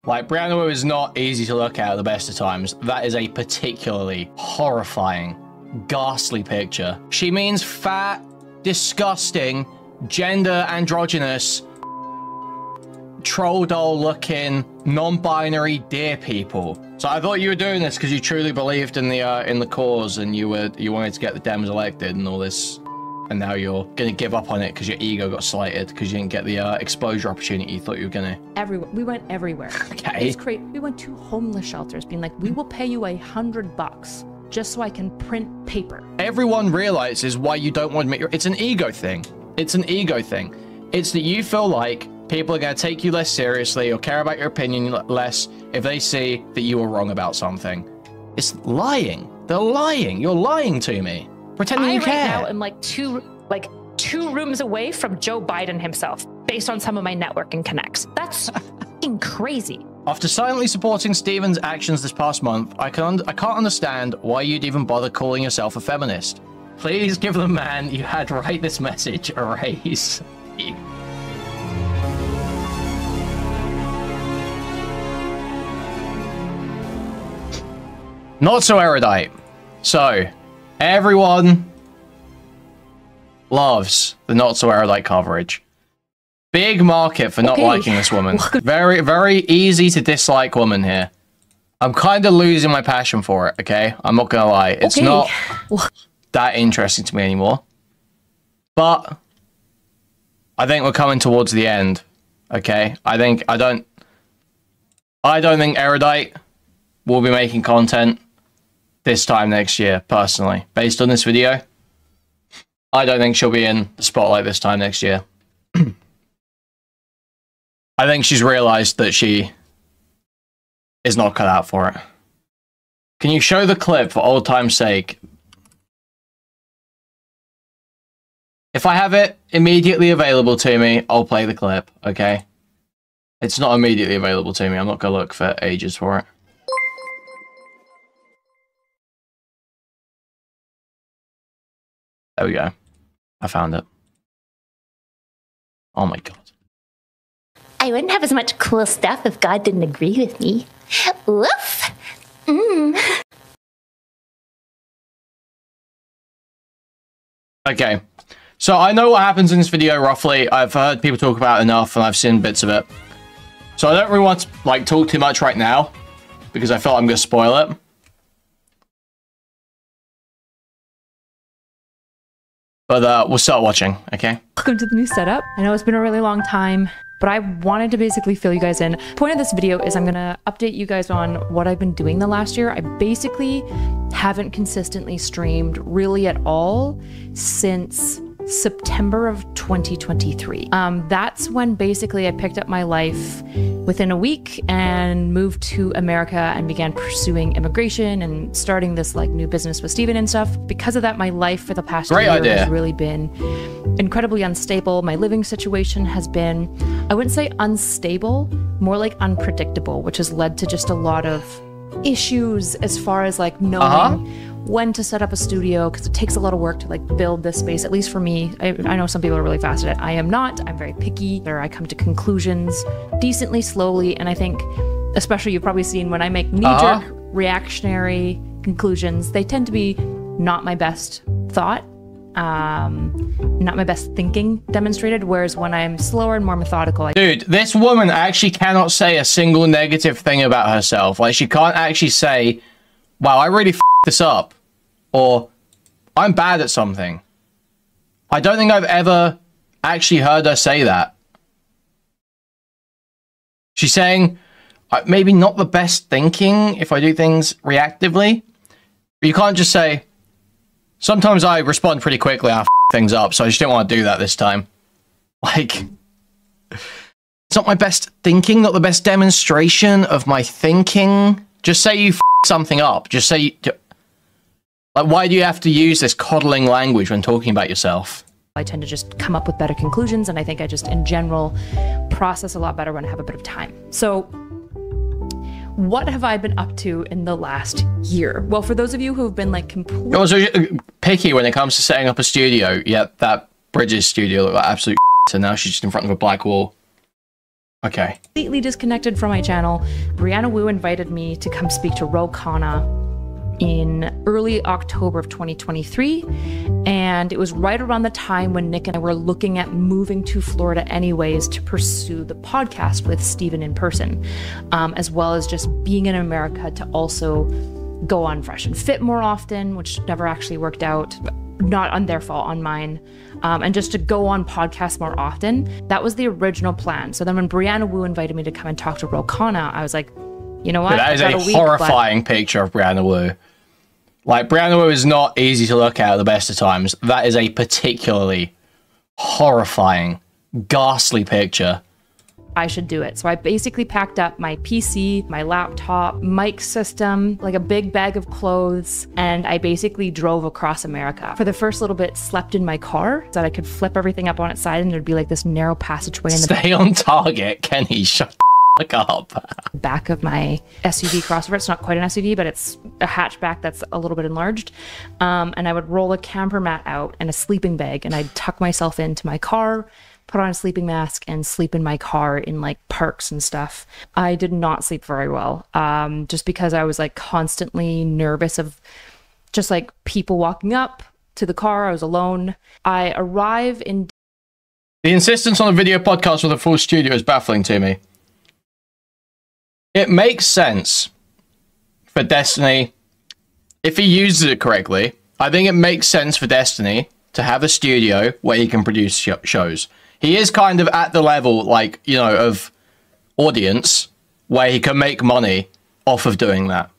Like, Brianna Wu is not easy to look at the best of times. That is a particularly horrifying, ghastly picture. She means fat, disgusting, gender androgynous, troll doll looking, non-binary deer people. So I thought you were doing this because you truly believed in the cause and you wanted to get the Dems elected and all this. And now you're gonna give up on it because your ego got slighted because you didn't get the exposure opportunity you thought you were gonna. Everywhere. We went everywhere. Okay. It's crazy. We went to homeless shelters being like, we will pay you $100 just so I can print paper. Everyone realizes why you don't want to admit it's an ego thing. It's an ego thing. It's that you feel like people are gonna take you less seriously or care about your opinion less if they see that you were wrong about something. It's lying. They're lying. You're lying to me. Pretending you care. I right now am like two rooms away from Joe Biden himself, based on some of my networking connects. That's fucking crazy. After silently supporting Stephen's actions this past month, I can't understand why you'd even bother calling yourself a feminist. Please give the man you had write this message a raise. Not so erudite. So, everyone loves the Not So Erudite coverage. Big market for not liking this woman. Very, very easy to dislike woman here. I'm kind of losing my passion for it, okay? I'm not gonna lie. It's not that interesting to me anymore. But I think we're coming towards the end, okay? I don't think Erudite will be making content this time next year, personally. Based on this video, I don't think she'll be in the spotlight this time next year. I think she's realized that she is not cut out for it. Can you show the clip for old time's sake? If I have it immediately available to me, I'll play the clip, okay? It's not immediately available to me. I'm not going to look for ages for it. There we go. I found it. Oh my god. I wouldn't have as much cool stuff if God didn't agree with me. Woof! Okay. So I know what happens in this video roughly. I've heard people talk about it enough and I've seen bits of it. So I don't really want to like talk too much right now because I feel like I'm going to spoil it. But we'll start watching, okay? Welcome to the new setup. I know it's been a really long time, but I wanted to basically fill you guys in. The point of this video is I'm gonna update you guys on what I've been doing the last year. I basically haven't consistently streamed really at all since September of 2023. That's when basically I picked up my life within a week and moved to America and began pursuing immigration and starting this like new business with Stephen and stuff. Because of that, my life for the past year has really been incredibly unstable. My living situation has been, I wouldn't say unstable, more like unpredictable, which has led to just a lot of issues as far as like knowing when to set up a studio, because it takes a lot of work to like build this space, at least for me. I know some people are really fast at it. I am not. I'm very picky. I come to conclusions decently slowly, and I think, especially you've probably seen when I make knee-jerk reactionary conclusions, they tend to be not my best thought, not my best thinking demonstrated, whereas when I'm slower and more methodical... Dude, this woman actually cannot say a single negative thing about herself. Like, she can't actually say, wow, I really f***ed this up. Or, I'm bad at something. I don't think I've ever actually heard her say that. She's saying, maybe not the best thinking if I do things reactively. But you can't just say, sometimes I respond pretty quickly and I f*** things up, so I just didn't want to do that this time. Like, it's not my best thinking, not the best demonstration of my thinking. Just say you f*** something up. Just say... Like, why do you have to use this coddling language when talking about yourself? I tend to just come up with better conclusions, and I think I just, in general, process a lot better when I have a bit of time. So, what have I been up to in the last year? Well, for those of you who have been, like, completely... You're also picky when it comes to setting up a studio. Yeah, that Bridges studio looked like absolute so now she's just in front of a black wall. Okay. Completely disconnected from my channel. Brianna Wu invited me to come speak to Ro Khanna in early October of 2023. And it was right around the time when Nick and I were looking at moving to Florida anyways to pursue the podcast with Steven in person, as well as just being in America to also go on Fresh and Fit more often, which never actually worked out. Not on their fault, on mine. And just to go on podcasts more often. That was the original plan. So then when Brianna Wu invited me to come and talk to Ro Khanna, I was like, you know what? That is a horrifying picture of Brianna Wu. Like, Brianna Wu is not easy to look at the best of times. That is a particularly horrifying, ghastly picture. I should do it. So I basically packed up my PC, my laptop, mic system, like a big bag of clothes, and I basically drove across America. For the first little bit, slept in my car so that I could flip everything up on its side and there'd be like this narrow passageway in the Stay on target, Kenny. Shut the fuck up. Back of my SUV crossover. It's not quite an SUV, but it's a hatchback that's a little bit enlarged. And I would roll a camper mat out and a sleeping bag, and I'd tuck myself into my car, put on a sleeping mask, and sleep in my car in like parks and stuff. I did not sleep very well, just because I was like constantly nervous of just like people walking up to the car. I was alone. I arrive in... The insistence on a video podcast with a full studio is baffling to me. It makes sense for Destiny, if he uses it correctly. I think it makes sense for Destiny to have a studio where he can produce shows. He is kind of at the level, like, you know, of audience where he can make money off of doing that.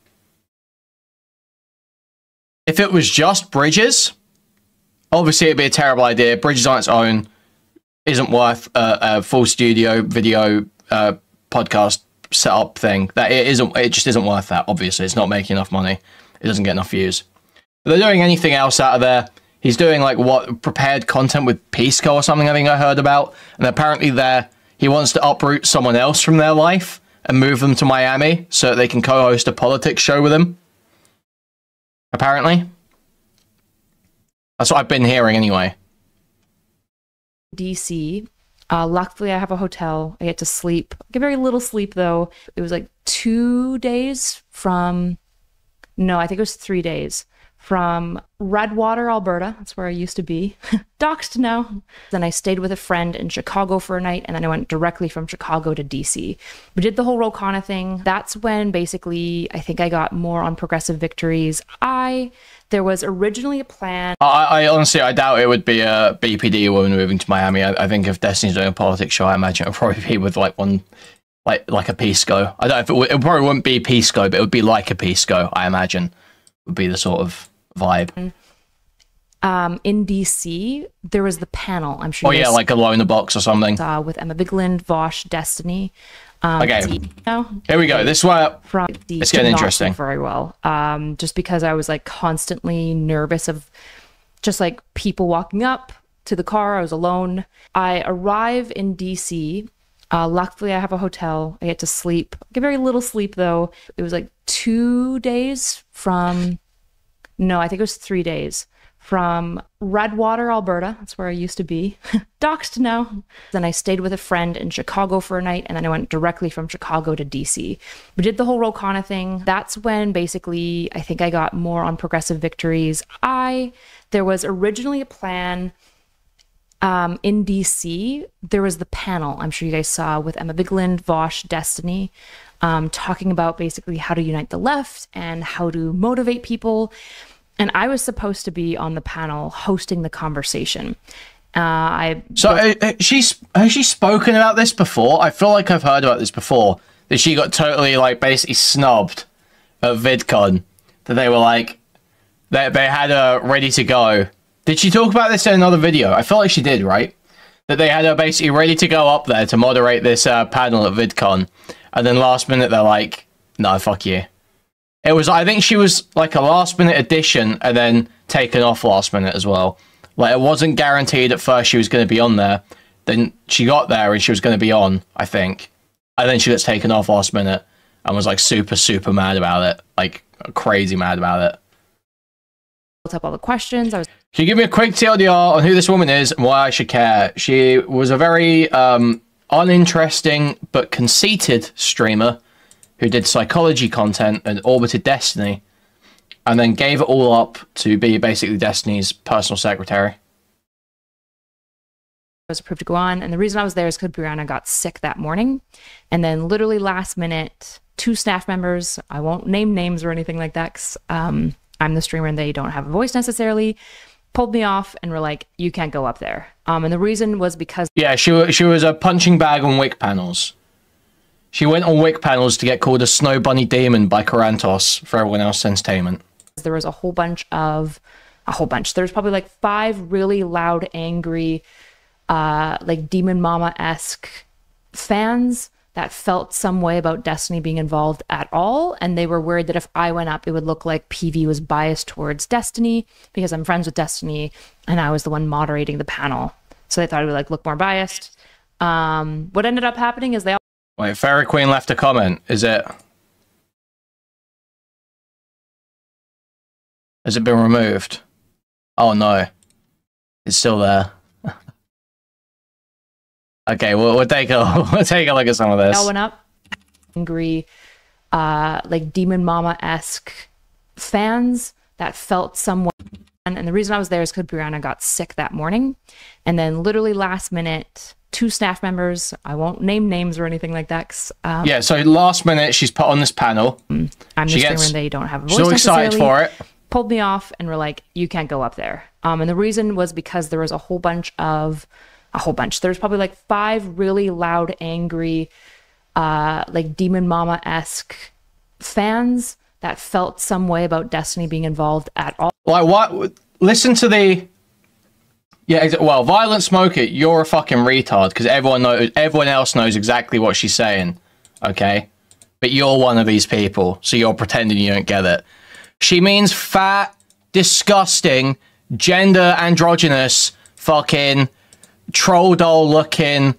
If it was just Bridges, obviously it'd be a terrible idea. Bridges on its own isn't worth a full studio video podcast setup thing. That it just isn't worth that. Obviously, it's not making enough money. It doesn't get enough views. But they're doing anything else out of there. He's doing like what, prepared content with Pisco or something, I think I heard about. And apparently he wants to uproot someone else from their life and move them to Miami so that they can co-host a politics show with him. Apparently. That's what I've been hearing anyway. DC. Luckily, I have a hotel. I get to sleep. I get very little sleep, though. It was like 2 days from... No, I think it was 3 days. From Redwater, Alberta. That's where I used to be. Doxed now. Then I stayed with a friend in Chicago for a night, and then I went directly from Chicago to DC. We did the whole Ro Khanna thing. That's when basically I think I got more on progressive victories. There was originally a plan. I honestly, I doubt it would be a BPD woman moving to Miami. I think if Destiny's doing a politics show, I imagine it would probably be with like one, like a Pisco. I don't know if it probably wouldn't be Pisco, but it would be like a Pisco, I imagine. Would be the sort of vibe. In DC, there was the panel. I'm sure. Oh yeah, like Alone in the Box or something. With Emma Bigland, Vosh, Destiny. Okay. Here we go. This is where it's getting interesting. Very well. Just because I was like constantly nervous of just like people walking up to the car. I was alone. I arrive in DC. Luckily, I have a hotel. I get to sleep. I get very little sleep, though. It was like 2 days from... No, I think it was 3 days. From Redwater, Alberta. That's where I used to be. Doxed now. Then I stayed with a friend in Chicago for a night, and then I went directly from Chicago to DC. We did the whole Ro Khanna thing. That's when basically I think I got more on progressive victories. There was originally a plan... in DC, there was the panel, I'm sure you guys saw, with Emma Bigland, Vosh, Destiny, talking about basically how to unite the left and how to motivate people. And I was supposed to be on the panel hosting the conversation. Has she spoken about this before? I feel like I've heard about this before. That she got totally, like, basically snubbed at VidCon. That they were like, they had her ready to go. Did she talk about this in another video? I feel like she did, right? That they had her basically ready to go up there to moderate this panel at VidCon. And then last minute, they're like, no, fuck you. It was, I think she was like a last minute addition and then taken off last minute as well. Like, it wasn't guaranteed at first she was going to be on there. Then she got there and she was going to be on, I think. And then she gets taken off last minute and was like super, super mad about it. Like, crazy mad about it. Built up all the questions. Can you give me a quick TLDR on who this woman is and why I should care? She was a very uninteresting but conceited streamer who did psychology content and orbited Destiny, and then gave it all up to be basically Destiny's personal secretary. I was approved to go on, and the reason I was there is because Brianna got sick that morning, and then literally last minute, 2 staff members, I won't name names or anything like that, 'cause, I'm the streamer and they don't have a voice necessarily, pulled me off and were like, you can't go up there. And the reason was because... Yeah, she was a punching bag on Wick panels. She went on Wick panels to get called a Snow Bunny Demon by Corantos for everyone else's entertainment. There was a whole bunch. There's probably like 5 really loud, angry, like Demon Mama-esque fans that felt some way about Destiny being involved at all, and they were worried that if I went up, it would look like PV was biased towards Destiny because I'm friends with Destiny and I was the one moderating the panel. So they thought it would like look more biased. What ended up happening is they all... Wait, Fairy Queen left a comment. Is it... Has it been removed? Oh no. It's still there. Okay, we'll take a look at some of this. All went up. Angry, like Demon Mama-esque fans that felt somewhat. And the reason I was there is because Brianna got sick that morning, and then literally last minute, 2 staff members, I won't name names or anything like that. 'Cause, yeah, so last minute she's put on this panel. I'm the streamer and they don't have a voice. She's all excited for it. Pulled me off and were like, you can't go up there. And the reason was because there was a whole bunch. There's probably like 5 really loud, angry, like Demon Mama-esque fans that felt some way about Destiny being involved at all. Like what? Listen to the... Yeah, well, Violent Smoker, you're a fucking retard because everyone else knows exactly what she's saying, okay? But you're one of these people, so you're pretending you don't get it. She means fat, disgusting, gender androgynous, fucking troll doll looking,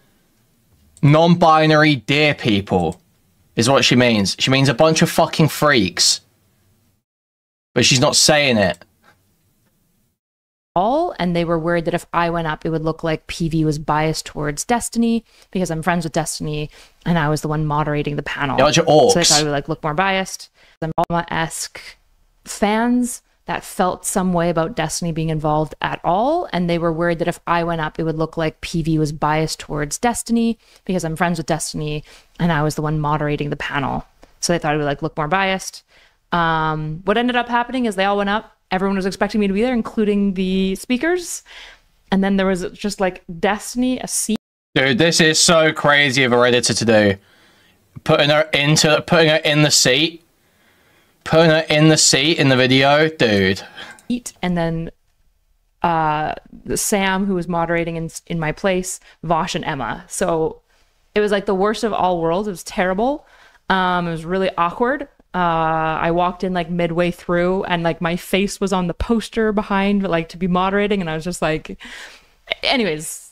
non-binary deer people is what she means. She means a bunch of fucking freaks. But she's not saying it. And they were worried that if I went up, it would look like PV was biased towards Destiny because I'm friends with Destiny and I was the one moderating the panel. Yeah, bunch of orcs. So they thought it would like look more biased. The Mama-esque fans that felt some way about Destiny being involved at all, and they were worried that if I went up, it would look like PV was biased towards Destiny because I'm friends with Destiny and I was the one moderating the panel. So they thought it would like look more biased. What ended up happening is they all went up. Everyone was expecting me to be there, including the speakers. And then there was just like Destiny, a seat. Dude, this is so crazy of a Redditor to do. Putting her in the seat. Putting her in the seat in the video, dude. And then Sam, who was moderating in my place, Vosh and Emma. So it was like the worst of all worlds. It was terrible. It was really awkward. I walked in like midway through and like my face was on the poster behind like to be moderating, and I was just like, anyways,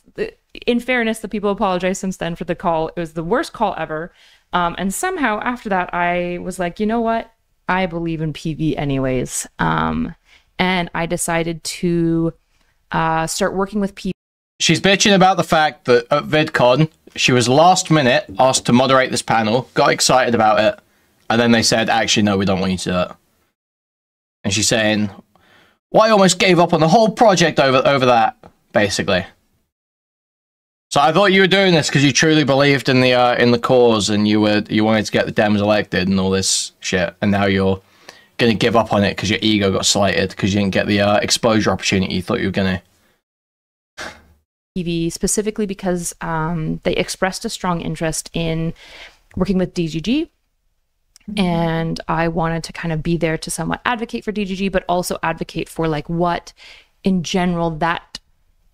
in fairness, the people apologized since then for the call. It was the worst call ever. And somehow after that, I was like, you know what? I believe in PV anyways. And I decided to start working with PV. She's bitching about the fact that at VidCon, she was last minute asked to moderate this panel, got excited about it, and then they said, actually, no, we don't want you to do it. And she's saying, well, I almost gave up on the whole project over that, basically. So I thought you were doing this because you truly believed in the cause and you wanted to get the Dems elected and all this shit, and now you're gonna give up on it because your ego got slighted because you didn't get the exposure opportunity you thought you were gonna. TV specifically because they expressed a strong interest in working with DGG, and I wanted to kind of be there to somewhat advocate for DGG, but also advocate for like what, in general, that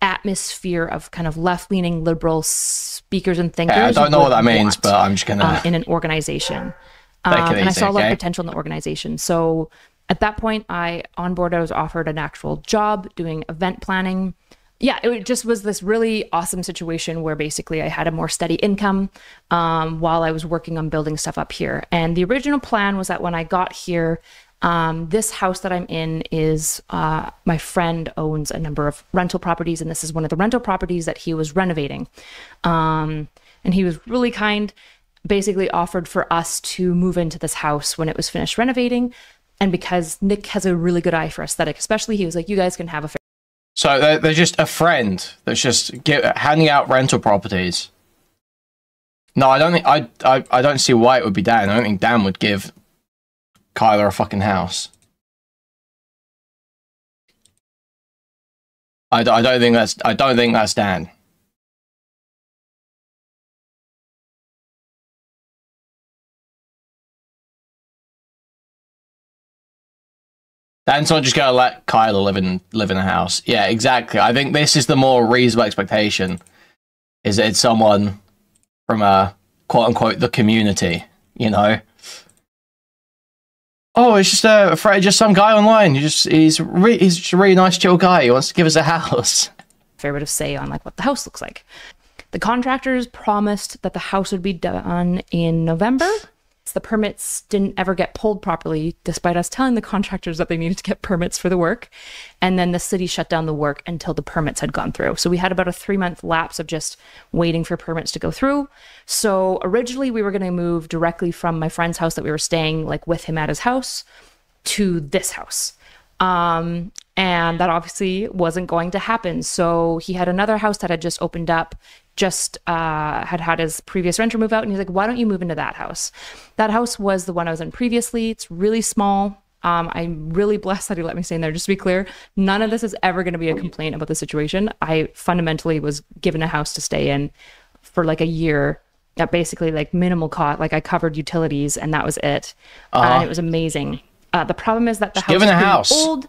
atmosphere of kind of left-leaning liberal speakers and thinkers. I don't know what that means, but I'm just gonna in an organization, and I saw a lot of potential in the organization. So at that point, I was offered an actual job doing event planning. Yeah, it just was this really awesome situation where basically I had a more steady income while I was working on building stuff up here. And the original plan was that when I got here, this house that I'm in is my friend owns a number of rental properties, and this is one of the rental properties that he was renovating. And And he was really kind, basically offered for us to move into this house when it was finished renovating. And because Nick has a really good eye for aesthetic, especially, he was like, you guys can have a fair. So they're just a friend that's just handing out rental properties. No, I don't think I don't see why it would be Dan. I don't think Dan would give Kyler a fucking house. I don't think that's Dan. Dan's not just gonna let Kyler live in a house. Yeah, exactly. I think this is the more reasonable expectation. Is that it's someone from quote unquote the community, you know? Oh, it's just some guy online. He's just a really nice, chill guy. He wants to give us a house. Fair bit of say on like what the house looks like. The contractors promised that the house would be done in November. The permits didn't ever get pulled properly, despite us telling the contractors that they needed to get permits for the work. And then the city shut down the work until the permits had gone through. So we had about a 3-month lapse of just waiting for permits to go through. So originally we were going to move directly from my friend's house that we were staying like with him at his house to this house. And that obviously wasn't going to happen. So he had another house that had just opened up, had his previous renter move out, and he's like, why don't you move into that house? That house was the one I was in previously. It's really small. I'm really blessed that he let me stay in there. Just to be clear, none of this is ever going to be a complaint about the situation. I fundamentally was given a house to stay in for like a year at basically like minimal cost. Like I covered utilities and that was it. And it was amazing. The problem is that the house is old,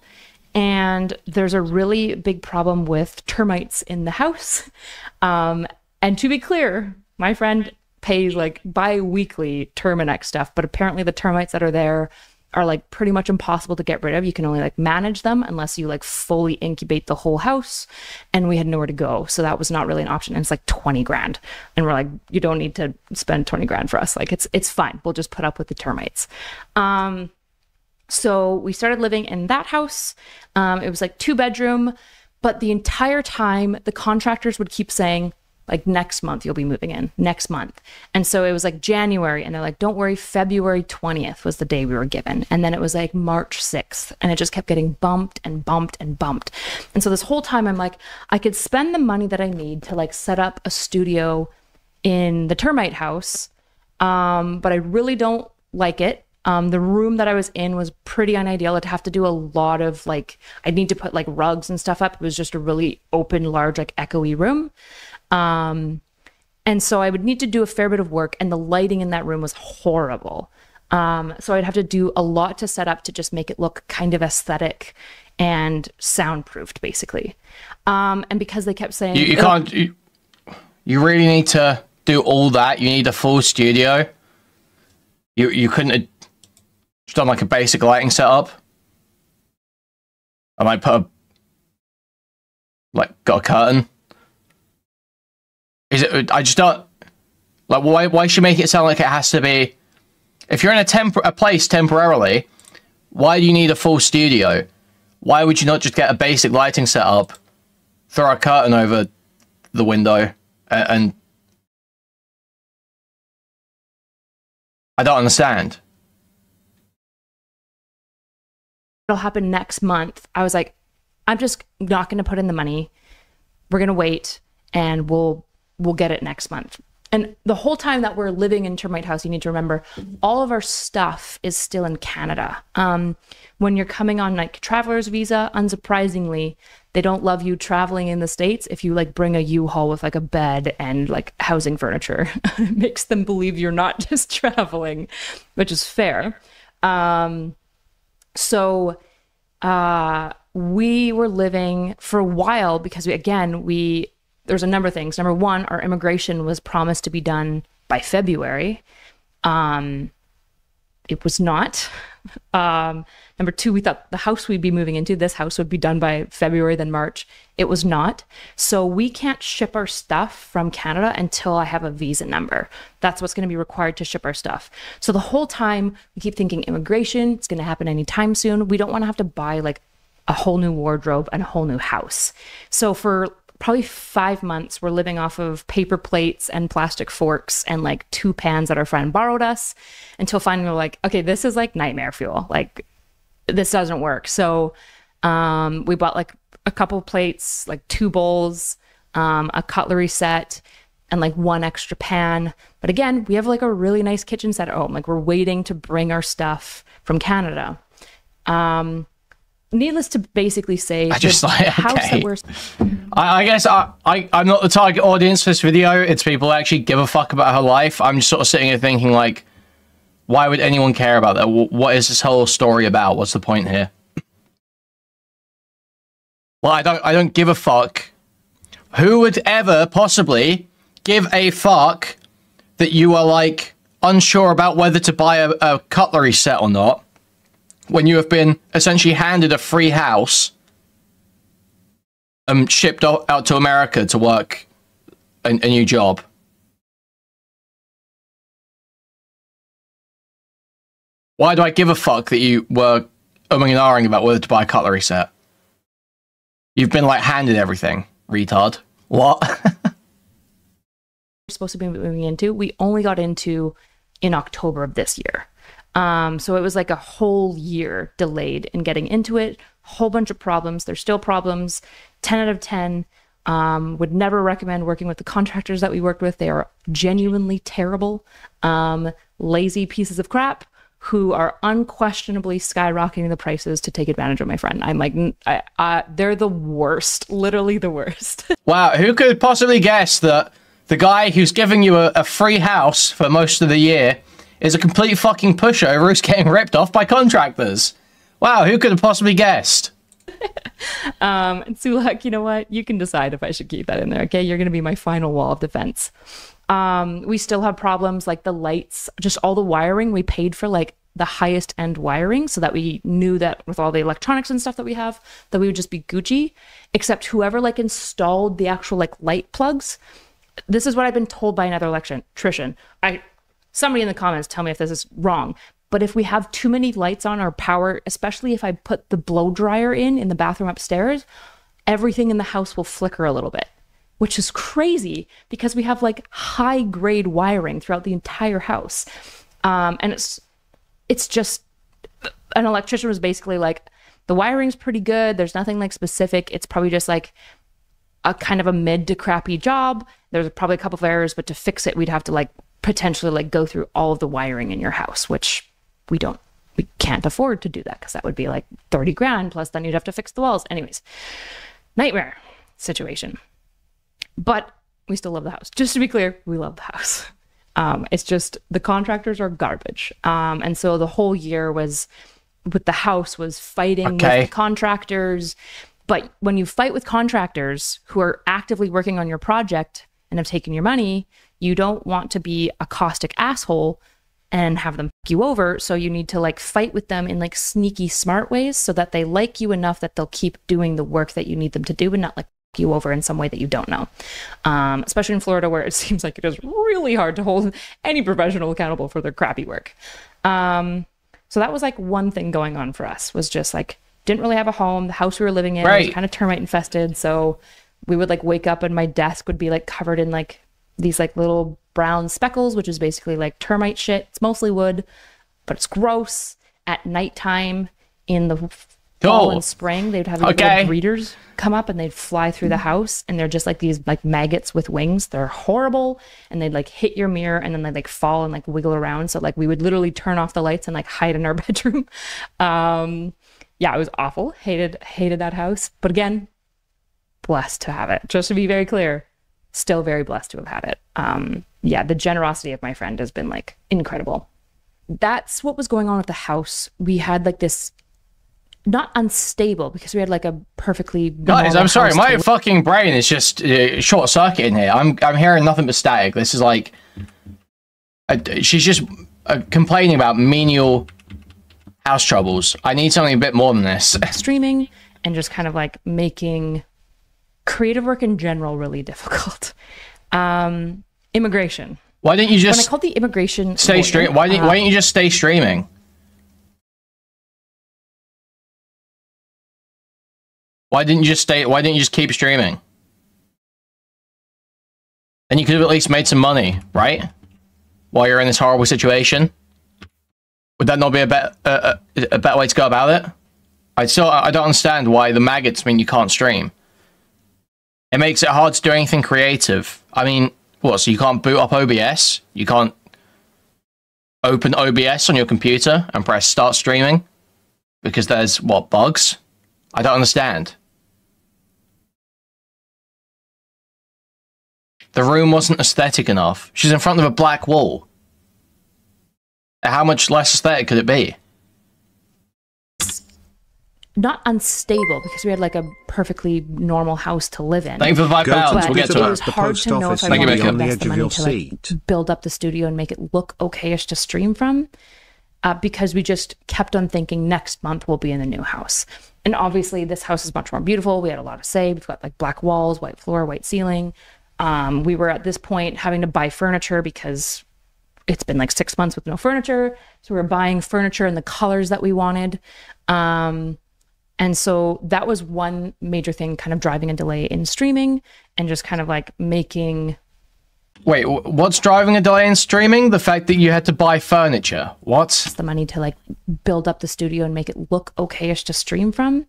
and there's a really big problem with termites in the house. And to be clear, my friend pays like bi-weekly Terminex stuff, but apparently the termites that are there are like pretty much impossible to get rid of. You can only like manage them unless you like fully incubate the whole house, and we had nowhere to go. So that was not really an option. And it's like 20 grand. And we're like, you don't need to spend 20 grand for us. Like it's fine. We'll just put up with the termites. So we started living in that house. It was like 2-bedroom, but the entire time the contractors would keep saying, like, next month you'll be moving in, next month. And so it was like January, and they're like, don't worry, February 20th was the day we were given. And then it was like March 6th, and it just kept getting bumped and bumped and bumped. And so this whole time I'm like, I could spend the money that I need to like set up a studio in the termite house, but I really don't like it. The room that I was in was pretty unideal. I'd have to do a lot of like, I'd need to put like rugs and stuff up. It was just a really open, large, like echoey room. And so I would need to do a fair bit of work, and the lighting in that room was horrible. So I'd have to do a lot to set up to just make it look kind of aesthetic and soundproofed, basically. And because they kept saying you can't, you really need to do all that. You need a full studio. You couldn't have just done like a basic lighting setup. I might put got a curtain. Is it? I just don't like. Why should make it sound like it has to be? If you're in a place temporarily, why do you need a full studio? Why would you not just get a basic lighting setup, throw a curtain over the window, and I don't understand. It'll happen next month. I was like, I'm just not going to put in the money. We're going to wait, and we'll get it next month. And the whole time that we're living in Termite House, you need to remember all of our stuff is still in Canada. When you're coming on like traveler's visa, unsurprisingly, they don't love you traveling in the States if you like bring a U-Haul with like a bed and like housing furniture. It makes them believe you're not just traveling, which is fair. So we were living for a while because there's a number of things. Number one, our immigration was promised to be done by February. It was not. Number two, we thought the house we'd be moving into, this house, would be done by February, then March. It was not. So we can't ship our stuff from Canada until I have a visa number. That's what's going to be required to ship our stuff. So the whole time we keep thinking immigration, it's going to happen anytime soon. We don't want to have to buy like a whole new wardrobe and a whole new house. So for probably 5 months, we're living off of paper plates and plastic forks and like 2 pans that our friend borrowed us, until finally we're like, okay, this is like nightmare fuel. Like, this doesn't work. So we bought like a couple plates, like 2 bowls, a cutlery set, and like 1 extra pan. But again, we have like a really nice kitchen set at home. Like, we're waiting to bring our stuff from Canada. Needless to basically say, I just like, house okay. that we're... I guess I'm not the target audience for this video. It's people who actually give a fuck about her life. I'm just sort of sitting here thinking, like, why would anyone care about that? What is this whole story about? What's the point here? Well, I don't give a fuck. Who would ever possibly give a fuck that you are, like, unsure about whether to buy a cutlery set or not, when you have been essentially handed a free house and shipped out to America to work a new job? Why do I give a fuck that you were umming and ahhing about whether to buy a cutlery set? You've been, like, handed everything, retard. What? We're supposed to be moving into, we only got into in October of this year. So it was like a whole year delayed in getting into it. Whole bunch of problems. There's still problems. 10 out of 10. Would never recommend working with the contractors that we worked with. They are genuinely terrible, lazy pieces of crap who are unquestionably skyrocketing the prices to take advantage of my friend. I'm like, they're the worst, literally the worst. Wow, who could possibly guess that the guy who's giving you a free house for most of the year is a complete fucking pushover who's getting ripped off by contractors? Wow, who could have possibly guessed? And Sulak, you know what? You can decide if I should keep that in there, okay? You're going to be my final wall of defense. We still have problems like the lights, just all the wiring. We paid for like the highest end wiring so that we knew that with all the electronics and stuff that we have, that we would just be Gucci, except whoever like installed the actual like light plugs. This is what I've been told by another electrician. Somebody in the comments tell me if this is wrong, but if we have too many lights on our power, especially if I put the blow dryer in the bathroom upstairs, everything in the house will flicker a little bit, which is crazy because we have like high grade wiring throughout the entire house. And it's just, an electrician was basically like, the wiring's pretty good. There's nothing like specific. It's probably just like a kind of a mid to crappy job. There's probably a couple of errors, but to fix it, we'd have to like potentially like go through all of the wiring in your house, which we can't afford to do that because that would be like 30 grand plus then you'd have to fix the walls. Anyways, nightmare situation. But we still love the house. Just to be clear, we love the house. It's just the contractors are garbage. And so the whole year was with the house was fighting with the contractors. But when you fight with contractors who are actively working on your project and have taken your money, you don't want to be a caustic asshole and have them fuck you over. So you need to like fight with them in like sneaky, smart ways so that they like you enough that they'll keep doing the work that you need them to do and not like fuck you over in some way that you don't know. Especially in Florida where it seems like it is really hard to hold any professional accountable for their crappy work. So that was like one thing going on for us, was just like, didn't really have a home. The house we were living in was kind of termite infested. So we would like wake up and my desk would be like covered in like these like little brown speckles, which is basically like termite shit. It's mostly wood, but it's gross. At nighttime in the fall and spring, they'd have these little breeders come up and they'd fly through the house, and they're just like these like maggots with wings. They're horrible, and they'd like hit your mirror and then they'd like fall and like wiggle around. So like we would literally turn off the lights and like hide in our bedroom. Yeah, it was awful. Hated that house. But again, blessed to have it. Just to be very clear, still very blessed to have had it. Yeah, the generosity of my friend has been like incredible. That's what was going on with the house. We had like this, not unstable, because we had like a perfectly guys, I'm sorry, my fucking brain is just short circuit in here. I'm hearing nothing but static. This is like she's just complaining about menial house troubles. I need something a bit more than this. Streaming and just kind of like making creative work in general really difficult. Immigration. Why didn't you just, when I called the immigration stay stream? Why didn't you just stay streaming? Why didn't you just keep streaming? Then you could have at least made some money, right? While you're in this horrible situation. Would that not be a better way to go about it? I don't understand why the maggots mean you can't stream. It makes it hard to do anything creative. I mean, what, so you can't boot up OBS? You can't open OBS on your computer and press start streaming? Because there's, what, bugs? I don't understand. The room wasn't aesthetic enough. She's in front of a black wall. How much less aesthetic could it be? Not unstable, because we had like a perfectly normal house to live in. Thank you for the £5. We'll get to it. It was hard to know if I wanted to invest the money to like build up the studio and make it look okayish to stream from, because we just kept on thinking next month we'll be in the new house. And obviously this house is much more beautiful. We had a lot of say. We've got like black walls, white floor, white ceiling. We were at this point having to buy furniture because it's been like 6 months with no furniture. So we were buying furniture in the colors that we wanted. And so that was one major thing kind of driving a delay in streaming and just kind of like making... Wait, what's driving a delay in streaming? The fact that you had to buy furniture. What? The money to like build up the studio and make it look okayish to stream from,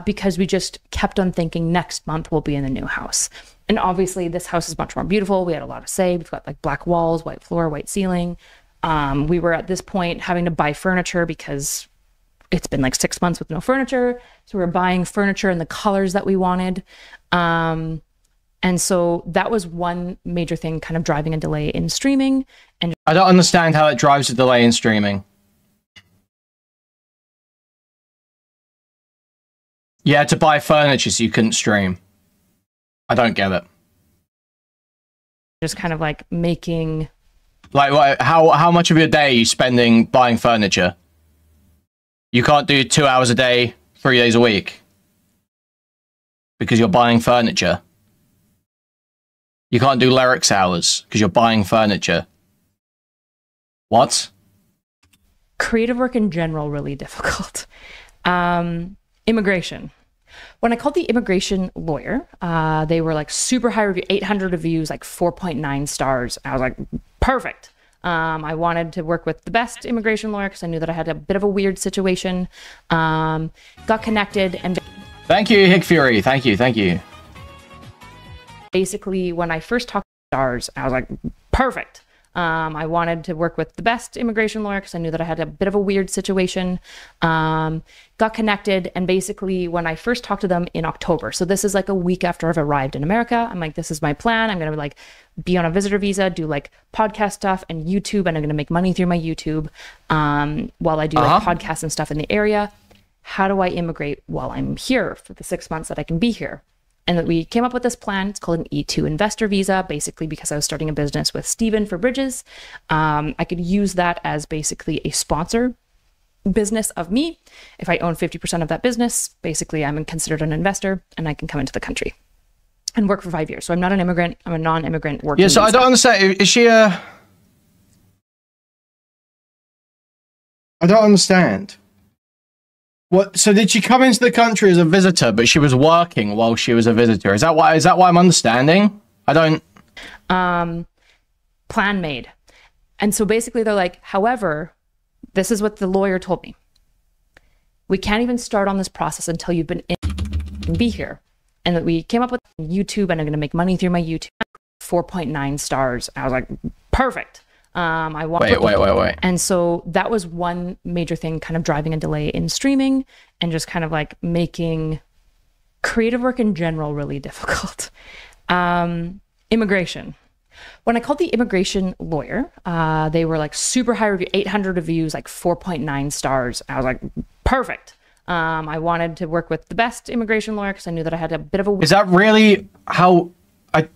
because we just kept on thinking next month we'll be in the new house. And obviously this house is much more beautiful. We had a lot of say. We've got like black walls, white floor, white ceiling. We were at this point having to buy furniture because it's been like 6 months with no furniture. So we were buying furniture in the colors that we wanted. And so that was one major thing kind of driving a delay in streaming. And I don't understand how it drives a delay in streaming. You had to buy furniture so you couldn't stream. I don't get it. Just kind of like making... Like, how much of your day are you spending buying furniture? You can't do 2 hours a day, 3 days a week. Because you're buying furniture. You can't do lyrics hours because you're buying furniture. What? Creative work in general, really difficult. Immigration. When I called the immigration lawyer, they were like super high review, 800 reviews, like 4.9 stars. I was like, perfect. I wanted to work with the best immigration lawyer because I knew that I had a bit of a weird situation. Got connected and... Thank you, Hick Fury. Thank you, thank you. Basically, when I first talked to stars, I was like, perfect. I wanted to work with the best immigration lawyer because I knew that I had a bit of a weird situation. Got connected, and basically when I first talked to them in October, so this is like a week after I've arrived in America, I'm like, this is my plan. I'm gonna like be on a visitor visa, do like podcast stuff and YouTube, and I'm gonna make money through my YouTube while I do like podcasts and stuff in the area. How do I immigrate while I'm here for the 6 months that I can be here? And that we came up with this plan. It's called an E2 investor visa, basically because I was starting a business with Steven for bridges. I could use that as basically a sponsor business of me. If I own 50% of that business, basically I'm considered an investor and I can come into the country and work for 5 years. So I'm not an immigrant, I'm a non-immigrant working. Yeah, so visa. I don't understand. Is she a... I don't understand. What? So did she come into the country as a visitor, but she was working while she was a visitor? Is that why? Is that why I'm understanding? I don't. Plan made, and so basically they're like, however, this is what the lawyer told me. We can't even start on this process until you've been in and be here. And that we came up with YouTube, and I'm going to make money through my YouTube. 4.9 stars. I was like, perfect. I want wait. And so that was one major thing kind of driving a delay in streaming and just kind of like making creative work in general really difficult. Immigration. When I called the immigration lawyer, they were like super high review, 800 reviews, like 4.9 stars. I was like, perfect. I wanted to work with the best immigration lawyer because I knew that I had a bit of a... Is that really how I...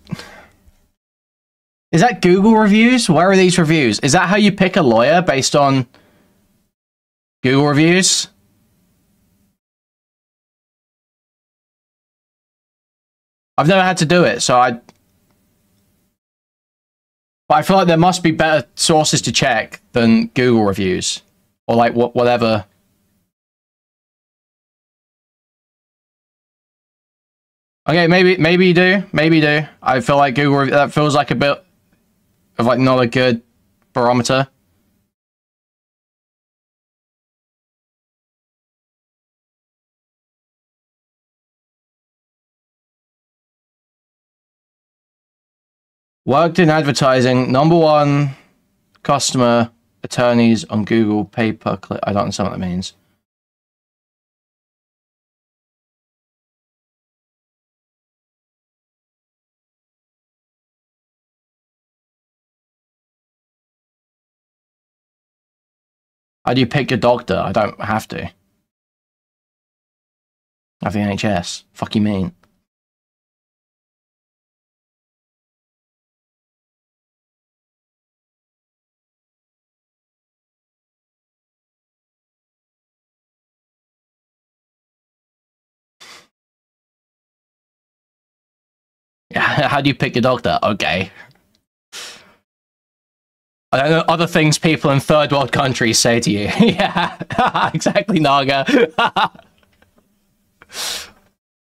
Is that Google reviews? Where are these reviews? Is that how you pick a lawyer based on Google reviews? I've never had to do it, so but I feel like there must be better sources to check than Google reviews. Or like whatever. Okay, maybe you do. Maybe you do. I feel like Google, that feels like a bit of like not a good barometer. Worked in advertising. #1 customer attorneys on Google pay-per-click. I don't understand what that means. How do you pick your doctor? I don't have to. I have the NHS. Fuck you mean? How do you pick your doctor? Okay. I don't know other things people in third world countries say to you. Yeah, exactly, Naga.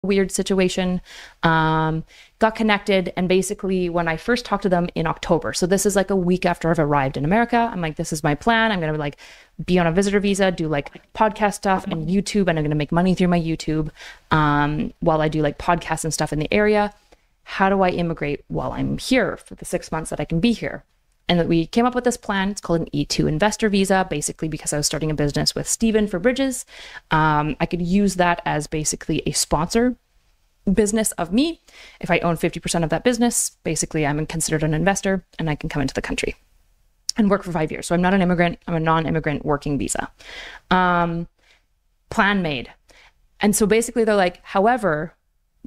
Weird situation. Got connected, and basically when I first talked to them in October, so this is like a week after I've arrived in America, I'm like, this is my plan. I'm gonna like be on a visitor visa, do like podcast stuff and YouTube, and I'm gonna make money through my YouTube while I do like podcasts and stuff in the area. How do I immigrate while I'm here for the 6 months that I can be here? And we came up with this plan. It's called an E2 investor visa, basically because I was starting a business with Steven for bridges. I could use that as basically a sponsor business of me. If I own 50% of that business, basically I'm considered an investor and I can come into the country and work for 5 years. So I'm not an immigrant, I'm a non-immigrant working visa. Plan made. And so basically they're like, however,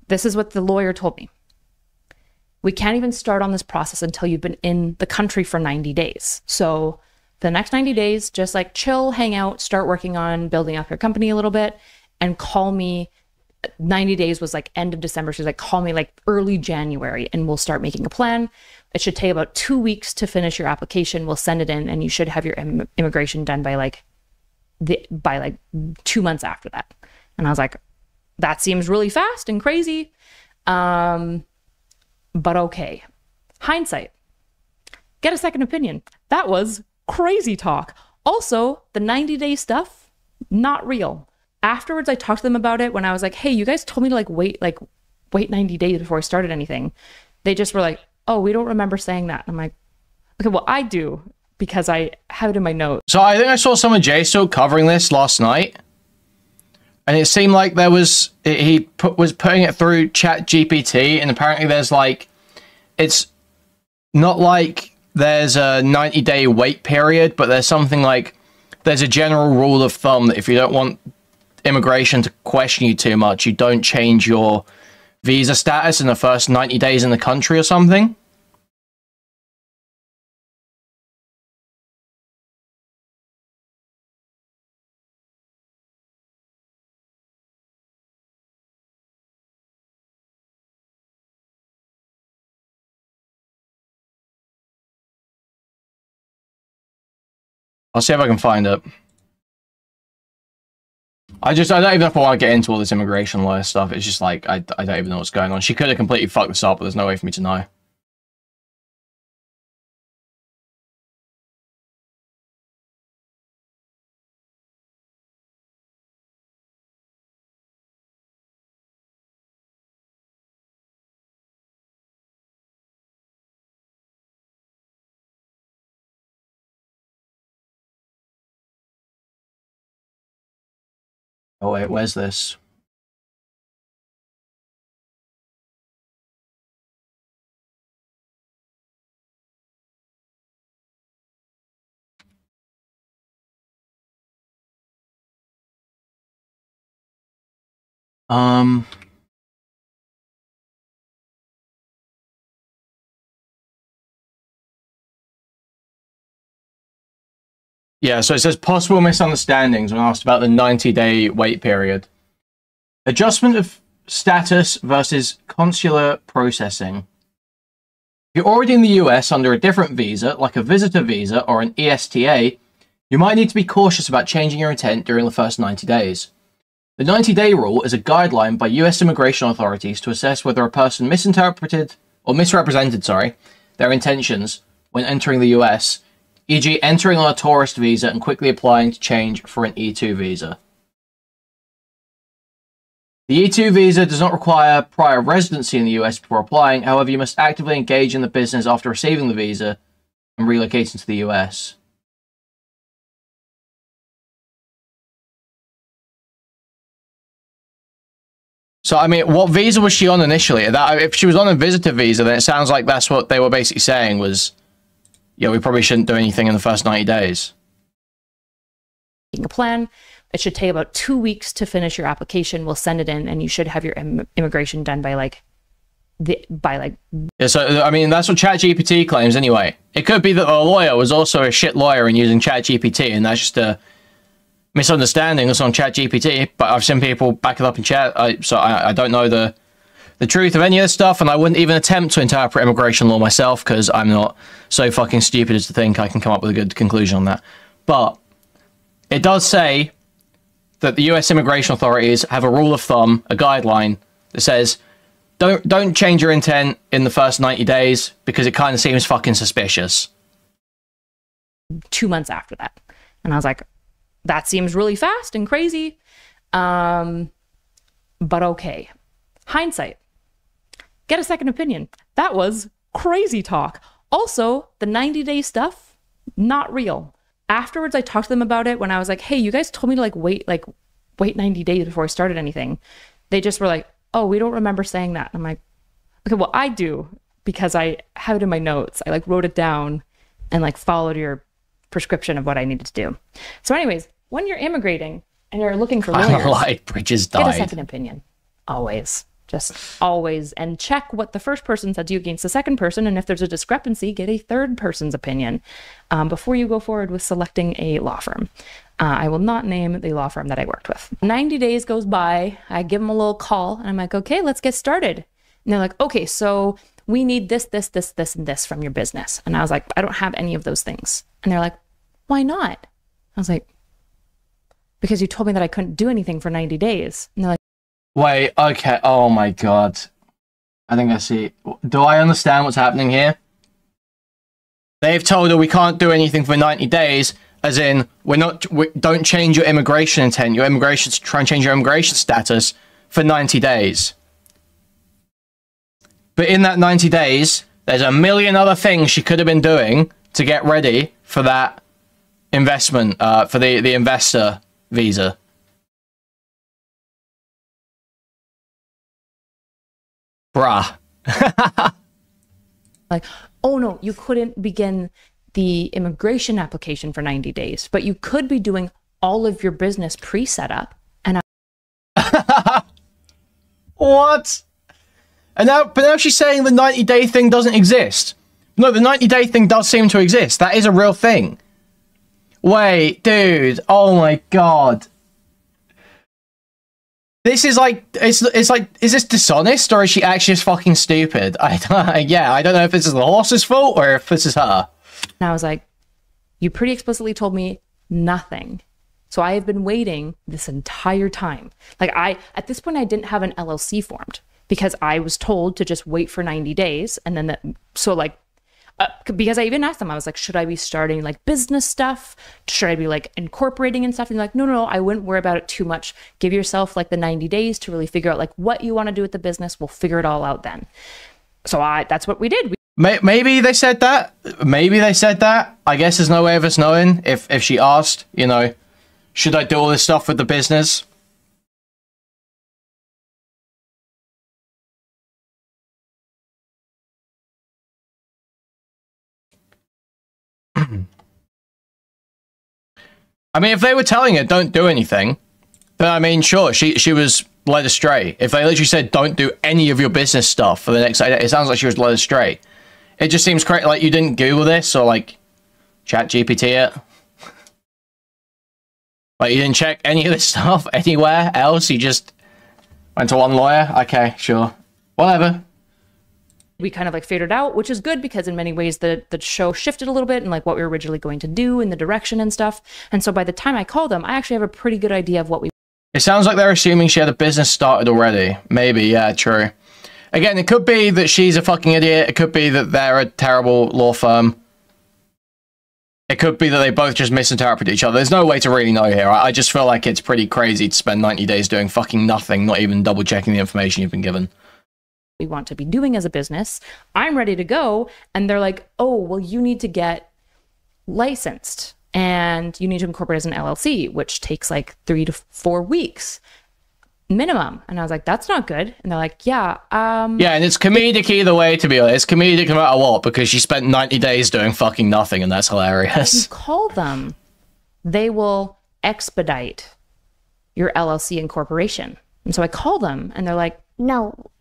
this is what the lawyer told me. We can't even start on this process until you've been in the country for 90 days. So the next 90 days, just like chill, hang out, start working on building up your company a little bit, and call me. 90 days was like end of December. She's like, call me like early January and we'll start making a plan. It should take about 2 weeks to finish your application. We'll send it in and you should have your immigration done by like 2 months after that. And I was like, that seems really fast and crazy. But okay. Hindsight. Get a second opinion. That was crazy talk. Also, the 90-day stuff, not real. Afterwards, I talked to them about it when I was like, hey, you guys told me to wait 90 days before I started anything. They just were like, oh, we don't remember saying that. And I'm like, okay, well, I do because I have it in my notes. So I think I saw someone JSO covering this last night. And it seemed like there was, was putting it through ChatGPT, and apparently there's like, it's not like there's a 90-day wait period, but there's something like, there's a general rule of thumb that if you don't want immigration to question you too much, you don't change your visa status in the first 90 days in the country or something. I'll see if I can find it. I don't even know if I want to get into all this immigration lawyer stuff. It's just like, I don't even know what's going on. She could have completely fucked this up, but there's no way for me to know. Oh wait, where's this? Yeah, so it says possible misunderstandings when asked about the 90-day wait period. Adjustment of status versus consular processing. If you're already in the US under a different visa, like a visitor visa or an ESTA, you might need to be cautious about changing your intent during the first 90 days. The 90-day rule is a guideline by US immigration authorities to assess whether a person misinterpreted or misrepresented, their intentions when entering the US, e.g. entering on a tourist visa and quickly applying to change for an E2 visa. The E2 visa does not require prior residency in the US before applying, however you must actively engage in the business after receiving the visa and relocating to the US. So, I mean, what visa was she on initially? That, if she was on a visitor visa, then it sounds like that's what they were basically saying was, yeah, we probably shouldn't do anything in the first 90 days. A plan. It should take about 2 weeks to finish your application. We'll send it in, and you should have your immigration done by Yeah, so, I mean, that's what ChatGPT claims anyway. It could be that a lawyer was also a shit lawyer and using ChatGPT, and that's just a misunderstanding that's on ChatGPT, but I've seen people back it up in chat, so I don't know the truth of any of this stuff, and I wouldn't even attempt to interpret immigration law myself, because I'm not so fucking stupid as to think I can come up with a good conclusion on that. But it does say that the US immigration authorities have a rule of thumb, a guideline, that says, don't change your intent in the first 90 days, because it kind of seems fucking suspicious. 2 months after that. And I was like, that seems really fast and crazy. But okay. Hindsight. Get a second opinion. That was crazy talk. Also, the 90-day stuff, not real. Afterwards, I talked to them about it when I was like, hey, you guys told me to wait 90 days before I started anything. They just were like, oh, we don't remember saying that. And I'm like, okay, well, I do, because I have it in my notes. I wrote it down and followed your prescription of what I needed to do. So anyways, when you're immigrating and you're looking for lawyers, Bridges died. Get a second opinion. Always. Just always. And check what the first person said to you against the second person. And if there's a discrepancy, get a third person's opinion before you go forward with selecting a law firm. I will not name the law firm that I worked with. 90 days goes by. I give them a little call and I'm like, okay, let's get started. And they're like, okay, so we need this, this, this, this, and this from your business. And I was like, I don't have any of those things. And they're like, why not? I was like, because you told me that I couldn't do anything for 90 days. And they're like, wait, okay, oh my god. I think I see. Do I understand what's happening here? They've told her we can't do anything for 90 days, as in, don't change your immigration intent, try and change your immigration status for 90 days. But in that 90 days, there's a million other things she could have been doing to get ready for that investment, for the investor visa. Bruh. oh no, you couldn't begin the immigration application for 90 days, but you could be doing all of your business pre-set up. And what? But now she's saying the 90-day thing doesn't exist. No, the 90-day thing does seem to exist. That is a real thing. Wait, dude. Oh my god. This is is this dishonest, or is she actually just fucking stupid? I don't know if this is the horse's fault or if this is her. And I was like, you pretty explicitly told me nothing. So I have been waiting this entire time. At this point, I didn't have an LLC formed because I was told to just wait for 90 days. And then because I even asked them, I was like, should I be starting business stuff? Should I be incorporating and stuff? And they're like, no, I wouldn't worry about it too much. Give yourself the 90 days to really figure out what you want to do with the business. We'll figure it all out then. So that's what we did. Maybe they said that. Maybe they said that. I guess there's no way of us knowing if she asked, should I do all this stuff with the business? I mean, if they were telling her don't do anything, then I mean, sure, she was led astray. If they literally said don't do any of your business stuff for the next, it sounds like she was led astray. It just seems crazy. You didn't Google this or ChatGPT it. You didn't check any of this stuff anywhere else. You just went to one lawyer. Okay, sure, whatever. We kind of figured out, which is good because in many ways the show shifted a little bit and what we were originally going to do in the direction and stuff. And so by the time I called them, I actually have a pretty good idea of what we. It sounds like they're assuming she had a business started already. Maybe, yeah, true. Again, it could be that she's a fucking idiot. It could be that they're a terrible law firm. It could be that they both just misinterpret each other. There's no way to really know here. I just feel like it's pretty crazy to spend 90 days doing fucking nothing, not even double checking the information you've been given. We want to be doing as a business. I'm ready to go. And they're like, oh, well, you need to get licensed and you need to incorporate as an LLC, which takes like 3 to 4 weeks minimum. And I was like, that's not good. And they're like, yeah. Yeah, and it's comedic either way, to be honest. It's comedic no matter what, because she spent 90 days doing fucking nothing, and that's hilarious. If you call them, they will expedite your LLC incorporation. And so I call them and they're like, no,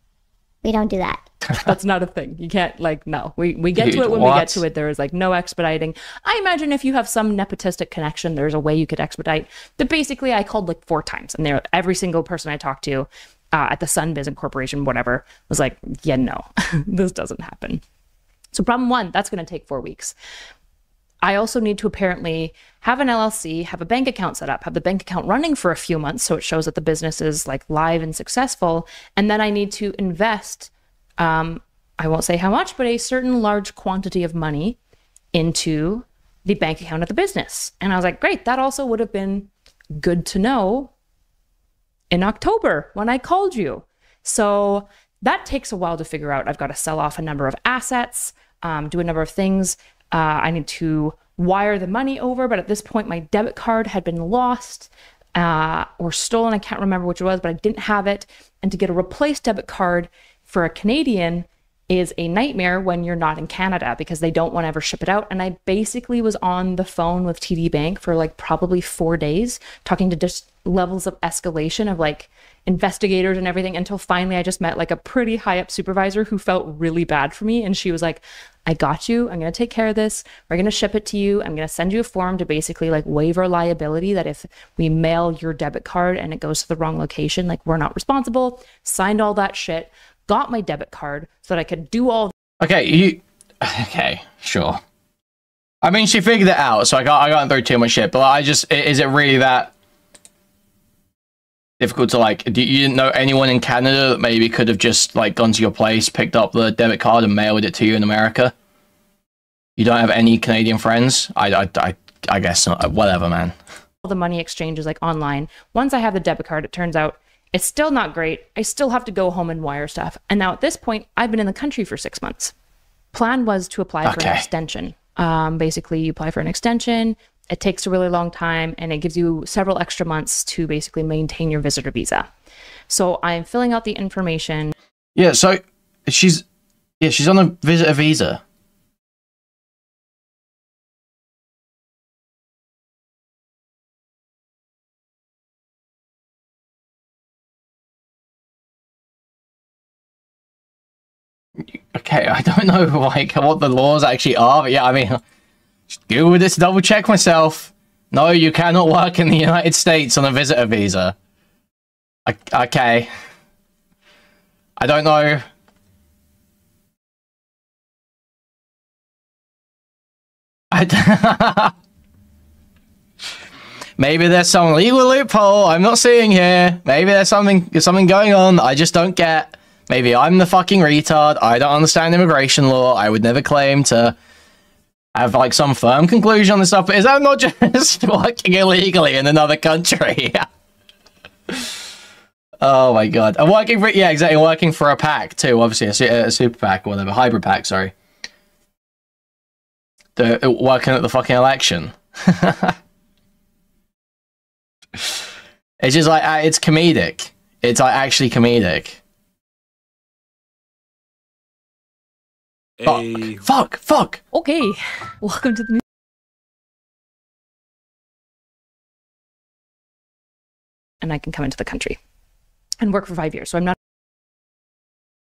we don't do that. That's not a thing. You can't, like, no. We get to it when we get to it. There is, like, no expediting. I imagine if you have some nepotistic connection, there's a way you could expedite. But basically, I called, like, 4 times. And every single person I talked to at the Sunbiz Incorporation, whatever, was like, yeah, no, this doesn't happen. So problem 1, that's going to take 4 weeks. I also need to apparently have an LLC, have a bank account set up, have the bank account running for a few months so it shows that the business is, like, live and successful. And then I need to invest I won't say how much, but a certain large quantity of money into the bank account of the business. And I was like, great, that also would have been good to know in October when I called you. So that takes a while to figure out. I've got to sell off a number of assets, do a number of things. I need to wire the money over, but at this point, my debit card had been lost or stolen. I can't remember which it was, but I didn't have it. And to get a replaced debit card for a Canadian is a nightmare when you're not in Canada because they don't want to ever ship it out. And I basically was on the phone with TD Bank for like probably 4 days talking to just levels of escalation of like investigators and everything until finally I just met like a pretty high up supervisor who felt really bad for me. And she was like, I got you. I'm going to take care of this. We're going to ship it to you. I'm going to send you a form to basically like waive our liability that if we mail your debit card and it goes to the wrong location, like we're not responsible. Signed all that shit. Got my debit card so that I could do all. Okay, okay, sure. I mean, she figured it out, so I got through too much shit. But I just, is it really that difficult to like? You didn't know anyone in Canada that maybe could have just like gone to your place, picked up the debit card, and mailed it to you in America? You don't have any Canadian friends? I guess not. Whatever, man. All the money exchanges like online. Once I have the debit card, it turns out it's still not great. I still have to go home and wire stuff. And now at this point, I've been in the country for 6 months. Plan was to apply for an extension. Basically, you apply for an extension. It takes a really long time, and it gives you several extra months to basically maintain your visitor visa. So I'm filling out the information. Yeah, so she's on a visitor visa. Okay, I don't know like what the laws actually are, but yeah, I mean, just Google this to double check myself. No, you cannot work in the United States on a visitor visa. Okay. I don't know. Maybe there's some legal loophole I'm not seeing here. Maybe there's something going on that I just don't get. Maybe I'm the fucking retard. I don't understand immigration law. I would never claim to have like some firm conclusion on this stuff. But is that not just working illegally in another country? Oh my god. I'm working for, yeah, exactly. Working for a PAC too. Obviously a super PAC or whatever. Hybrid PAC, sorry. Working at the fucking election. It's just like, it's comedic. It's like actually comedic. Fuck. Okay, welcome to the new. And I can come into the country and work for 5 years. So I'm not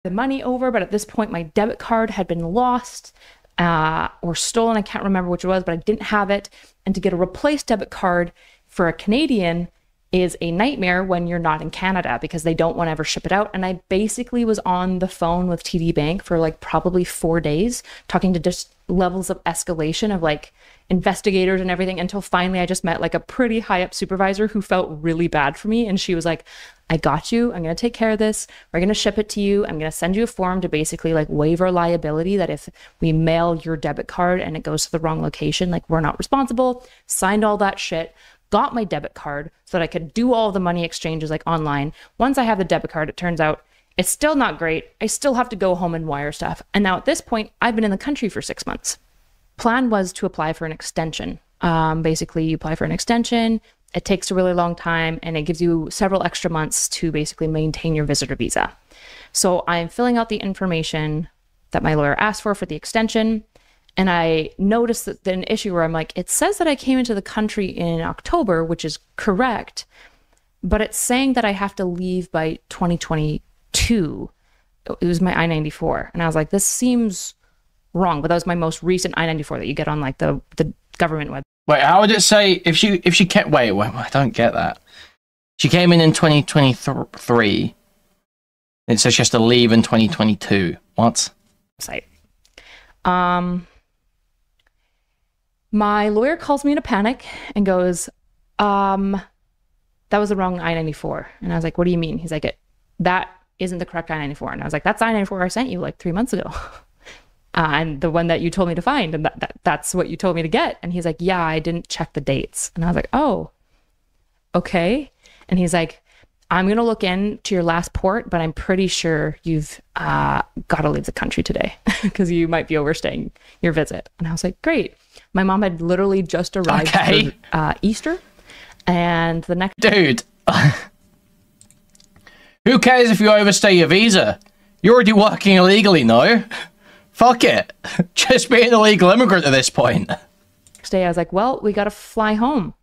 the money over, but at this point my debit card had been lost or stolen. I can't remember which it was, but I didn't have it. And to get a replaced debit card for a Canadian is a nightmare when you're not in Canada because they don't want to ever ship it out. And I basically was on the phone with TD Bank for like probably 4 days talking to just levels of escalation of like investigators and everything, until finally I just met like a pretty high up supervisor who felt really bad for me. And she was like, I got you. I'm going to take care of this. We're going to ship it to you. I'm going to send you a form to basically like waive our liability that if we mail your debit card and it goes to the wrong location, like we're not responsible. Signed all that shit. Got my debit card so that I could do all the money exchanges like online. Once I have the debit card, it turns out it's still not great. I still have to go home and wire stuff. And now at this point, I've been in the country for 6 months. Plan was to apply for an extension. Basically, you apply for an extension. It takes a really long time and it gives you several extra months to basically maintain your visitor visa. So I'm filling out the information that my lawyer asked for the extension. And I noticed that an issue where I'm like, it says that I came into the country in October, which is correct, but it's saying that I have to leave by 2022. It was my I-94. And I was like, this seems wrong. But that was my most recent I-94 that you get on like the government web. Wait, how would it say if she can't wait, I don't get that. She came in 2023. It says she has to leave in 2022. What? Site. My lawyer calls me in a panic and goes, that was the wrong I-94. And I was like, what do you mean? He's like, that isn't the correct I-94. And I was like, that's I-94 I sent you like 3 months ago. And the one that you told me to find, and that's what you told me to get. And he's like, yeah, I didn't check the dates. And I was like, oh, okay. And he's like, I'm going to look into your last port, but I'm pretty sure you've got to leave the country today because you might be overstaying your visit. And I was like, great. My mom had literally just arrived for Easter. And the next... Dude. Who cares if you overstay your visa? You're already working illegally, no? Fuck it. Just be an illegal immigrant at this point. Next day, I was like, well, we got to fly home.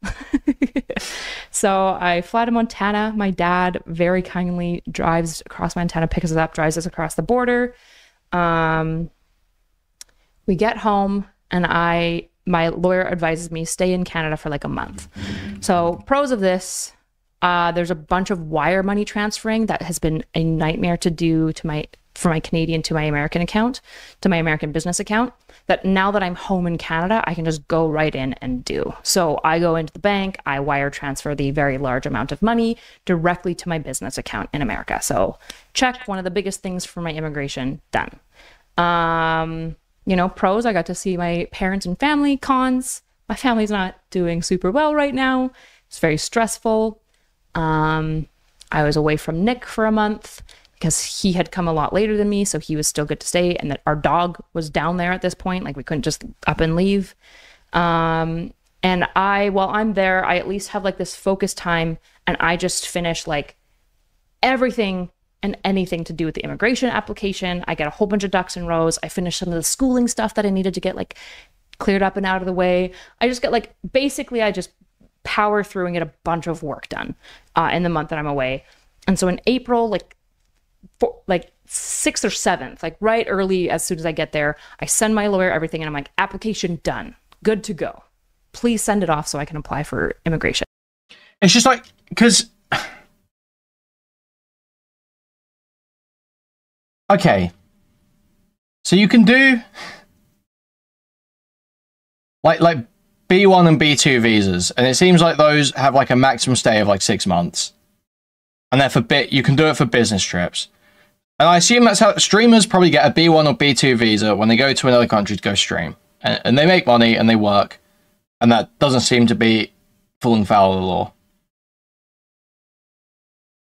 So I fly to Montana. My dad very kindly drives across Montana, picks us up, drives us across the border. We get home and my lawyer advises me stay in Canada for like a month. So pros of this, there's a bunch of wire money transferring that has been a nightmare to do from my Canadian to my American account, to my American business account, that now that I'm home in Canada, I can just go right in and do. So I go into the bank, I wire transfer the very large amount of money directly to my business account in America. So check, one of the biggest things for my immigration, done. You know, pros, I got to see my parents and family. Cons, my family's not doing super well right now. It's very stressful. I was away from Nick for a month because he had come a lot later than me, so he was still good to stay, and that our dog was down there at this point. Like, we couldn't just up and leave. And while I'm there, I at least have like this focus time, and I just finish like everything and anything to do with the immigration application. I get a whole bunch of ducks in rows. I finish some of the schooling stuff that I needed to get like cleared up and out of the way. I just get like, basically I just power through and get a bunch of work done in the month that I'm away. And so in April, like 6th or 7th, like right early, as soon as I get there, I send my lawyer everything and I'm like, application done, good to go. Please send it off so I can apply for immigration. It's just like, because... Okay. So you can do... Like B1 and B2 visas, and it seems like those have like a maximum stay of like 6 months. And they're you can do it for business trips. And I assume that's how streamers probably get a B1 or B2 visa when they go to another country to go stream. And they make money and they work. And that doesn't seem to be falling foul of the law.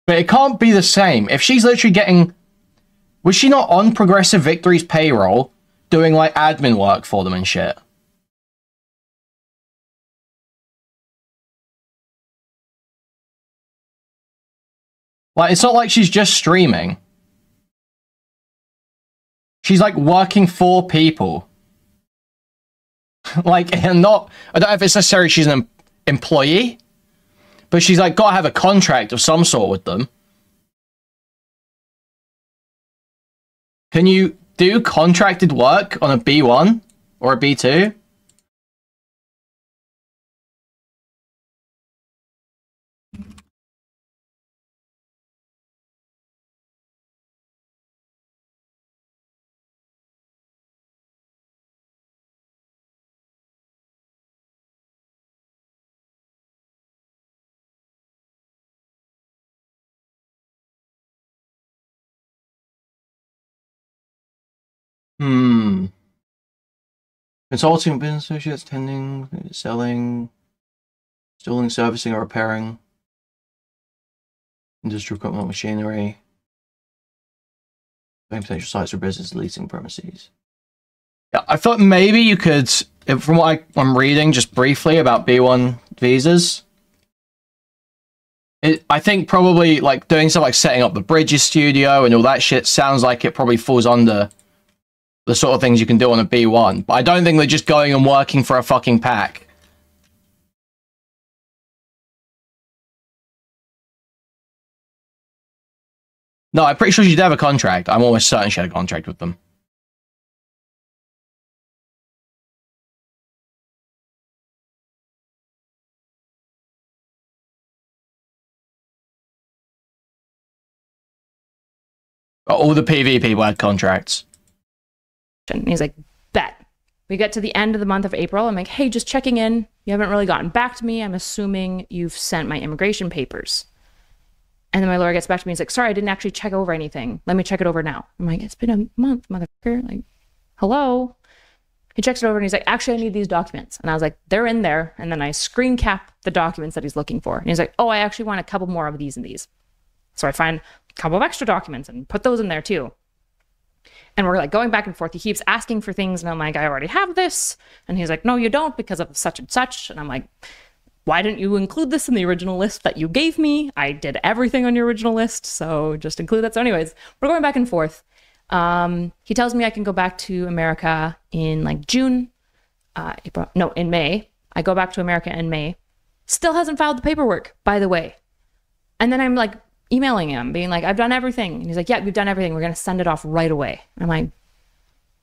But it can't be the same. If she's literally getting... Was she not on Progressive Victory's payroll doing like admin work for them and shit? Like, it's not like she's just streaming. She's like working for people. Like, and not, I don't know if it's necessarily she's an employee, but she's like got to have a contract of some sort with them. Can you do contracted work on a B1 or a B2? Consulting business associates, tending, selling, installing, servicing, or repairing. Industrial equipment, machinery. Potential sites for business, leasing premises. Yeah, I thought maybe you could, from what I'm reading just briefly about B1 visas, I think probably like doing stuff like setting up the Bridges studio and all that shit sounds like it probably falls under the sort of things you can do on a B1. But I don't think they're just going and working for a fucking pack. No, I'm pretty sure she'd have a contract. I'm almost certain she had a contract with them. All the PV people had contracts. And he's like, bet. We get to the end of the month of April. I'm like, hey, just checking in. You haven't really gotten back to me. I'm assuming you've sent my immigration papers. And then my lawyer gets back to me. He's like, sorry, I didn't actually check over anything. Let me check it over now. I'm like, it's been a month, motherfucker. Like, hello? He checks it over and he's like, actually, I need these documents. And I was like, they're in there. And then I screen cap the documents that he's looking for. And he's like, oh, I actually want a couple more of these and these. So I find a couple of extra documents and put those in there too. And we're like going back and forth. He keeps asking for things. And I'm like, I already have this. And he's like, no, you don't because of such and such. And I'm like, why didn't you include this in the original list that you gave me? I did everything on your original list, so just include that. So anyways, we're going back and forth. He tells me I can go back to America in like June, April, no, in May. I go back to America in May. Still hasn't filed the paperwork, by the way. And then I'm like emailing him, being like, I've done everything. And he's like, yeah, we've done everything. We're going to send it off right away. And I'm like,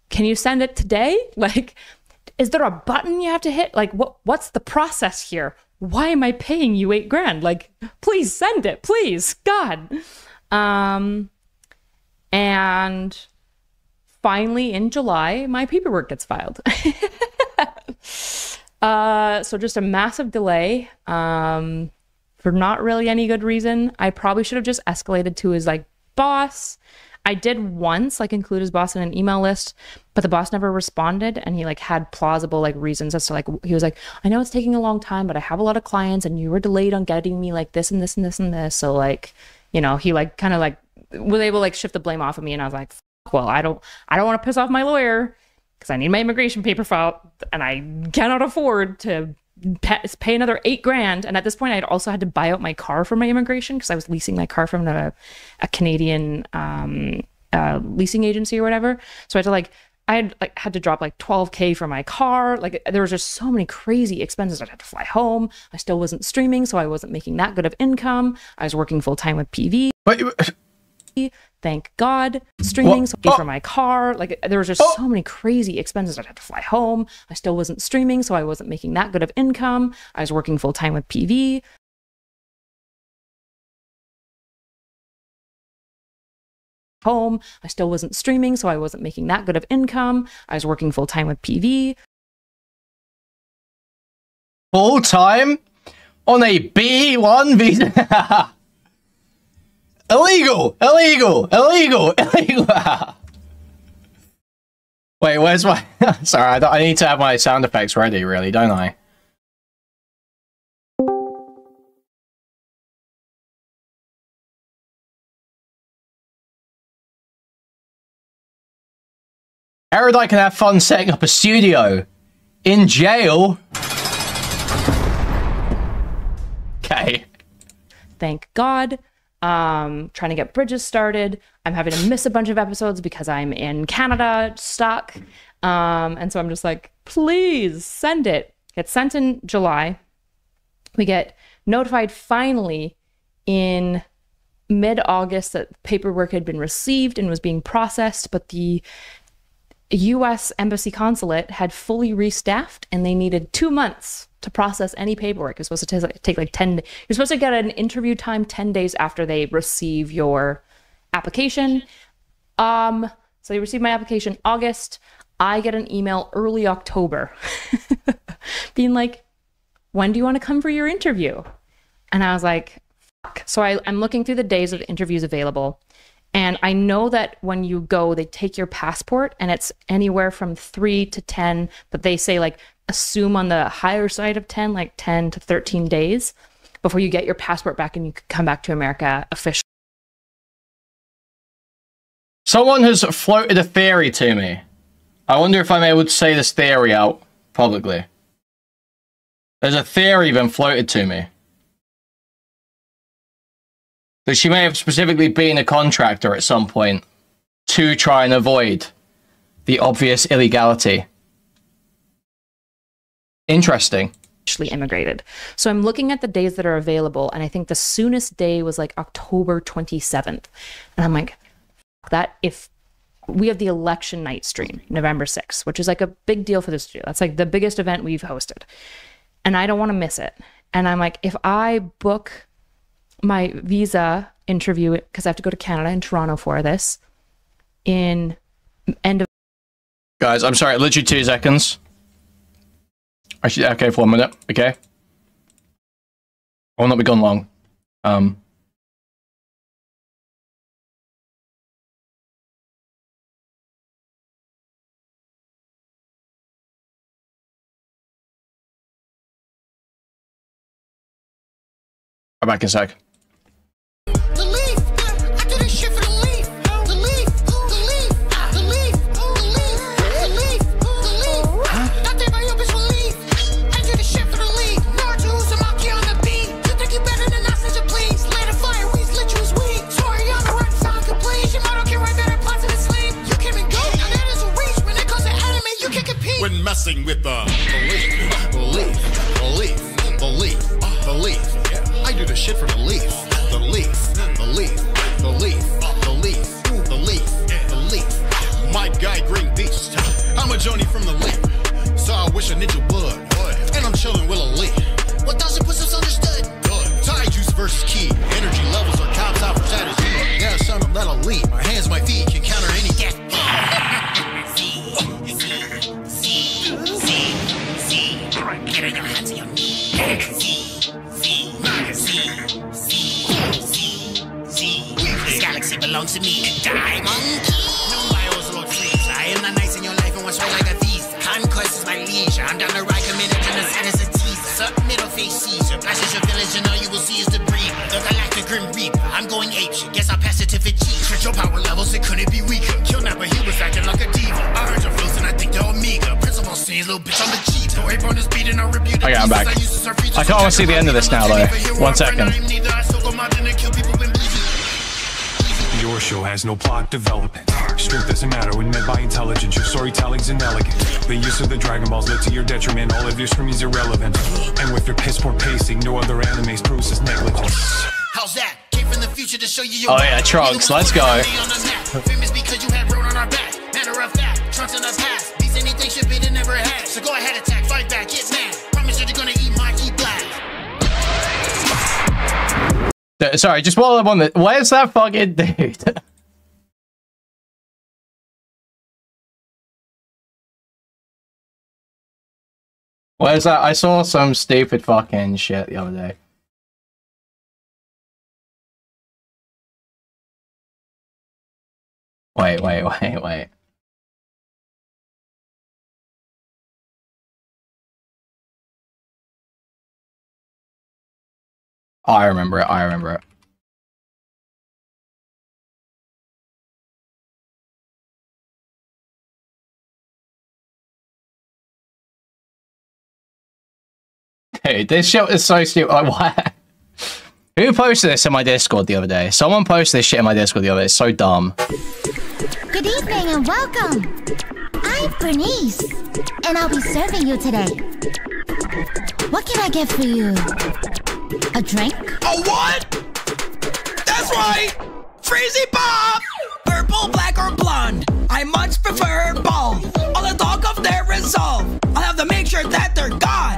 can you send it today? Like, is there a button you have to hit? Like, what's the process here? Why am I paying you $8 grand? Like, please send it, please, God. And finally in July, my paperwork gets filed. So just a massive delay for not really any good reason. I probably should have just escalated to his like boss. I did once like include his boss in an email list, but the boss never responded, and he like had plausible like reasons as to like, he was like, I know it's taking a long time, but I have a lot of clients and you were delayed on getting me like this and this and this and this. So like, you know, he like kind of like was able to like shift the blame off of me. And I was like, well, I don't want to piss off my lawyer because I need my immigration paper filed and I cannot afford to pay another $8 grand. And at this point I had also had to buy out my car for my immigration because I was leasing my car from a Canadian leasing agency or whatever. So I had to drop like $12K for my car. Like there was just so many crazy expenses. I had to fly home. I still wasn't streaming, so I wasn't making that good of income. I was working full time with PV. Thank God. Streaming, so for my car. Like there was just so many crazy expenses. I had to fly home. I still wasn't streaming, so I wasn't making that good of income. I was working full time with PV. Home. I still wasn't streaming, so I wasn't making that good of income. I was working full time with PV. Full time on a B1 visa. Illegal! Illegal! Illegal! Illegal! Wait, where's my... Sorry, I need to have my sound effects ready, really, don't I? Erudite can have fun setting up a studio. In jail? Okay. Thank God. Trying to get Bridges started. I'm having to miss a bunch of episodes because I'm in Canada stuck. And so I'm just like, please send it. It's sent in July. We get notified finally in mid-August that paperwork had been received and was being processed, but the US Embassy Consulate had fully restaffed and they needed 2 months to process any paperwork. It's supposed to take like 10. You're supposed to get an interview time 10 days after they receive your application. So they received my application August. I get an email early October being like, when do you want to come for your interview? And I was like, fuck. So I'm looking through the days of interviews available. And I know that when you go, they take your passport and it's anywhere from 3 to 10, but they say like assume on the higher side of 10, like 10 to 13 days before you get your passport back and you can come back to America officially. Someone has floated a theory to me. I wonder if I'm able to say this theory out publicly. There's a theory been floated to me that she may have specifically been a contractor at some point to try and avoid the obvious illegality. Interesting. Actually immigrated. So I'm looking at the days that are available, and I think the soonest day was like October 27th. And I'm like, that if we have the election night stream, November 6th, which is like a big deal for the studio. That's like the biggest event we've hosted. And I don't want to miss it. And I'm like, if I book my visa interview, because I have to go to Canada and Toronto for this, in end of... Guys, I'm sorry, literally 2 seconds. Actually, okay, for 1 minute, okay? I will not be gone long. I'm back in a sec. When messing with the belief. I do the shit for the leaf. My guy, Green Beast. I'm a Johnny from the leaf. So I wish a ninja would. And I'm chilling with a leaf. 1000% understood. Tie juice versus key. Energy levels are top for strategy. Yeah, son, I'm not a leap. My hands, my feet can counter any death. Get in your hands and your knees. This galaxy belongs to me. Die, monkey. No, I also Lord Freeze. I am not nice in your life and what's right like a visa. Conquest is my leisure. I'm down the right committed to the set as a teaser. Suck middle face Caesar. Flashes your village and all you will see is debris. The galactic grim reaper. I'm going apeshit. Guess I'll pass it to Vegeta. With your power levels, it couldn't be weaker. Kill Nappa, he was acting like a diva. I heard your flows and I think they're Omega. Principal saying, little bitch, I'm a cheat. Okay, I'm back. I can't want to see the end of this now, though. 1 second. Your show has no plot development. Strength doesn't matter when met by intelligence. Your storytelling's inelegant. The use of the Dragon Balls led to your detriment. All of your screaming's irrelevant. And with your piss poor pacing, no other anime's proves is negligence. How's that? Came from the future to show you. Oh yeah, Trunks, let's go. Famous because you had road on our back. Matter of fact, Trunks in the past. Beats anything should be never had. So go ahead, attack, fight back, get mad. Promise you're gonna eat my black. Sorry, just while I'm on the... Where's that fucking dude? Where's that? I saw some stupid fucking shit the other day. Wait. Oh, I remember it. Dude, this shit is so stupid. Like, what? Who posted this in my Discord the other day? Someone posted this shit in my Discord the other day. It's so dumb. Good evening and welcome. I'm Bernice, and I'll be serving you today. What can I get for you? A drink? A what? That's right! Freezy Bob! Purple, black, or blonde. I much prefer bald. On the talk of their resolve, I'll have to make sure that they're gone.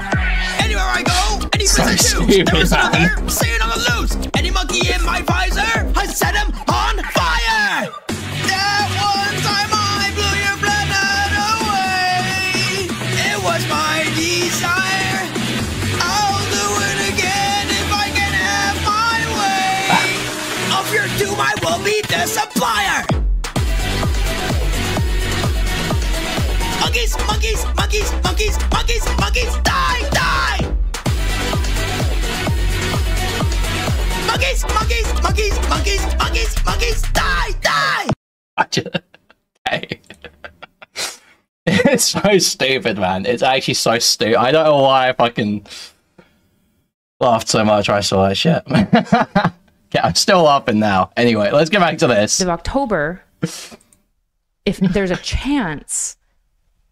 Anywhere I go, any place I choose, there is another, saying on the loose. Any monkey in my visor, I set him on fire! That one time I blew your blood away. It was my desire. I'll do it again if I can have my way. Of your to my will-be supplier. Monkeys, monkeys, monkeys, monkeys, monkeys, monkeys, die, die! Monkeys, monkeys, monkeys, monkeys, monkeys, monkeys, die, die! Hey. It's so stupid, man. It's actually so stupid. I don't know why I fucking laughed so much when I saw that shit. Yeah, I'm still laughing now. Anyway, let's get back to this. Of October, if there's a chance,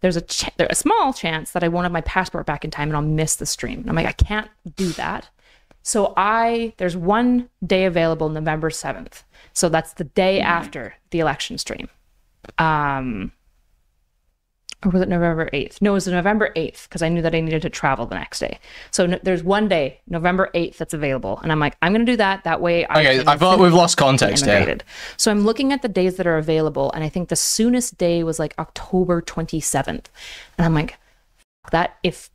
there's a small chance that I won't have my passport back in time and I'll miss the stream. And I'm like, I can't do that. So there's one day available, November 7th. So that's the day after the election stream. Or was it November 8th? No, it was November 8th because I knew that I needed to travel the next day. So there's one day, November 8th, that's available. And I'm like, I'm going to do that. That way I feel like we've lost context here. So I'm looking at the days that are available. And I think the soonest day was like October 27th. And I'm like, that if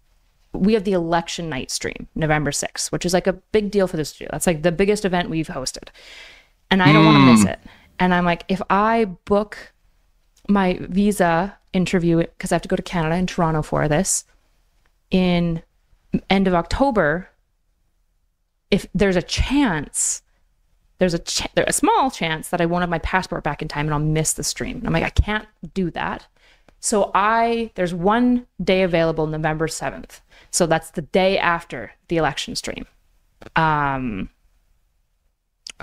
we have the election night stream, November 6th, which is like a big deal for the studio. That's like the biggest event we've hosted. And I don't want to miss it. And I'm like, if I book my visa interview, because I have to go to Canada and Toronto for this, in end of October, if there's a chance, there's a small chance that I won't have my passport back in time and I'll miss the stream. And I'm like, I can't do that. So there's one day available, November 7th. So that's the day after the election stream. Or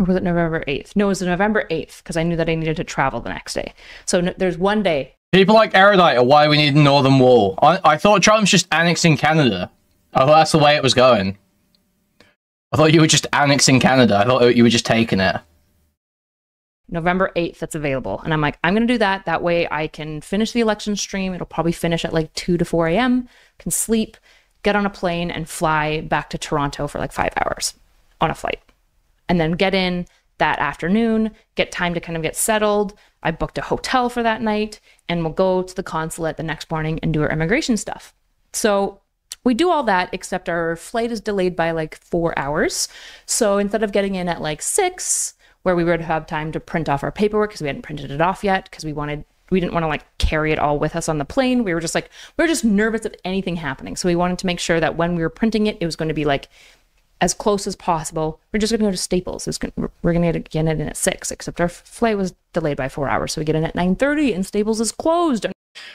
was it November 8th? No, it was November 8th because I knew that I needed to travel the next day. So there's one day. People like Erudite are why we need a northern wall. I thought Trump's just annexing Canada. I thought that's the way it was going. I thought you were just annexing Canada. I thought you were just taking it. November 8th, that's available. And I'm like, I'm going to do that. That way I can finish the election stream. It'll probably finish at like 2 to 4 a.m. Can sleep, get on a plane, and fly back to Toronto for like 5 hours on a flight. And then get in that afternoon, get time to kind of get settled. I booked a hotel for that night, and we'll go to the consulate the next morning and do our immigration stuff. So we do all that, except our flight is delayed by like 4 hours. So instead of getting in at like 6, where we would have time to print off our paperwork because we hadn't printed it off yet, because we didn't want to like carry it all with us on the plane. We were just nervous of anything happening. So we wanted to make sure that when we were printing it, it was going to be like as close as possible. We're just going to go to Staples. We're going to get it in at 6, except our flight was delayed by 4 hours. So we get in at 9:30 and Staples is closed.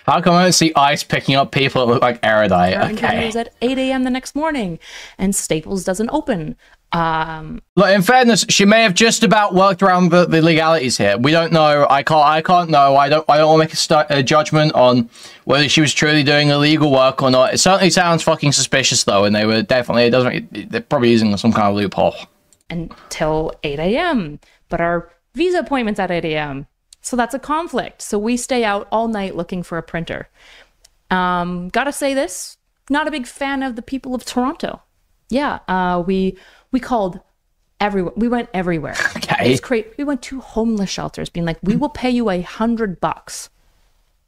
How come I don't see ICE picking up people that look like Erudite? Okay. It was at 8 a.m. the next morning and Staples doesn't open. Look, in fairness, she may have just about worked around the legalities here. We don't know. I can't know. I don't want to make a judgment on whether she was truly doing illegal work or not. It certainly sounds fucking suspicious though, and they were definitely, they're probably using some kind of loophole. Until 8 a.m. But our visa appointment's at 8 a.m. So that's a conflict. So we stay out all night looking for a printer. Gotta say this, not a big fan of the people of Toronto. Yeah, we called everyone. We went everywhere. Okay. It's crazy. We went to homeless shelters being like, we will pay you $100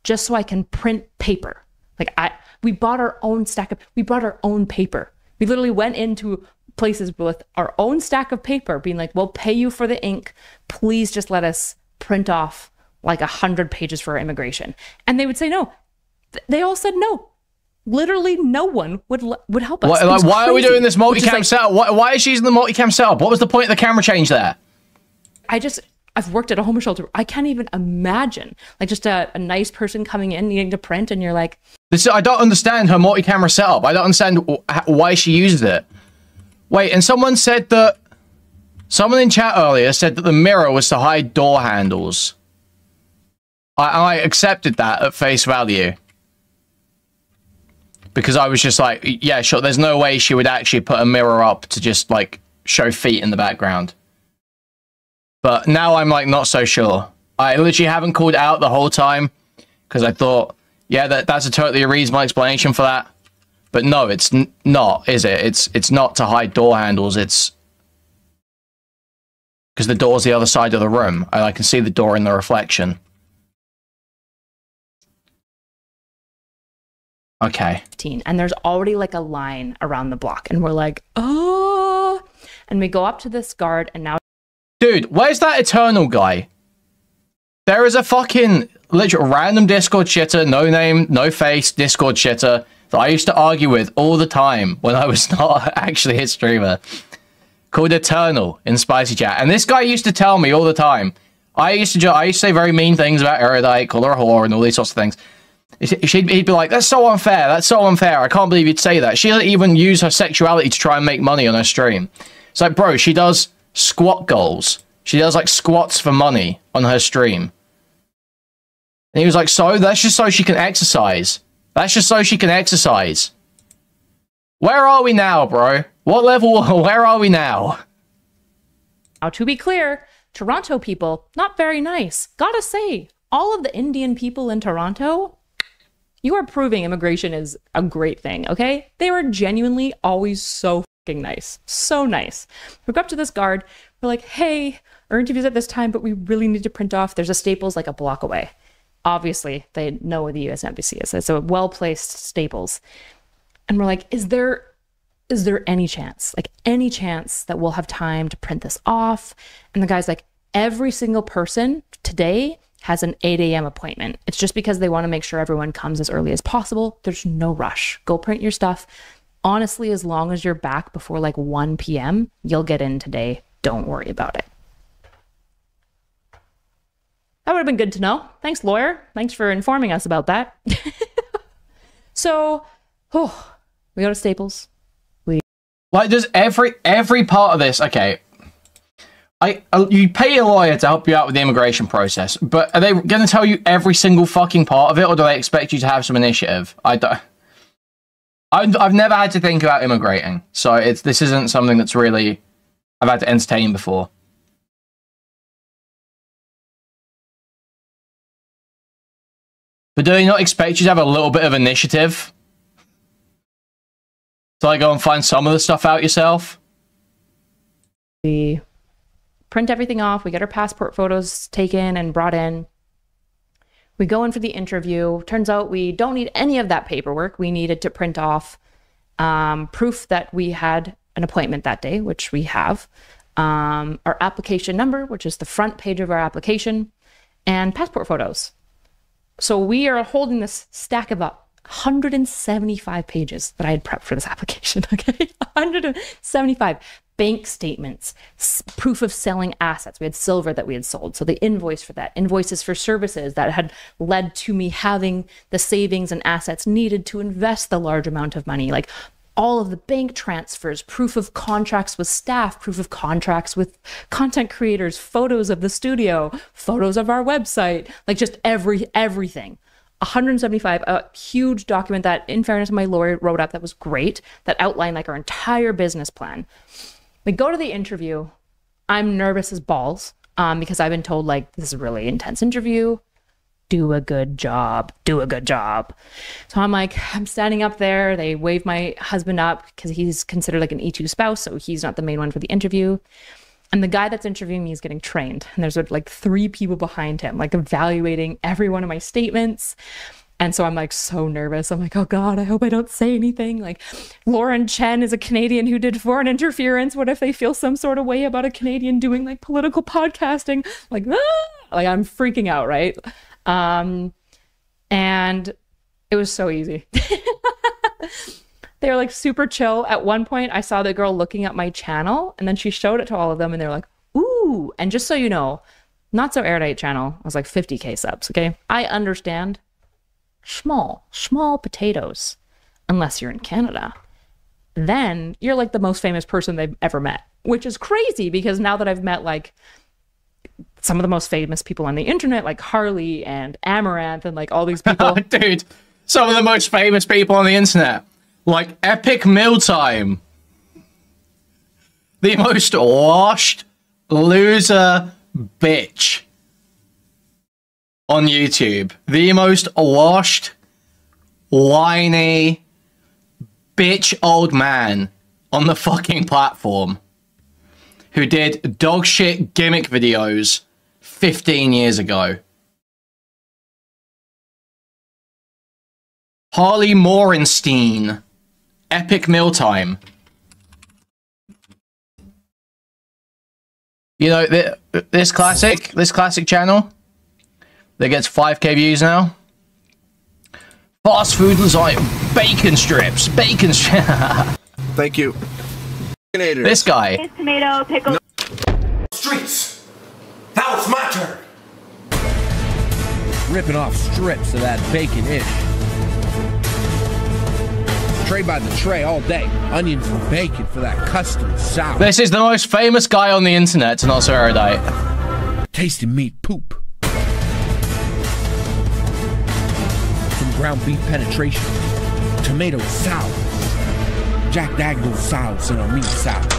just so I can print paper. Like we bought our own we brought our own paper. We literally went into places with our own stack of paper being like, we'll pay you for the ink. Please just let us print off like 100 pages for our immigration. And they would say no. They all said no. Literally no one would help us. Why are we doing this multicam setup? Why is she using the multicam setup? What was the point of the camera change there? I've worked at a homeless shelter. I can't even imagine like just a nice person coming in needing to print and you're like, I don't understand her multi-camera setup. I don't understand why she uses it. Wait, and someone in chat earlier said that the mirror was to hide door handles. I accepted that at face value. Because I was just like, yeah, sure, there's no way she would actually put a mirror up to just like show feet in the background. But now I'm like not so sure. I literally haven't called out the whole time because I thought, yeah, that's a totally reasonable explanation for that. But no, it's not, is it? It's not to hide door handles. It's because the door's the other side of the room. I can see the door in the reflection. Okay. And there's already like a line around the block and we're like, oh, and we go up to this guard and now Dude, where's that Eternal guy? There is a fucking literal random Discord shitter, no name, no face Discord shitter that I used to argue with all the time when I was not actually a streamer, called Eternal in Spicy Chat. And this guy used to tell me all the time. I used to say very mean things about Erudite, call her a whore, and all these sorts of things. He'd be like, that's so unfair, that's so unfair, I can't believe you'd say that. She doesn't even use her sexuality to try and make money on her stream. It's like, bro, she does squat goals. She does, like, squats for money on her stream. And he was like, so? That's just so she can exercise. That's just so she can exercise. Where are we now, bro? What level, where are we now? Now, to be clear, Toronto people, not very nice. Gotta say, all of the Indian people in Toronto, you are proving immigration is a great thing, okay? They were genuinely always so fucking nice. So nice. We go up to this guard, we're like, hey, our interview's at this time, but we really need to print off. There's a Staples like a block away. Obviously, they know where the US Embassy is. It's a well-placed Staples. And we're like, is there any chance, like any chance that we'll have time to print this off? And the guy's like, every single person today has an 8 a.m. appointment. It's just because they want to make sure everyone comes as early as possible. There's no rush. Go print your stuff. Honestly, as long as you're back before like 1 p.m., you'll get in today. Don't worry about it. That would have been good to know. Thanks, lawyer. Thanks for informing us about that. So, we go to Staples. Like, does every part of this, okay, you pay a lawyer to help you out with the immigration process, but are they going to tell you every single fucking part of it, or do they expect you to have some initiative? I've never had to think about immigrating, so this isn't something that's really I've had to entertain before. But do they not expect you to have a little bit of initiative? So I go and find some of the stuff out yourself? We print everything off. We get our passport photos taken and brought in. We go in for the interview. Turns out we don't need any of that paperwork. We needed to print off proof that we had an appointment that day, which we have. Our application number, which is the front page of our application, and passport photos. So we are holding this stack of 175 pages that I had prepped for this application, okay? 175 bank statements, proof of selling assets. We had silver that we had sold, so the invoice for that, invoices for services that had led to me having the savings and assets needed to invest the large amount of money, like all of the bank transfers, proof of contracts with staff, proof of contracts with content creators, photos of the studio, photos of our website, like just everything. 175, a huge document that, in fairness, my lawyer wrote up that was great, that outlined like our entire business plan. We go to the interview. I'm nervous as balls because I've been told like, this is a really intense interview. Do a good job. Do a good job. So I'm like, I'm standing up there. They wave my husband up because he's considered like an E2 spouse, so he's not the main one for the interview. And the guy that's interviewing me is getting trained. And there's like 3 people behind him, like evaluating every one of my statements. And so I'm like so nervous. I'm like, oh God, I hope I don't say anything. Like Lauren Chen is a Canadian who did foreign interference. What if they feel some sort of way about a Canadian doing like political podcasting? Like, like I'm freaking out, right? And it was so easy. They were like super chill. At one point, I saw the girl looking at my channel and then she showed it to all of them and they were like, ooh. And just so you know, NotSoErudite channel was like 50K subs, okay? I understand. Small potatoes, unless you're in Canada. Then you're like the most famous person they've ever met, which is crazy because now that I've met like some of the most famous people on the internet, like Harley and Amaranth and like all these people. Dude, some of the most famous people on the internet. Like Epic Mealtime. The most washed loser bitch on YouTube. The most washed, whiny, bitch old man on the fucking platform. Who did dog shit gimmick videos 15 years ago. Harley Morenstein. Epic Mealtime. You know, this classic channel that gets 5K views now. Fast food lasagna, bacon strips. Thank you. This guy. Tomato, pickle. No. Streets. Now it's my turn. Ripping off strips of that bacon-ish. Tray by the tray all day. Onions and bacon for that custom salad. This is the most famous guy on the internet to not so erudite. Tasting meat poop. From ground beef penetration. Tomato salad. Jack Daggle salads and our meat salads.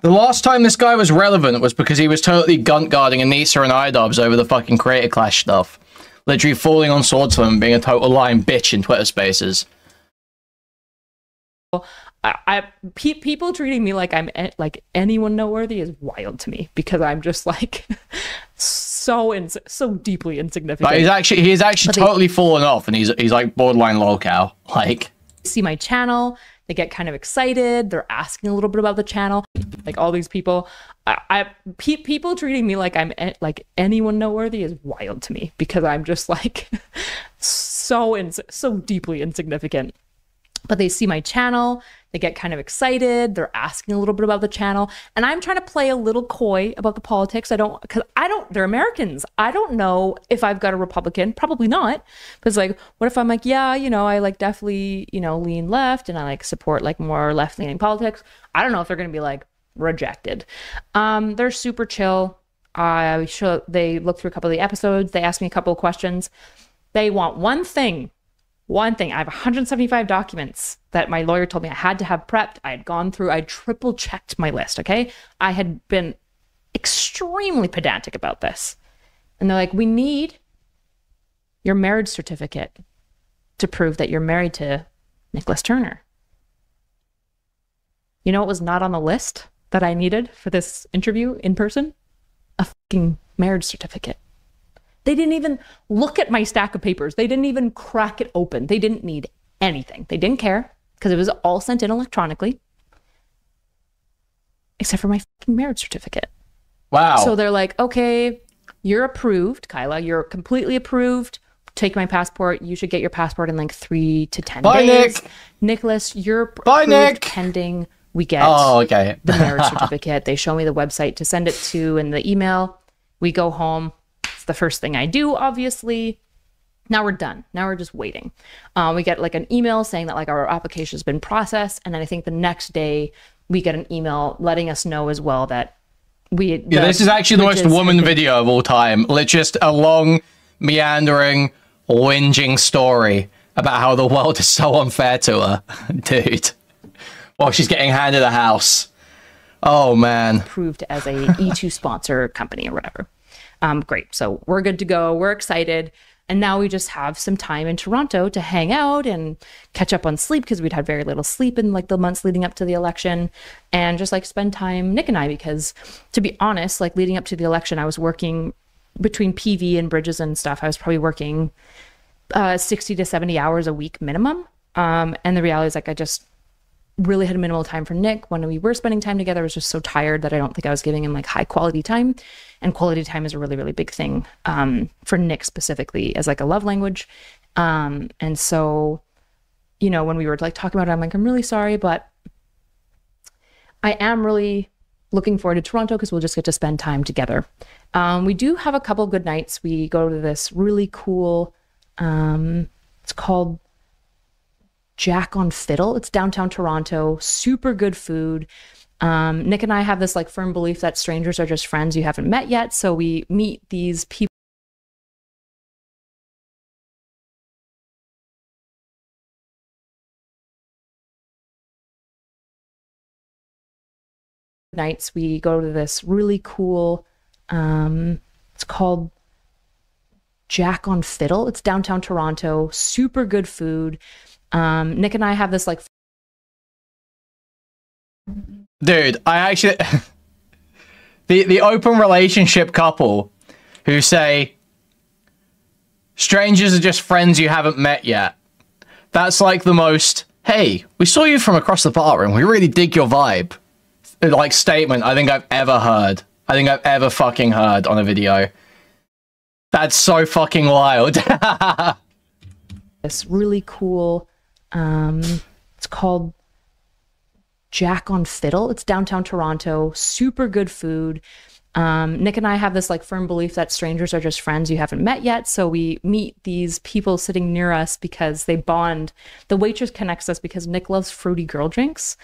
The last time this guy was relevant was because he was totally gunt guarding Anissa and iDubbbz over the fucking Creator Clash stuff. Literally falling on swords for them and being a total lying bitch in Twitter spaces. People treating me like I'm like anyone noteworthy is wild to me, because I'm just like so deeply insignificant. But he's actually totally fallen off, and he's like borderline lolcow. Like, see my channel, they get kind of excited, they're asking a little bit about the channel, like all these people. People treating me like I'm like anyone noteworthy is wild to me, because I'm just like so deeply insignificant. But they see my channel, they get kind of excited, they're asking a little bit about the channel, and I'm trying to play a little coy about the politics. They're Americans. I don't know if I've got a Republican, probably not. But it's like, what if I'm like, yeah, you know, I like definitely, you know, lean left and I like support like more left-leaning politics. I don't know if they're going to be like rejected. They're super chill. They looked through a couple of the episodes. They asked me a couple of questions. They want one thing. I have 175 documents that my lawyer told me I had to have prepped. I had gone through, I triple checked my list, okay? I had been extremely pedantic about this. And they're like, we need your marriage certificate to prove that you're married to Nicholas Turner. You know what was not on the list that I needed for this interview in person? A fucking marriage certificate. They didn't even look at my stack of papers. They didn't even crack it open. They didn't need anything. They didn't care, because it was all sent in electronically, except for my fucking marriage certificate. Wow. So they're like, okay, you're approved, Kyla. You're completely approved. Take my passport. You should get your passport in like 3 to 10 Bye, days. Nick. Nicholas, you're Bye, approved Nick. pending we get the marriage certificate. They show me the website to send it to and the email. We go home. The first thing I do, obviously. Now we're done. Now we're just waiting. We get like an email saying that like our application has been processed, and then I think the next day we get an email letting us know as well that this is actually the most woman video of all time. Like, just a long, meandering, whinging story about how the world is so unfair to her, dude. While she's getting handed a house. Oh man. Approved as a E2 sponsor company or whatever. Great. So we're good to go. We're excited. And now we just have some time in Toronto to hang out and catch up on sleep, because we'd had very little sleep in like the months leading up to the election, and just like spend time, Nick and I, because to be honest, like leading up to the election, I was working between PV and bridges and stuff. I was probably working 60 to 70 hours a week minimum. And the reality is like I just really had minimal time for Nick. When we were spending time together, I was just so tired that I don't think I was giving him like high quality time. And quality time is a really, really big thing for Nick specifically as like a love language. And so, you know, when we were like talking about it, I'm like, I'm really sorry, but I am really looking forward to Toronto because we'll just get to spend time together. We do have a couple good nights. We go to this really cool, it's called Jack on Fiddle. It's downtown Toronto, super good food. Nick and I have this like firm belief that strangers are just friends you haven't met yet. So we meet these people nights. We go to this really cool, it's called Jack on Fiddle. It's downtown Toronto, super good food. Nick and I have this like, dude, I actually the open relationship couple who say strangers are just friends you haven't met yet. That's like the most hey, we saw you from across the bar room. We really dig your vibe. Like, statement I think I've ever heard. I think I've ever fucking heard on a video. That's so fucking wild. This really cool, it's called Jack on Fiddle. It's downtown Toronto. Super good food. Nick and I have this like firm belief that strangers are just friends you haven't met yet. So we meet these people sitting near us because they bond. The waitress connects us because Nick loves fruity girl drinks.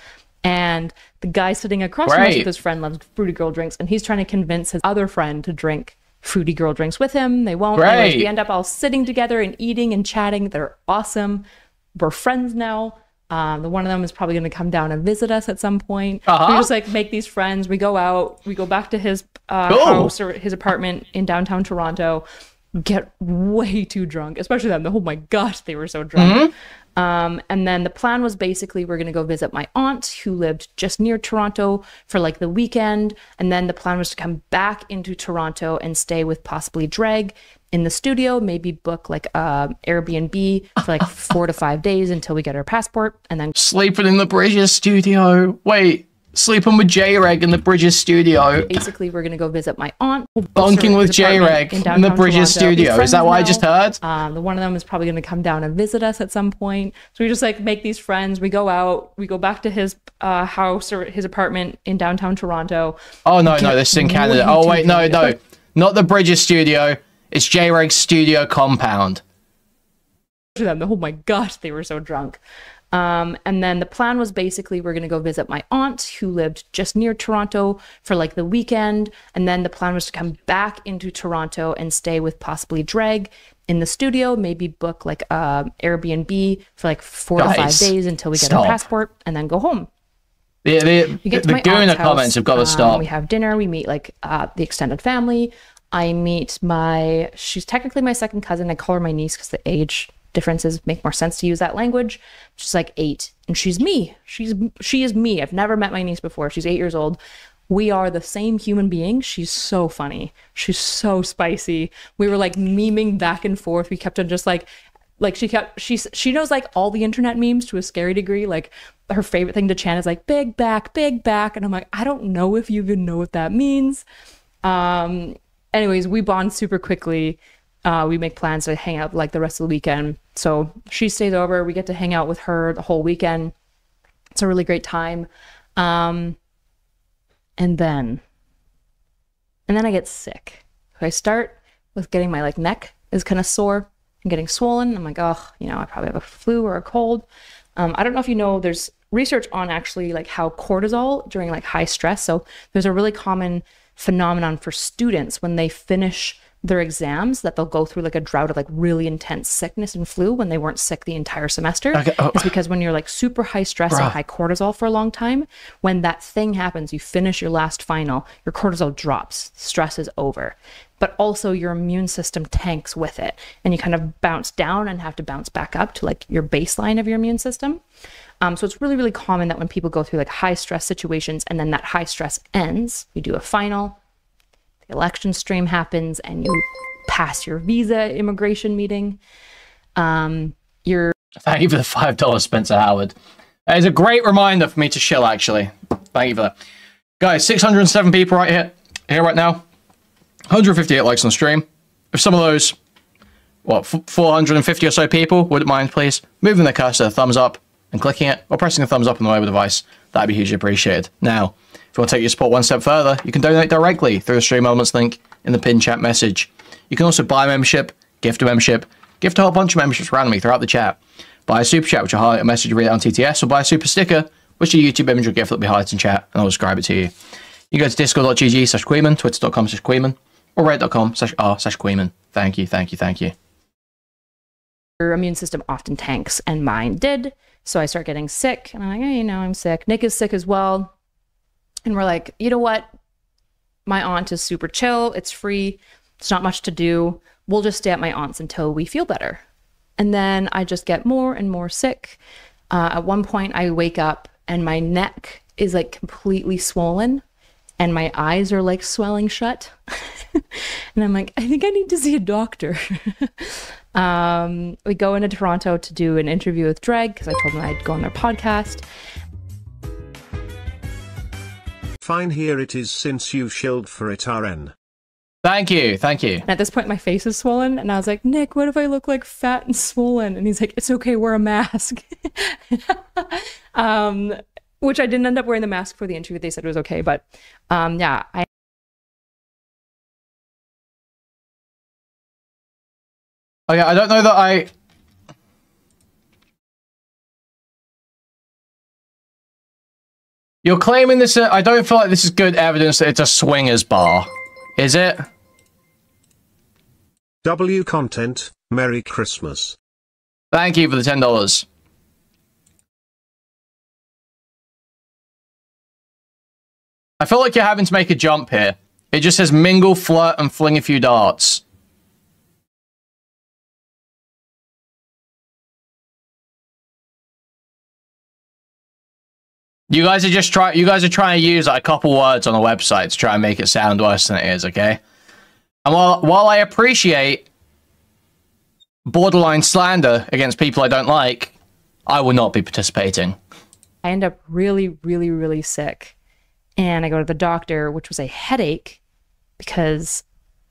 And the guy sitting across from us with his friend loves fruity girl drinks. And he's trying to convince his other friend to drink fruity girl drinks with him. They won't. Anyways, we end up all sitting together and eating and chatting. They're awesome. We're friends now. The one of them is probably going to come down and visit us at some point. We just like make these friends. We go out. We go back to his house or his apartment in downtown Toronto. Get way too drunk, especially them. Oh my gosh, they were so drunk. And then the plan was basically we're going to go visit my aunt who lived just near Toronto for like the weekend. And then the plan was to come back into Toronto and stay with possibly Dreg in the studio, maybe book like a Airbnb for like 4 to 5 days until we get our passport, and then sleeping in the Bridges studio. Wait, sleeping with J-Reg in the Bridges studio. Basically, we're gonna go visit my aunt. Bunking with J-Reg in the Bridges studio. Is that what I just heard? The one of them is probably gonna come down and visit us at some point. So we just like make these friends. We go out. We go back to his house or his apartment in downtown Toronto. Oh no, this is in Canada. Oh wait, no, not the Bridges studio. It's J-Reg's studio compound. Oh my gosh, they were so drunk. And then the plan was basically we're going to go visit my aunt who lived just near Toronto for like the weekend. And then the plan was to come back into Toronto and stay with possibly Dreg in the studio, maybe book like a Airbnb for like 4 to 5 days until we get our passport, and then go home. The Gooner comments have got to stop. We have dinner. We meet like the extended family. I meet she's technically my second cousin. I call her my niece because the age differences make more sense to use that language. She's like 8 and she's me. She is me. I've never met my niece before. She's 8 years old. We are the same human being. She's so funny. She's so spicy. We were like memeing back and forth. We kept on just like she knows like all the internet memes to a scary degree. Like her favorite thing to chant is like big back, big back. And I'm like, I don't know if you even know what that means. Anyways, we bond super quickly. We make plans to hang out like the rest of the weekend. So she stays over. We get to hang out with her the whole weekend. It's a really great time. And then I get sick. So I start with getting my like neck is kind of sore and getting swollen. I'm like, oh, I probably have a flu or a cold. I don't know if you know, there's research on actually like how cortisol during like high stress. So there's a really common phenomenon for students when they finish their exams that they'll go through like a drought of like really intense sickness and flu when they weren't sick the entire semester. It's because when you're like super high stress and high cortisol for a long time, when that thing happens, you finish your last final, your cortisol drops, stress is over, but also your immune system tanks with it, and you kind of bounce down and have to bounce back up to like your baseline of your immune system. So it's really, really common that when people go through like high stress situations and then that high stress ends, you do a final, the election stream happens, and you pass your visa immigration meeting. Thank you for the $5, Spencer Howard. That is a great reminder for me to chill, actually. Thank you for that. Guys, 607 people right here right now. 158 likes on stream. If some of those, 450 or so people wouldn't mind, please, moving the cursor, thumbs up, and clicking it, or pressing the thumbs up on the mobile device, that'd be hugely appreciated. Now, if you want to take your support one step further, you can donate directly through the Stream Elements link in the pinned chat message. You can also buy a membership, gift a membership, gift a whole bunch of memberships randomly throughout the chat. Buy a super chat, which will highlight a message, read it on TTS, or buy a super sticker, which is a YouTube image or gift that will be highlighted in chat, and I'll describe it to you. You go to discord.gg/Kuihman, twitter.com/Kuihman, or reddit.com/r/Kuihman. Thank you, thank you, thank you. Your immune system often tanks, and mine did. So I start getting sick, and I'm like, hey, I'm sick. Nick is sick as well. And we're like, you know what? My aunt is super chill. It's free. It's not much to do. We'll just stay at my aunt's until we feel better. And then I just get more and more sick. At one point, I wake up, and my neck is like completely swollen, and my eyes are like swelling shut. And I'm like, I think I need to see a doctor. We go into Toronto to do an interview with Dreg because I told them I'd go on their podcast. Fine, here it is since you shilled for it, RN. Thank you, thank you. And at this point, my face is swollen, and I was like, Nick, what if I look like fat and swollen? And he's like, it's okay, wear a mask. Which I didn't end up wearing the mask for the interview. They said it was okay, but yeah. Okay, I don't know that I... You're claiming this... I don't feel like this is good evidence that it's a swingers bar. Is it? W content, Merry Christmas. Thank you for the $10. I feel like you're having to make a jump here. It just says mingle, flirt, and fling a few darts. You guys are just trying to use like a couple words on a website to try and make it sound worse than it is, okay? And while I appreciate borderline slander against people I don't like, I will not be participating. I end up really, really, really sick. And I go to the doctor, which was a headache because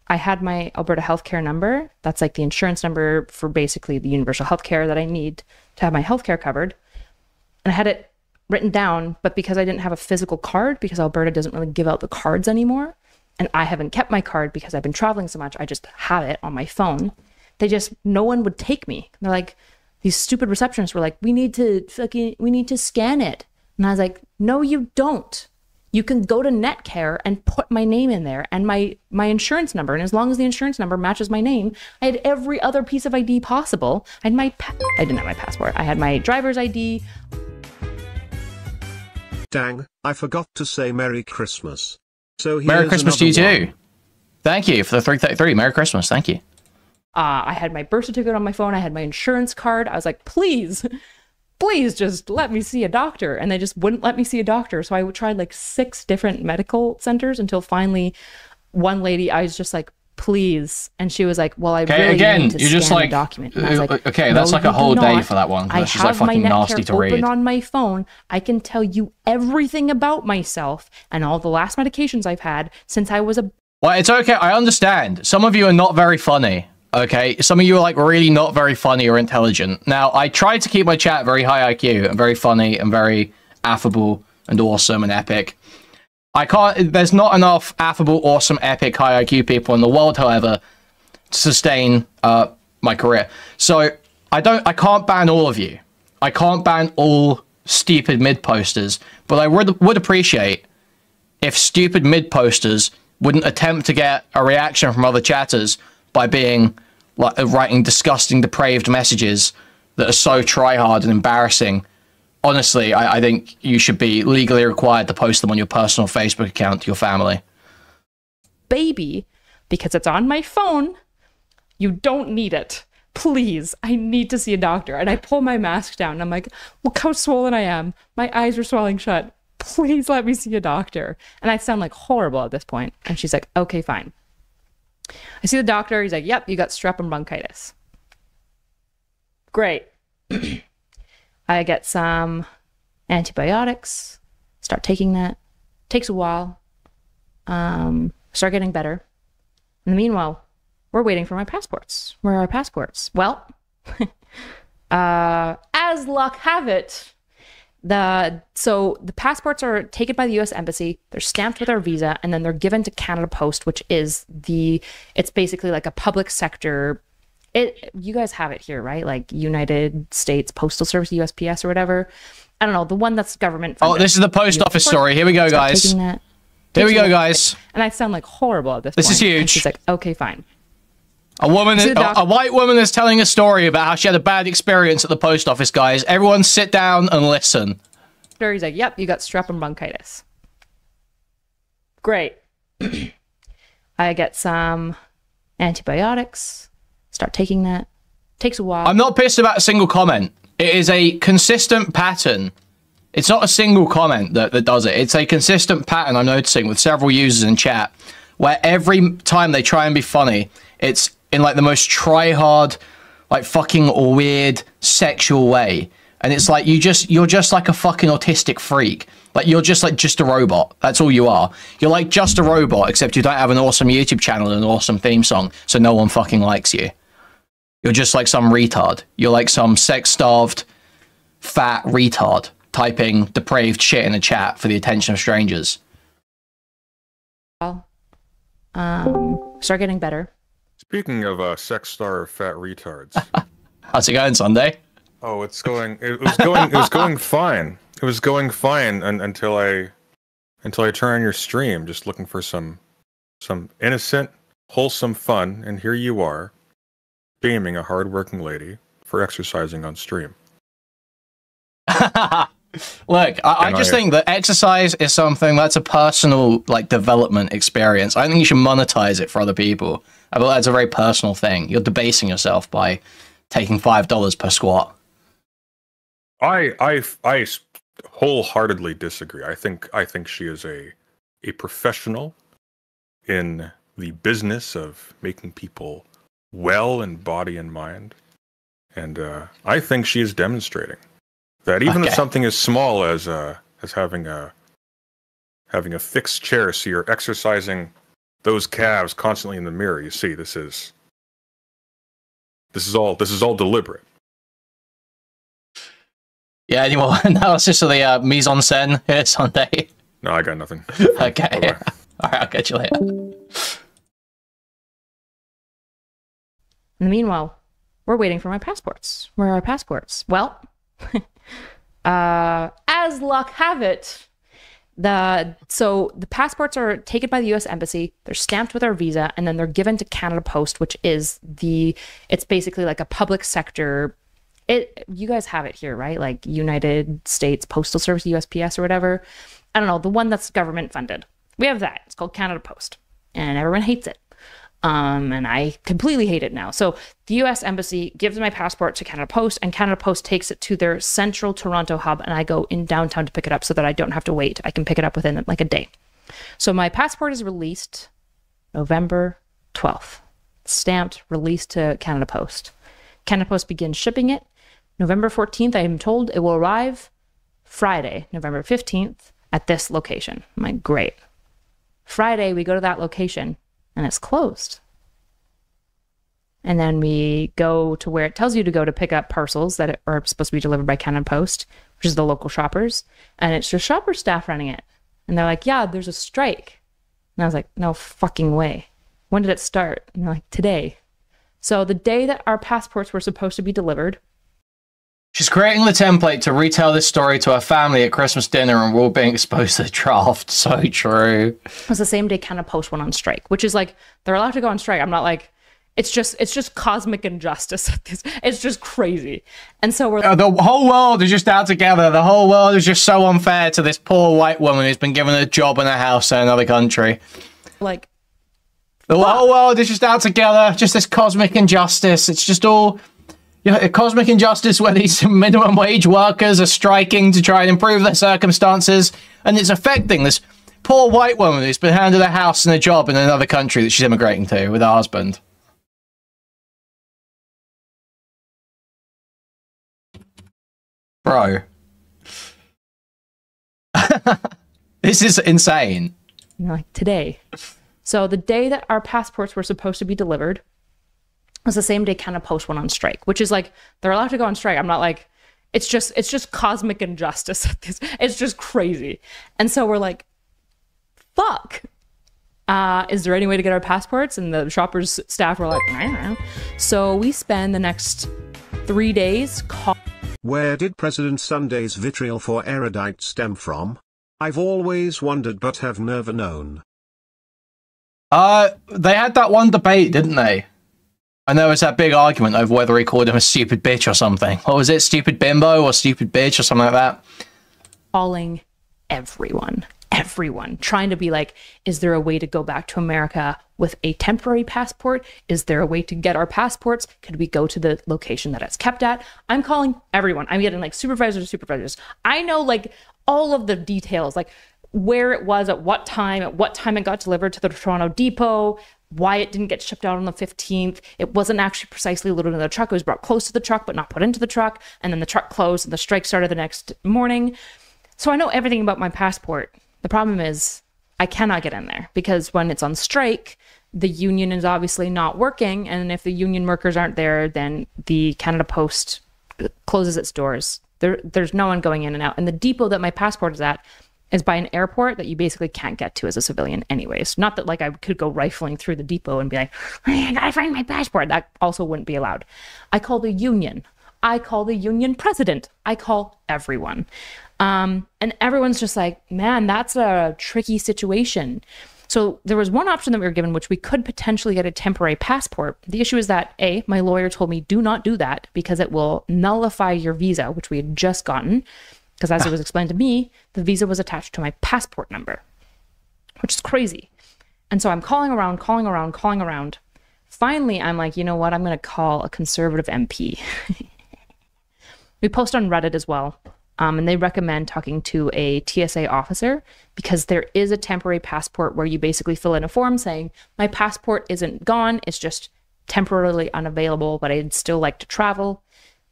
I had my Alberta healthcare number. That's like the insurance number for basically the universal healthcare that I need to have my healthcare covered. And I had it written down, but because I didn't have a physical card, because Alberta doesn't really give out the cards anymore, and I haven't kept my card because I've been traveling so much, I just have it on my phone. No one would take me. They're like, these stupid receptionists were like, we need to scan it. And I was like, no, you don't. You can go to Netcare and put my name in there and my insurance number. And as long as the insurance number matches my name, I had every other piece of ID possible. I didn't have my passport. I had my driver's ID. Dang, I forgot to say Merry Christmas. So here's Merry Christmas to you one. too. Thank you for the 333. Merry Christmas. Thank you. I had my birth certificate on my phone. I had my insurance card. I was like, please just let me see a doctor. And they just wouldn't let me see a doctor. So I tried like 6 different medical centers until finally one lady, I was just like, please. And she was like, well, I really need to scan the document. And I was like, okay, that's like a whole day for that one. That's just like fucking nasty to read. Open on my phone. I can tell you everything about myself and all the last medications I've had since I was a... Well, it's okay. I understand. Some of you are not very funny. Okay, some of you are like really not very funny or intelligent. Now, I tried to keep my chat very high IQ and very funny and very affable and awesome and epic. There's not enough affable, awesome, epic, high IQ people in the world, however, to sustain my career. So I can't ban all of you. I can't ban all stupid mid-posters, but I would appreciate if stupid mid-posters wouldn't attempt to get a reaction from other chatters by being like writing disgusting, depraved messages that are so try-hard and embarrassing. Honestly, I think you should be legally required to post them on your personal Facebook account to your family. Baby, because it's on my phone, you don't need it. Please, I need to see a doctor. And I pull my mask down and I'm like, look how swollen I am. My eyes are swelling shut. Please let me see a doctor. And I sound like horrible at this point. And she's like, okay, fine. I see the doctor. He's like, yep, you got strep and bronchitis. Great. I get some antibiotics, start taking that. Takes a while. Start getting better. In the meanwhile, we're waiting for my passports. Where are our passports? Well, as luck have it, so the passports are taken by the US Embassy, they're stamped with our visa, and then they're given to Canada Post, which is it's basically like a public sector. You guys have it here, right? Like United States Postal Service, USPS or whatever. I don't know, the one that's government funded. Oh, this is the post office story. Here we go, guys. Here we go, guys. And I sound like horrible at this point. This is huge. And she's like, okay, fine. A white woman is telling a story about how she had a bad experience at the post office, guys. Everyone sit down and listen. He's like, yep, you got strep and bronchitis. Great. I get some antibiotics, start taking that. Takes a while. I'm not pissed about a single comment. It is a consistent pattern. It's not a single comment that does it. It's a consistent pattern I'm noticing with several users in chat where every time they try and be funny, it's in like the most try-hard, like fucking weird sexual way. And it's like you're just like a fucking autistic freak. Like you're just a robot. That's all you are. You're like just a robot, except you don't have an awesome YouTube channel and an awesome theme song, so no one fucking likes you. You're just like some retard. You're like some sex-starved, fat retard typing depraved shit in the chat for the attention of strangers. Well, start getting better. Speaking of sex-starved fat retards. How's it going, Sunday? Oh, it was going fine. It was going fine until I turned on your stream, just looking for some innocent, wholesome fun, and here you are, blaming a hard-working lady for exercising on stream. Look, I just think that exercise is something that's a personal, like, development experience. I think you should monetize it for other people. I feel that's a very personal thing. You're debasing yourself by taking $5 per squat. I wholeheartedly disagree. I think she is a professional in the business of making people well in body and mind, and I think she is demonstrating that even if something as small as having a fixed chair, so you're exercising those calves constantly in the mirror. You see, this is all deliberate. Yeah, any more analysis of the mise en scène here Sunday? No, I got nothing. Okay. All right, I'll catch you later. In the meanwhile, we're waiting for my passports. Where are our passports? Well, as luck have it, so the passports are taken by the U.S. Embassy, they're stamped with our visa, and then they're given to Canada Post, which is it's basically like a public sector. You guys have it here, right? Like United States Postal Service, USPS or whatever. I don't know, the one that's government funded. We have that. It's called Canada Post, and everyone hates it. And I completely hate it now. So the U.S. Embassy gives my passport to Canada Post, and Canada Post takes it to their central Toronto hub, and I go in downtown to pick it up so that I don't have to wait. I can pick it up within like a day. So my passport is released November 12th. Stamped, released to Canada Post. Canada Post begins shipping it. November 14th, I am told it will arrive Friday, November 15th, at this location. I'm like, great. Friday, we go to that location, and it's closed. And then we go to where it tells you to go to pick up parcels that are supposed to be delivered by Canada Post, which is the local shoppers. And it's just shopper staff running it. And they're like, yeah, there's a strike. And I was like, no fucking way. When did it start? And they're like, today. So the day that our passports were supposed to be delivered. She's creating the template to retell this story to her family at Christmas dinner, and we're all being exposed to the draft. So true. It was the same day Canada Post went on strike, which is like, they're allowed to go on strike. I'm not like, it's just cosmic injustice. It's just crazy. And so we're the whole world is just out together. The whole world is just so unfair to this poor white woman who's been given a job in a house in another country. Like, the whole world is just out together. Just this cosmic injustice. It's just all... a cosmic injustice where these minimum wage workers are striking to try and improve their circumstances, and it's affecting this poor white woman who's been handed a house and a job in another country that she's immigrating to with her husband. Bro. This is insane. Like, today. So the day that our passports were supposed to be delivered was the same day Canada Post went on strike, which is like, they're allowed to go on strike. I'm not like, it's just cosmic injustice. It's just crazy. And so we're like, fuck. Is there any way to get our passports? And the shoppers staff were like, I don't know. So we spend the next 3 days Where did President Sunday's vitriol for erudite stem from? I've always wondered but have never known. They had that one debate, didn't they? And there was that big argument over whether he called him a stupid bitch or something. What was it? Stupid bimbo or stupid bitch or something like that? Calling everyone, trying to be like, is there a way to go back to America with a temporary passport? Is there a way to get our passports? Could we go to the location that it's kept at? I'm calling everyone. I'm getting like supervisors. I know like all of the details. Like, where it was at what time it got delivered to the Toronto depot, why it didn't get shipped out on the 15th. It wasn't actually precisely loaded in the truck. It was brought close to the truck, but not put into the truck. And then the truck closed and the strike started the next morning. So I know everything about my passport. The problem is I cannot get in there because when it's on strike, the union is obviously not working. And if the union workers aren't there, then the Canada Post closes its doors. There's no one going in and out. And the depot that my passport is at is by an airport that you basically can't get to as a civilian anyways. Not that like I could go rifling through the depot and be like, I gotta find my passport. That also wouldn't be allowed. I call the union. I call the union president. I call everyone. And everyone's just like, man, that's a tricky situation. So there was one option that we were given, which we could potentially get a temporary passport. The issue is that A, my lawyer told me do not do that because it will nullify your visa, which we had just gotten. Because as it was explained to me, the visa was attached to my passport number, which is crazy. And so I'm calling around. Finally, I'm like, you know what? I'm going to call a conservative MP. We post on Reddit as well. And they recommend talking to a TSA officer because there is a temporary passport where you basically fill in a form saying, my passport isn't gone. It's just temporarily unavailable, but I'd still like to travel.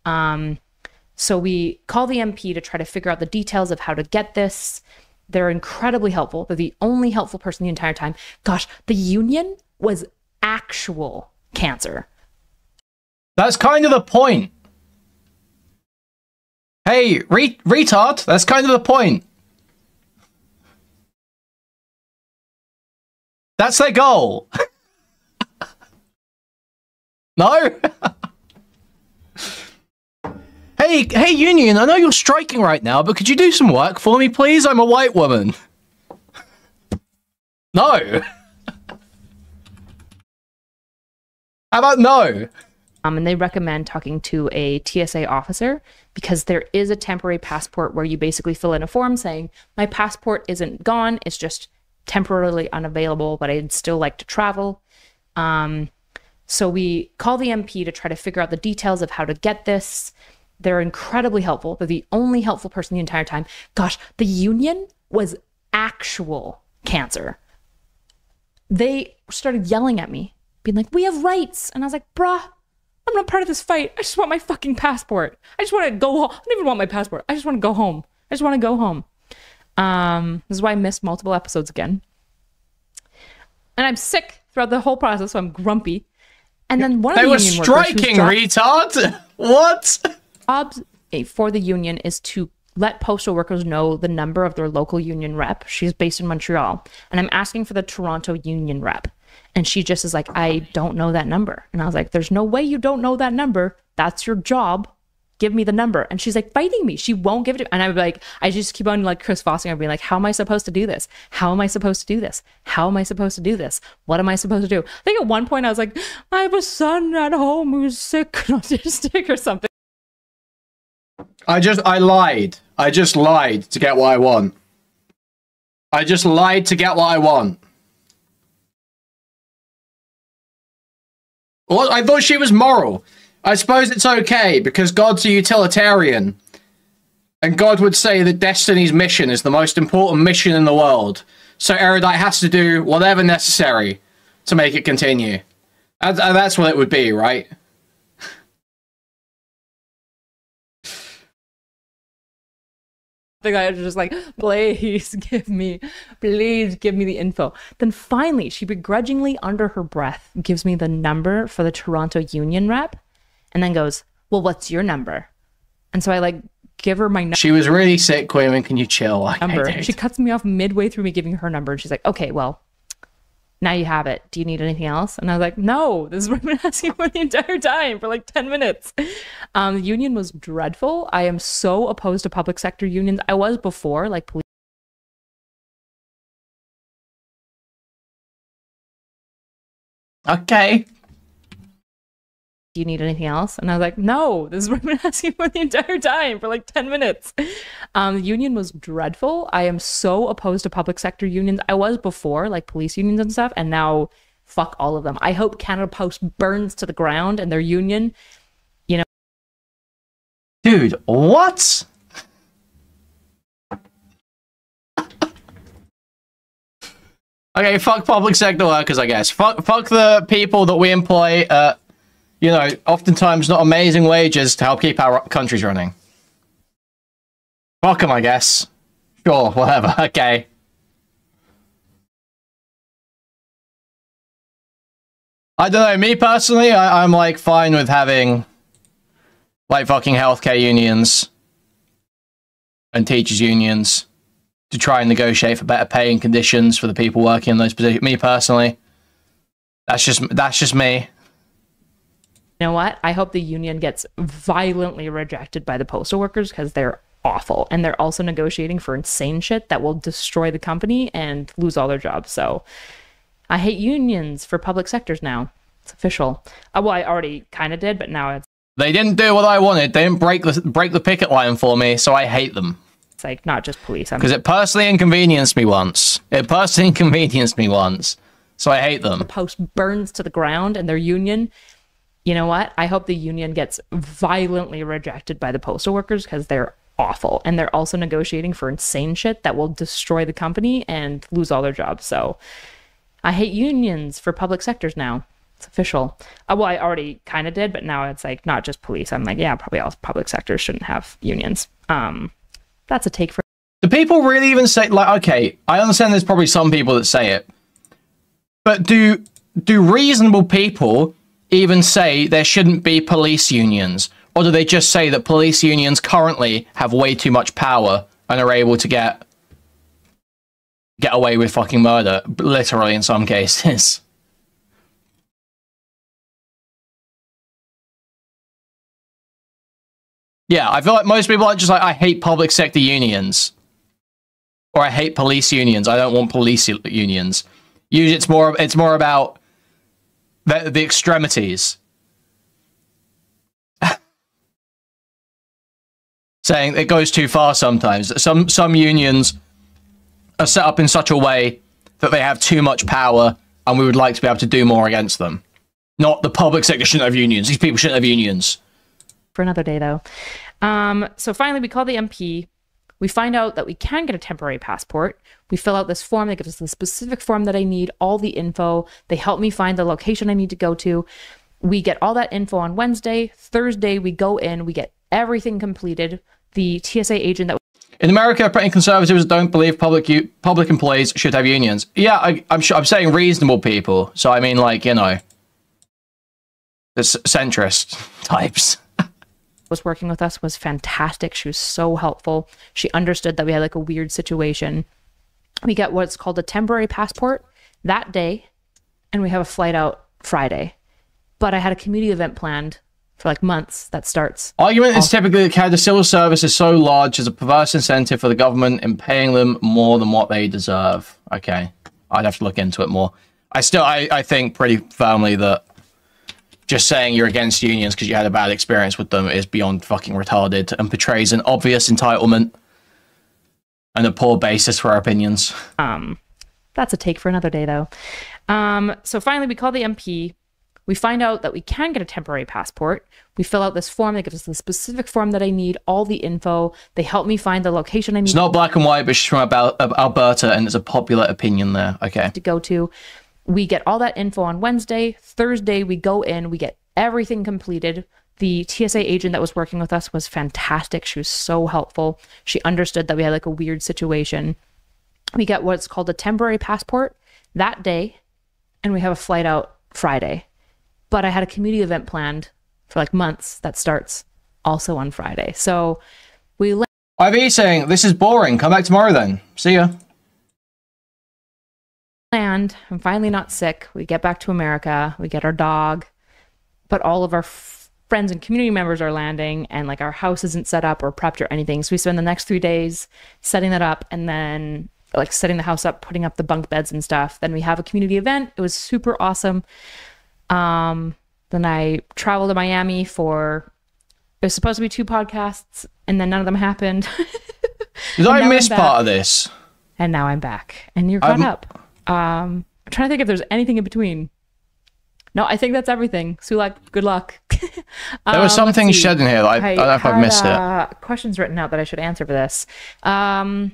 So we call the MP to try to figure out the details of how to get this. They're incredibly helpful. They're the only helpful person the entire time. Gosh, the union was actual cancer. That's kind of the point. Hey, retard, that's kind of the point. That's their goal. No? Hey, union, I know you're striking right now, but could you do some work for me, please? I'm a white woman. No. How about no? And they recommend talking to a TSA officer because there is a temporary passport where you basically fill in a form saying, my passport isn't gone, it's just temporarily unavailable, but I'd still like to travel. So we call the MP to try to figure out the details of how to get this. They're incredibly helpful. They're the only helpful person the entire time. Gosh, the union was actual cancer. They started yelling at me, being like, we have rights. And I was like, bruh, I'm not part of this fight. I just want my fucking passport. I just want to go home. I don't even want my passport. I just want to go home. I just want to go home. This is why I missed multiple episodes again. And I'm sick throughout the whole process, so I'm grumpy. And then one of the union workers... They were striking, retard! What? Jobs for the union is to let postal workers know the number of their local union rep. She's based in Montreal. And I'm asking for the Toronto union rep. And she just is like, I don't know that number. And I was like, there's no way you don't know that number. That's your job. Give me the number. And she's like fighting me. She won't give it to me. And I'm like, I just keep on like Chris Fossing. I'd be like, how am I supposed to do this? How am I supposed to do this? How am I supposed to do this? What am I supposed to do? I think at one point I was like, I have a son at home who's sick and autistic or something. I lied. I just lied to get what I want. I just lied to get what I want. Well, I thought she was moral. I suppose it's okay because God's a utilitarian. And God would say that Destiny's mission is the most important mission in the world. So Erudite has to do whatever necessary to make it continue. And that's what it would be, right? The guy was just like, please give me the info. Then finally, she begrudgingly, under her breath, gives me the number for the Toronto union rep and then goes, well, what's your number? And so I like give her my number. She was really sick, Kuihman. Can you chill? Okay, she cuts me off midway through me giving her number. And she's like, okay, well, now you have it. Do you need anything else? And I was like, no, this is what I've been asking for the entire time for like 10 minutes. The union was dreadful. I am so opposed to public sector unions. I was before, like police. Okay. Do you need anything else? And I was like, no, this is what I've been asking for the entire time for like 10 minutes. The union was dreadful. I am so opposed to public sector unions. I was before, like police unions and stuff, and now fuck all of them. I hope Canada Post burns to the ground and their union, you know. Dude, what? Okay, fuck public sector workers, I guess. Fuck the people that we employ at, you know, oftentimes not amazing wages to help keep our countries running. Fuck them, I guess. Sure, whatever, okay. I don't know, me personally, I'm like fine with having like fucking healthcare unions and teachers unions to try and negotiate for better pay and conditions for the people working in those positions. Me personally, that's just me. You know what? I hope the union gets violently rejected by the postal workers because they're awful. And they're also negotiating for insane shit that will destroy the company and lose all their jobs. So I hate unions for public sectors now. It's official. Well, I already kind of did, but now it's... They didn't do what I wanted. They didn't break the picket line for me, so I hate them. It's like not just police. Because it personally inconvenienced me once. So I hate them. The post burns to the ground and their union... You know what? I hope the union gets violently rejected by the postal workers because they're awful. And they're also negotiating for insane shit that will destroy the company and lose all their jobs. So I hate unions for public sectors now. It's official. Well, I already kind of did, but now it's like not just police. I'm like, yeah, probably all public sectors shouldn't have unions. That's a take for... Do people really even say, like, okay, I understand there's probably some people that say it, but do reasonable people even say there shouldn't be police unions? Or do they just say that police unions currently have way too much power and are able to get away with fucking murder, literally in some cases? Yeah, I feel like most people are just like, I hate public sector unions. Or I hate police unions. I don't want police unions. Usually it's more about the extremities. Saying it goes too far sometimes. Some unions are set up in such a way that they have too much power and we would like to be able to do more against them. Not the public sector shouldn't have unions. These people shouldn't have unions. For another day, though. So finally, we call the MP. We find out that we can get a temporary passport. We fill out this form. They give us the specific form that I need, all the info. They help me find the location I need to go to. We get all that info on Wednesday. Thursday, we go in. We get everything completed. The TSA agent that... In America, pretty conservatives don't believe public employees should have unions. Yeah, I'm saying reasonable people. So I mean, like, you know, the centrist types. Was working with us was fantastic. She was so helpful. She understood that we had like a weird situation. We get what's called a temporary passport that day, and we have a flight out Friday. But I had a community event planned for like months that starts. Argument is typically that the civil service is so large as a perverse incentive for the government in paying them more than what they deserve. Okay, I'd have to look into it more. I think pretty firmly that just saying you're against unions because you had a bad experience with them is beyond fucking retarded and portrays an obvious entitlement and a poor basis for our opinions. That's a take for another day, though. So finally, we call the MP. We find out that we can get a temporary passport. We fill out this form. They give us the specific form that I need, all the info. They help me find the location I need. It's not black and white, but she's from Alberta, and there's a popular opinion there. Okay. To go to. We get all that info on Wednesday. Thursday, we go in. We get everything completed. The TSA agent that was working with us was fantastic. She was so helpful. She understood that we had like a weird situation. We get what's called a temporary passport that day, and we have a flight out Friday. But I had a community event planned for like months that starts also on Friday. So we... IV saying, this is boring. Come back tomorrow then. See ya. Land. I'm finally not sick. We get back to America. We get our dog. But all of our friends and community members are landing, and like our house isn't set up or prepped or anything. So we spend the next 3 days setting that up, and then like setting the house up, putting up the bunk beds and stuff. Then we have a community event. It was super awesome. Then I traveled to Miami for, it was supposed to be 2 podcasts, and then none of them happened. Did I miss part of this? And now I'm back, and you're caught up. I'm trying to think if there's anything in between. No, I think that's everything. Sulak, good luck. There was something shed in here. I don't know if I've missed it. Questions written out that I should answer for this. Well,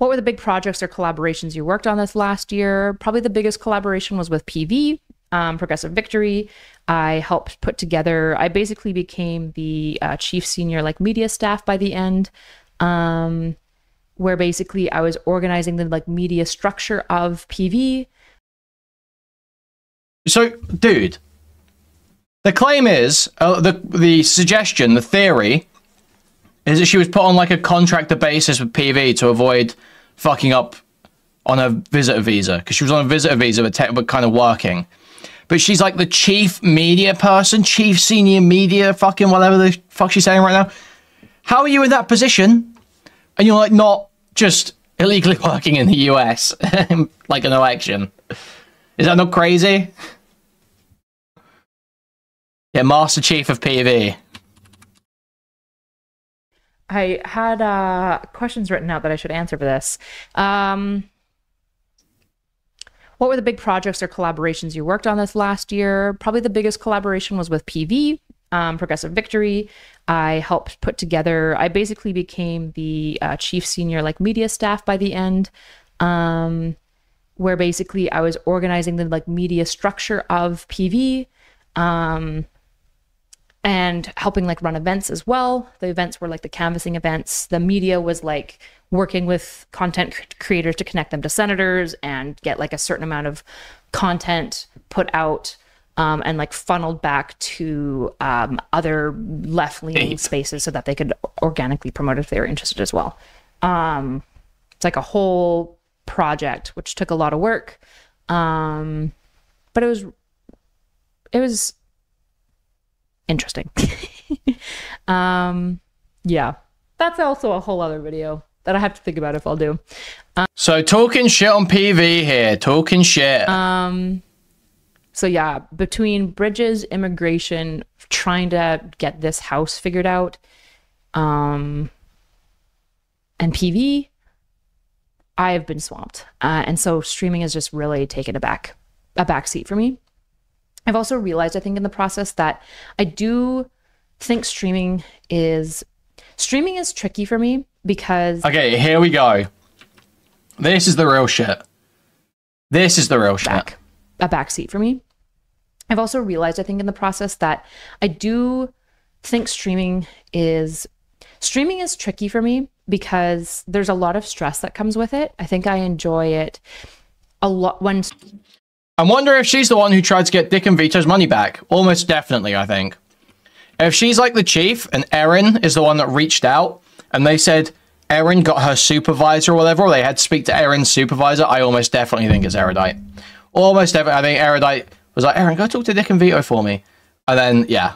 What were the big projects or collaborations you worked on this last year? Probably the biggest collaboration was with PV, Progressive Victory. I helped put together, I basically became the chief senior like media staff by the end, where basically I was organizing the like media structure of PV. So, dude, the claim is, the suggestion, the theory, is that she was put on like a contractor basis with PV to avoid fucking up on a visitor visa, because she was on a visitor visa but kind of working. But she's like the chief media person, chief senior media fucking whatever the fuck she's saying right now. How are you in that position and you're like not just illegally working in the US like an election? Is that not crazy? Yeah, Master Chief of PV. I had questions written out that I should answer for this. What were the big projects or collaborations you worked on this last year? Probably the biggest collaboration was with PV, Progressive Victory. I helped put together, I basically became the chief senior like media staff by the end, where basically I was organizing the like media structure of PV, and helping like run events as well. The events were like the canvassing events. The media was like working with content creators to connect them to senators and get like a certain amount of content put out, and like funneled back to other left-leaning spaces so that they could organically promote if they were interested as well. It's like a whole project, which took a lot of work. But it was interesting. Yeah, that's also a whole other video that I have to think about if I'll do. So talking shit on PV here, talking shit. So yeah, between Bridges, immigration, trying to get this house figured out, and PV, I have been swamped. And so streaming has just really taken a back seat for me. I've also realized, I think, in the process that I do think streaming is tricky for me because... Okay, here we go. This is the real shit. This is the real shit. A backseat for me. I've also realized, I think, in the process that I do think streaming is tricky for me because there's a lot of stress that comes with it. I think I enjoy it a lot when... I wonder if she's the one who tried to get Dick and Vito's money back. Almost definitely, I think. If she's like the chief and Erin is the one that reached out and they said Erin got her supervisor or whatever, or they had to speak to Erin's supervisor, I almost definitely think it's Erudite. Almost definitely, I think Erudite was like, Erin, go talk to Dick and Vito for me. And then, yeah.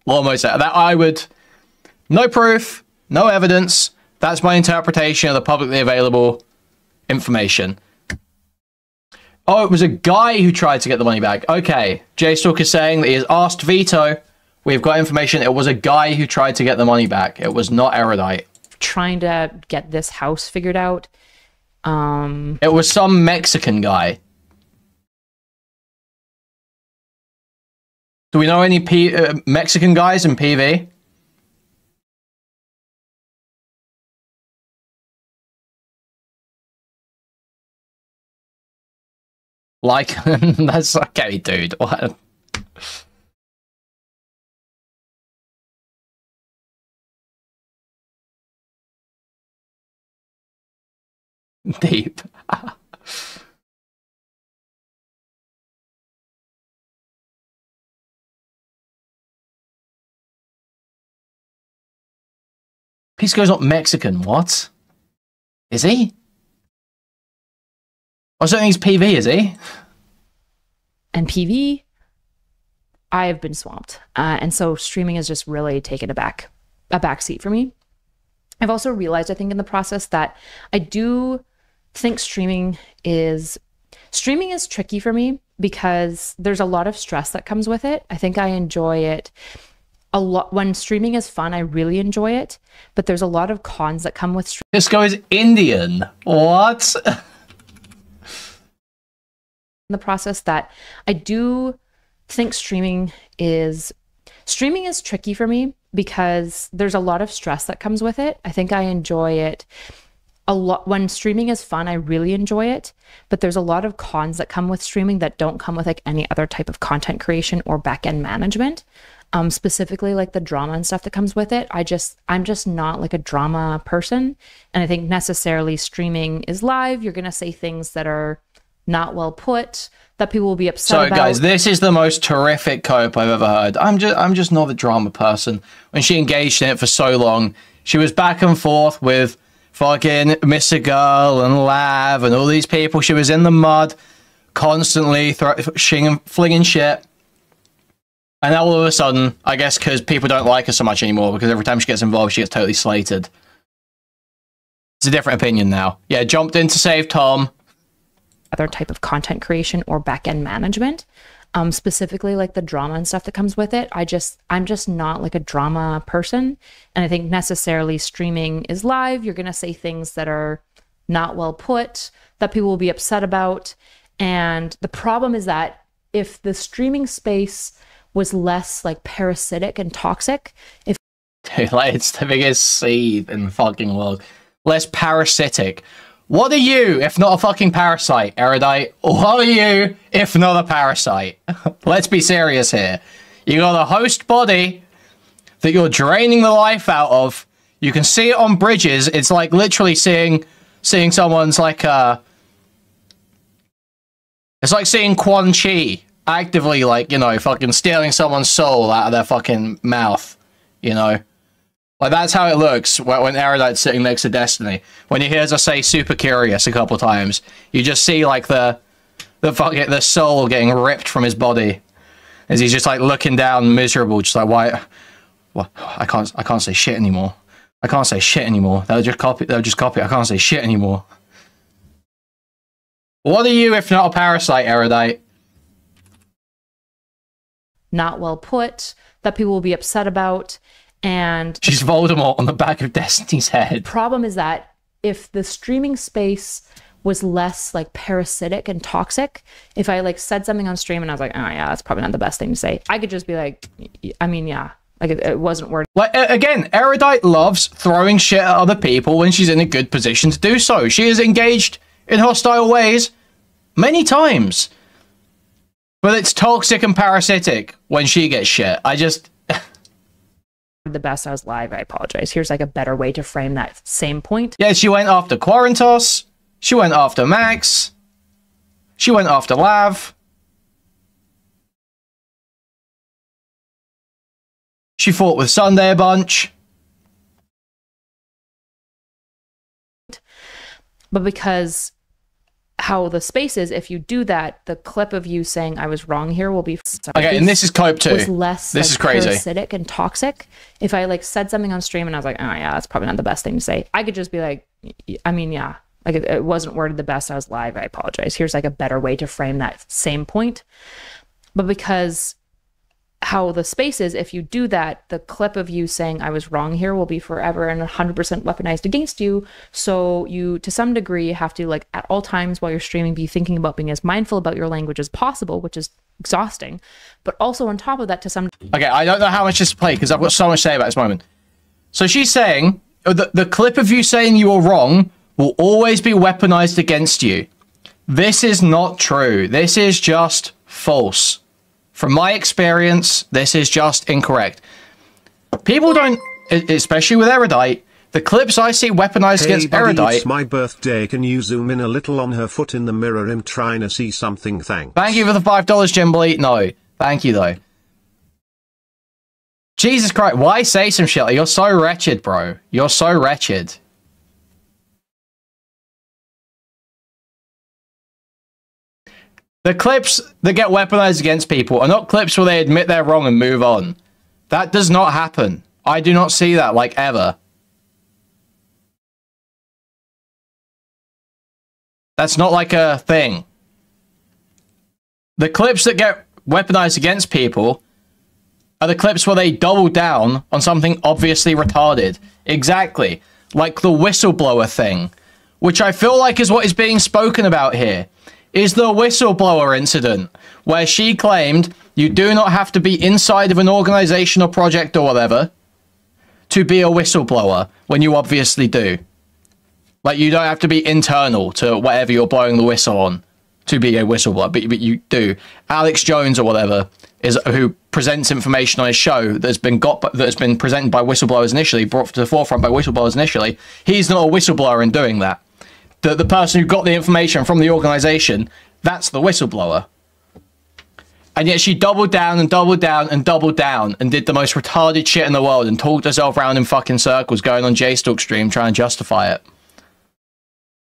Almost that I would... No proof, no evidence. That's my interpretation of the publicly available information. Oh, it was a guy who tried to get the money back. Okay, J-Stalk is saying that he has asked Vito. We've got information. It was a guy who tried to get the money back. It was not Erudite. Trying to get this house figured out. It was some Mexican guy. Do we know any Mexican guys in PV? Like, that's okay, dude. What? Deep. Pisco's not Mexican, what? Is he? I don't think he's PV, is he? And PV, I have been swamped. And so streaming has just really taken a back seat for me. I've also realized, I think, in the process that I do think streaming is tricky for me because there's a lot of stress that comes with it. I think I enjoy it a lot. When streaming is fun, I really enjoy it, but there's a lot of cons that come with streaming. This guy is Indian. What? In the process that I do think streaming is tricky for me because there's a lot of stress that comes with it. I think I enjoy it a lot when streaming is fun, I really enjoy it, but there's a lot of cons that come with streaming that don't come with like any other type of content creation or back-end management. Specifically like the drama and stuff that comes with it. I'm just not like a drama person. And I think necessarily streaming is live. You're going to say things that are not well put, that people will be upset about. So guys, this is the most terrific cope I've ever heard. I'm just not a drama person. When she engaged in it for so long, she was back and forth with fucking Mr. Girl and Lav and all these people. She was in the mud constantly flinging shit. And now all of a sudden, I guess because people don't like her so much anymore, because every time she gets involved, she gets totally slated. It's a different opinion now. Yeah, jumped in to save Tom. Other type of content creation or back-end management. Specifically like the drama and stuff that comes with it. I'm just not like a drama person. And I think necessarily streaming is live. You're going to say things that are not well put, that people will be upset about. And the problem is that if the streaming space was less like parasitic and toxic. Dude, like, it's the biggest seed in the fucking world. Less parasitic. What are you if not a fucking parasite, Erudite? What are you if not a parasite? Let's be serious here. You got a host body that you're draining the life out of. You can see it on bridges. It's like literally seeing someone's like it's like seeing Quan Chi actively, like, you know, fucking stealing someone's soul out of their fucking mouth, you know? Like, that's how it looks when Erudite's sitting next to Destiny. When he hears her say super curious a couple times, you just see, like, the soul getting ripped from his body as he's just, like, looking down miserable, just like, why? Well, I can't say shit anymore. I can't say shit anymore. They'll just copy. I can't say shit anymore. What are you if not a parasite, Erudite? Not well put, that people will be upset about. And she's Voldemort on the back of Destiny's head. Problem is that if the streaming space was less like parasitic and toxic, if I like said something on stream and I was like, oh yeah, that's probably not the best thing to say, I could just be like, I mean, yeah, like it wasn't worth. Like, again, Erudite loves throwing shit at other people when she's in a good position to do so. She is engaged in hostile ways many times. But it's toxic and parasitic when she gets shit. I just... The best I was live, I apologize. Here's like a better way to frame that same point. Yeah, she went after Quarantos. She went after Max. She went after Lav. She fought with Sunday a bunch. But because how the space is, if you do that, the clip of you saying I was wrong here will be okay. And this is cope too. Was less this is crazy, parasitic and toxic. If I like said something on stream and I was like, oh yeah, that's probably not the best thing to say, I could just be like, I mean, yeah, like it wasn't worded the best. I was live, I apologize. Here's like a better way to frame that same point. But because how the space is, if you do that, the clip of you saying I was wrong here will be forever and 100% weaponized against you. So you, to some degree, have to, like, at all times while you're streaming, be thinking about being as mindful about your language as possible, which is exhausting. But also on top of that, to some... Okay, I don't know how much to play because I've got so much to say about this moment. So she's saying the clip of you saying you were wrong will always be weaponized against you. This is not true. This is just false. From my experience, this is just incorrect. People don't, especially with Erudite, the clips I see weaponized against Erudite... It's my birthday. Can you zoom in a little on her foot in the mirror? I'm trying to see something, thanks. Thank you for the $5, Jimbly. No, thank you, though. Jesus Christ, why say some shit? You're so wretched, bro. You're so wretched. The clips that get weaponized against people are not clips where they admit they're wrong and move on. That does not happen. I do not see that, like, ever. That's not like a thing. The clips that get weaponized against people are the clips where they double down on something obviously retarded. Exactly. Like the whistleblower thing, which I feel like is what is being spoken about here. Is the whistleblower incident, where she claimed you do not have to be inside of an organization or project or whatever to be a whistleblower, when you obviously do. Like, you don't have to be internal to whatever you're blowing the whistle on to be a whistleblower, but you do. Alex Jones or whatever is who presents information on his show that's been presented by whistleblowers initially, brought to the forefront by whistleblowers initially. He's not a whistleblower in doing that. The person who got the information from the organization, that's the whistleblower. And yet she doubled down and doubled down and doubled down and did the most retarded shit in the world and talked herself around in fucking circles going on JStalk stream trying to justify it.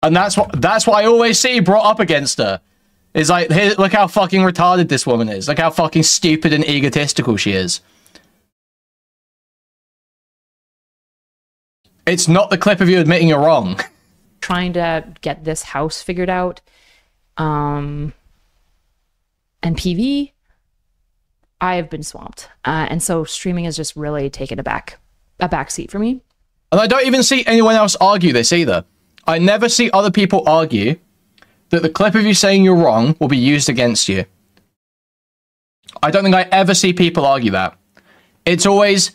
And that's what I always see brought up against her. Is like, here, look how fucking retarded this woman is. Look how fucking stupid and egotistical she is. It's not the clip of you admitting you're wrong. Trying to get this house figured out. And PV, I have been swamped. And so streaming has just really taken a back seat for me. And I don't even see anyone else argue this either. I never see other people argue that the clip of you saying you're wrong will be used against you. I don't think I ever see people argue that. It's always,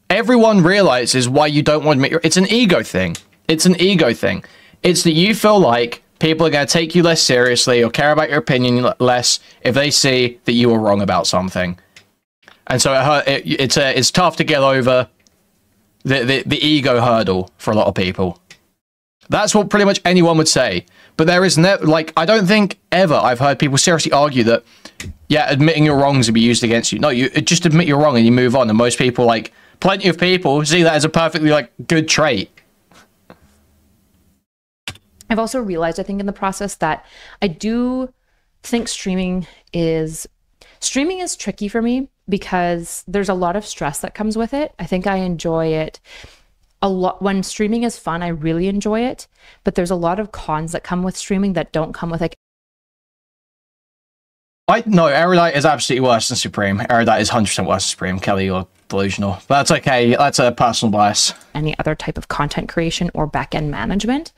everyone realizes why you don't want to admit it's an ego thing. It's an ego thing. It's that you feel like people are going to take you less seriously or care about your opinion less if they see that you were wrong about something. And so it's tough to get over the ego hurdle for a lot of people. That's what pretty much anyone would say. But there is never, like, I don't think ever I've heard people seriously argue that, yeah, admitting your wrongs will be used against you. No, you just admit you're wrong and you move on. And most people, like, plenty of people see that as a perfectly, like, good trait. I've also realized, I think, in the process that I do think streaming is tricky for me because there's a lot of stress that comes with it. I think I enjoy it a lot. When streaming is fun, I really enjoy it, but there's a lot of cons that come with streaming that don't come with, like, No, Erudite is absolutely worse than Supreme. Erudite is 100% worse than Supreme. Kelly, you're delusional. But that's okay. That's a personal bias. Any other type of content creation or back-end management.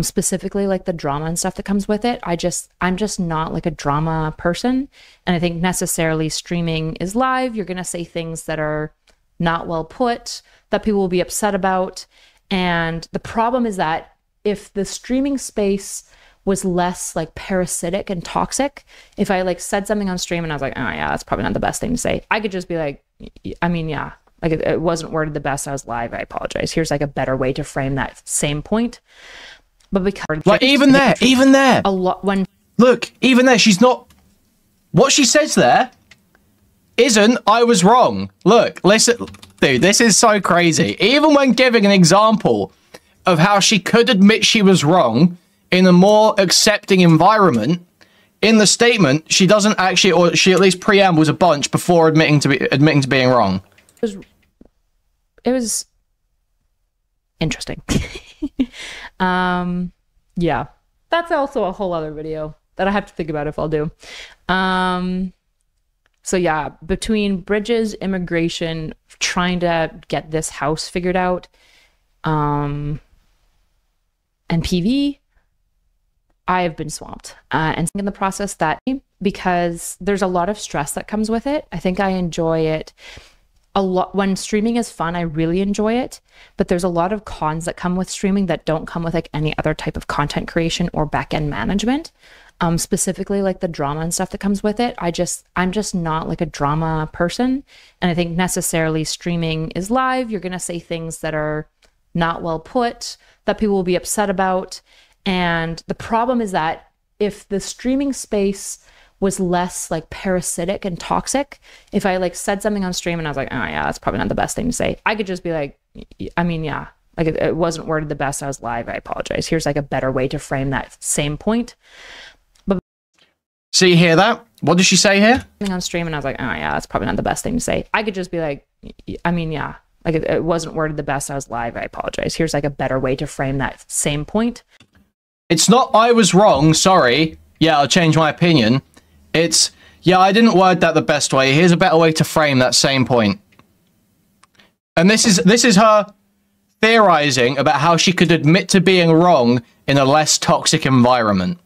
Specifically like the drama and stuff that comes with it. I'm just not like a drama person. And I think necessarily streaming is live. You're going to say things that are not well put, that people will be upset about. And the problem is that if the streaming space was less like parasitic and toxic, if I like said something on stream and I was like, oh yeah, that's probably not the best thing to say, I could just be like, I mean, yeah, like it wasn't worded the best. I was live. I apologize. Here's like a better way to frame that same point. But because like even there, a lot when look, even there, she's not. What she says there isn't I was wrong. Look, listen, dude, this is so crazy. Even when giving an example of how she could admit she was wrong in a more accepting environment, in the statement she doesn't actually, or she at least preambles a bunch before admitting to being wrong. It was interesting. Yeah, that's also a whole other video that I have to think about if I'll do. So yeah, between Bridges, immigration, trying to get this house figured out, and PV, I have been swamped. And in the process that, because there's a lot of stress that comes with it, I think I enjoy it a lot. When streaming is fun, I really enjoy it, but there's a lot of cons that come with streaming that don't come with like any other type of content creation or back-end management. Specifically like the drama and stuff that comes with it. I'm just not like a drama person. And I think necessarily streaming is live. You're going to say things that are not well put, that people will be upset about. And the problem is that if the streaming space was less like parasitic and toxic, if I like said something on stream and I was like, oh yeah, that's probably not the best thing to say, I could just be like, I mean, yeah, like it wasn't worded the best. I was live. I apologize. Here's like a better way to frame that same point. But so you hear that? What did she say here? On stream and I was like, oh yeah, that's probably not the best thing to say. I could just be like, I mean, yeah, like it wasn't worded the best. I was live. I apologize. Here's like a better way to frame that same point. It's not I was wrong. Sorry. Yeah, I'll change my opinion. It's, yeah, I didn't word that the best way. Here's a better way to frame that same point. And this is her theorizing about how she could admit to being wrong in a less toxic environment.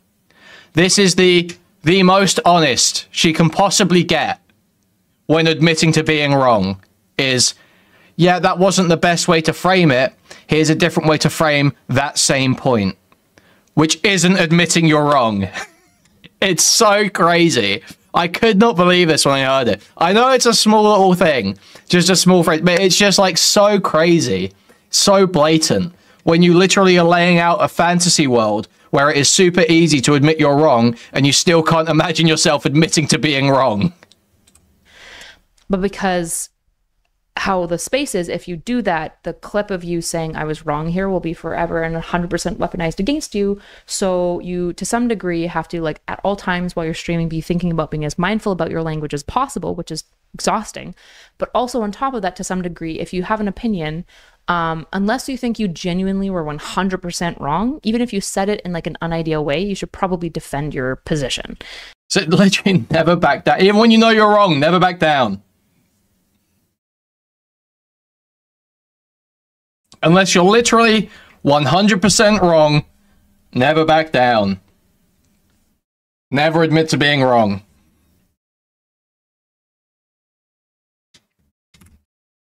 This is the most honest she can possibly get when admitting to being wrong is, yeah, that wasn't the best way to frame it. here's a different way to frame that same point, which isn't admitting you're wrong. It's so crazy. I could not believe this when I heard it. I know it's a small little thing, just a small phrase, but it's just like so crazy, so blatant, when you literally are laying out a fantasy world where it is super easy to admit you're wrong, and you still can't imagine yourself admitting to being wrong. But because how the space is, if you do that, the clip of you saying I was wrong here will be forever and 100% weaponized against you. So you, to some degree, have to, like, at all times while you're streaming, be thinking about being as mindful about your language as possible, which is exhausting. But also on top of that, to some degree, if you have an opinion, unless you think you genuinely were 100% wrong, even if you said it in like an unideal way, you should probably defend your position. So literally never back down. Even when you know you're wrong, never back down. Unless you're literally 100% wrong, never back down. Never admit to being wrong.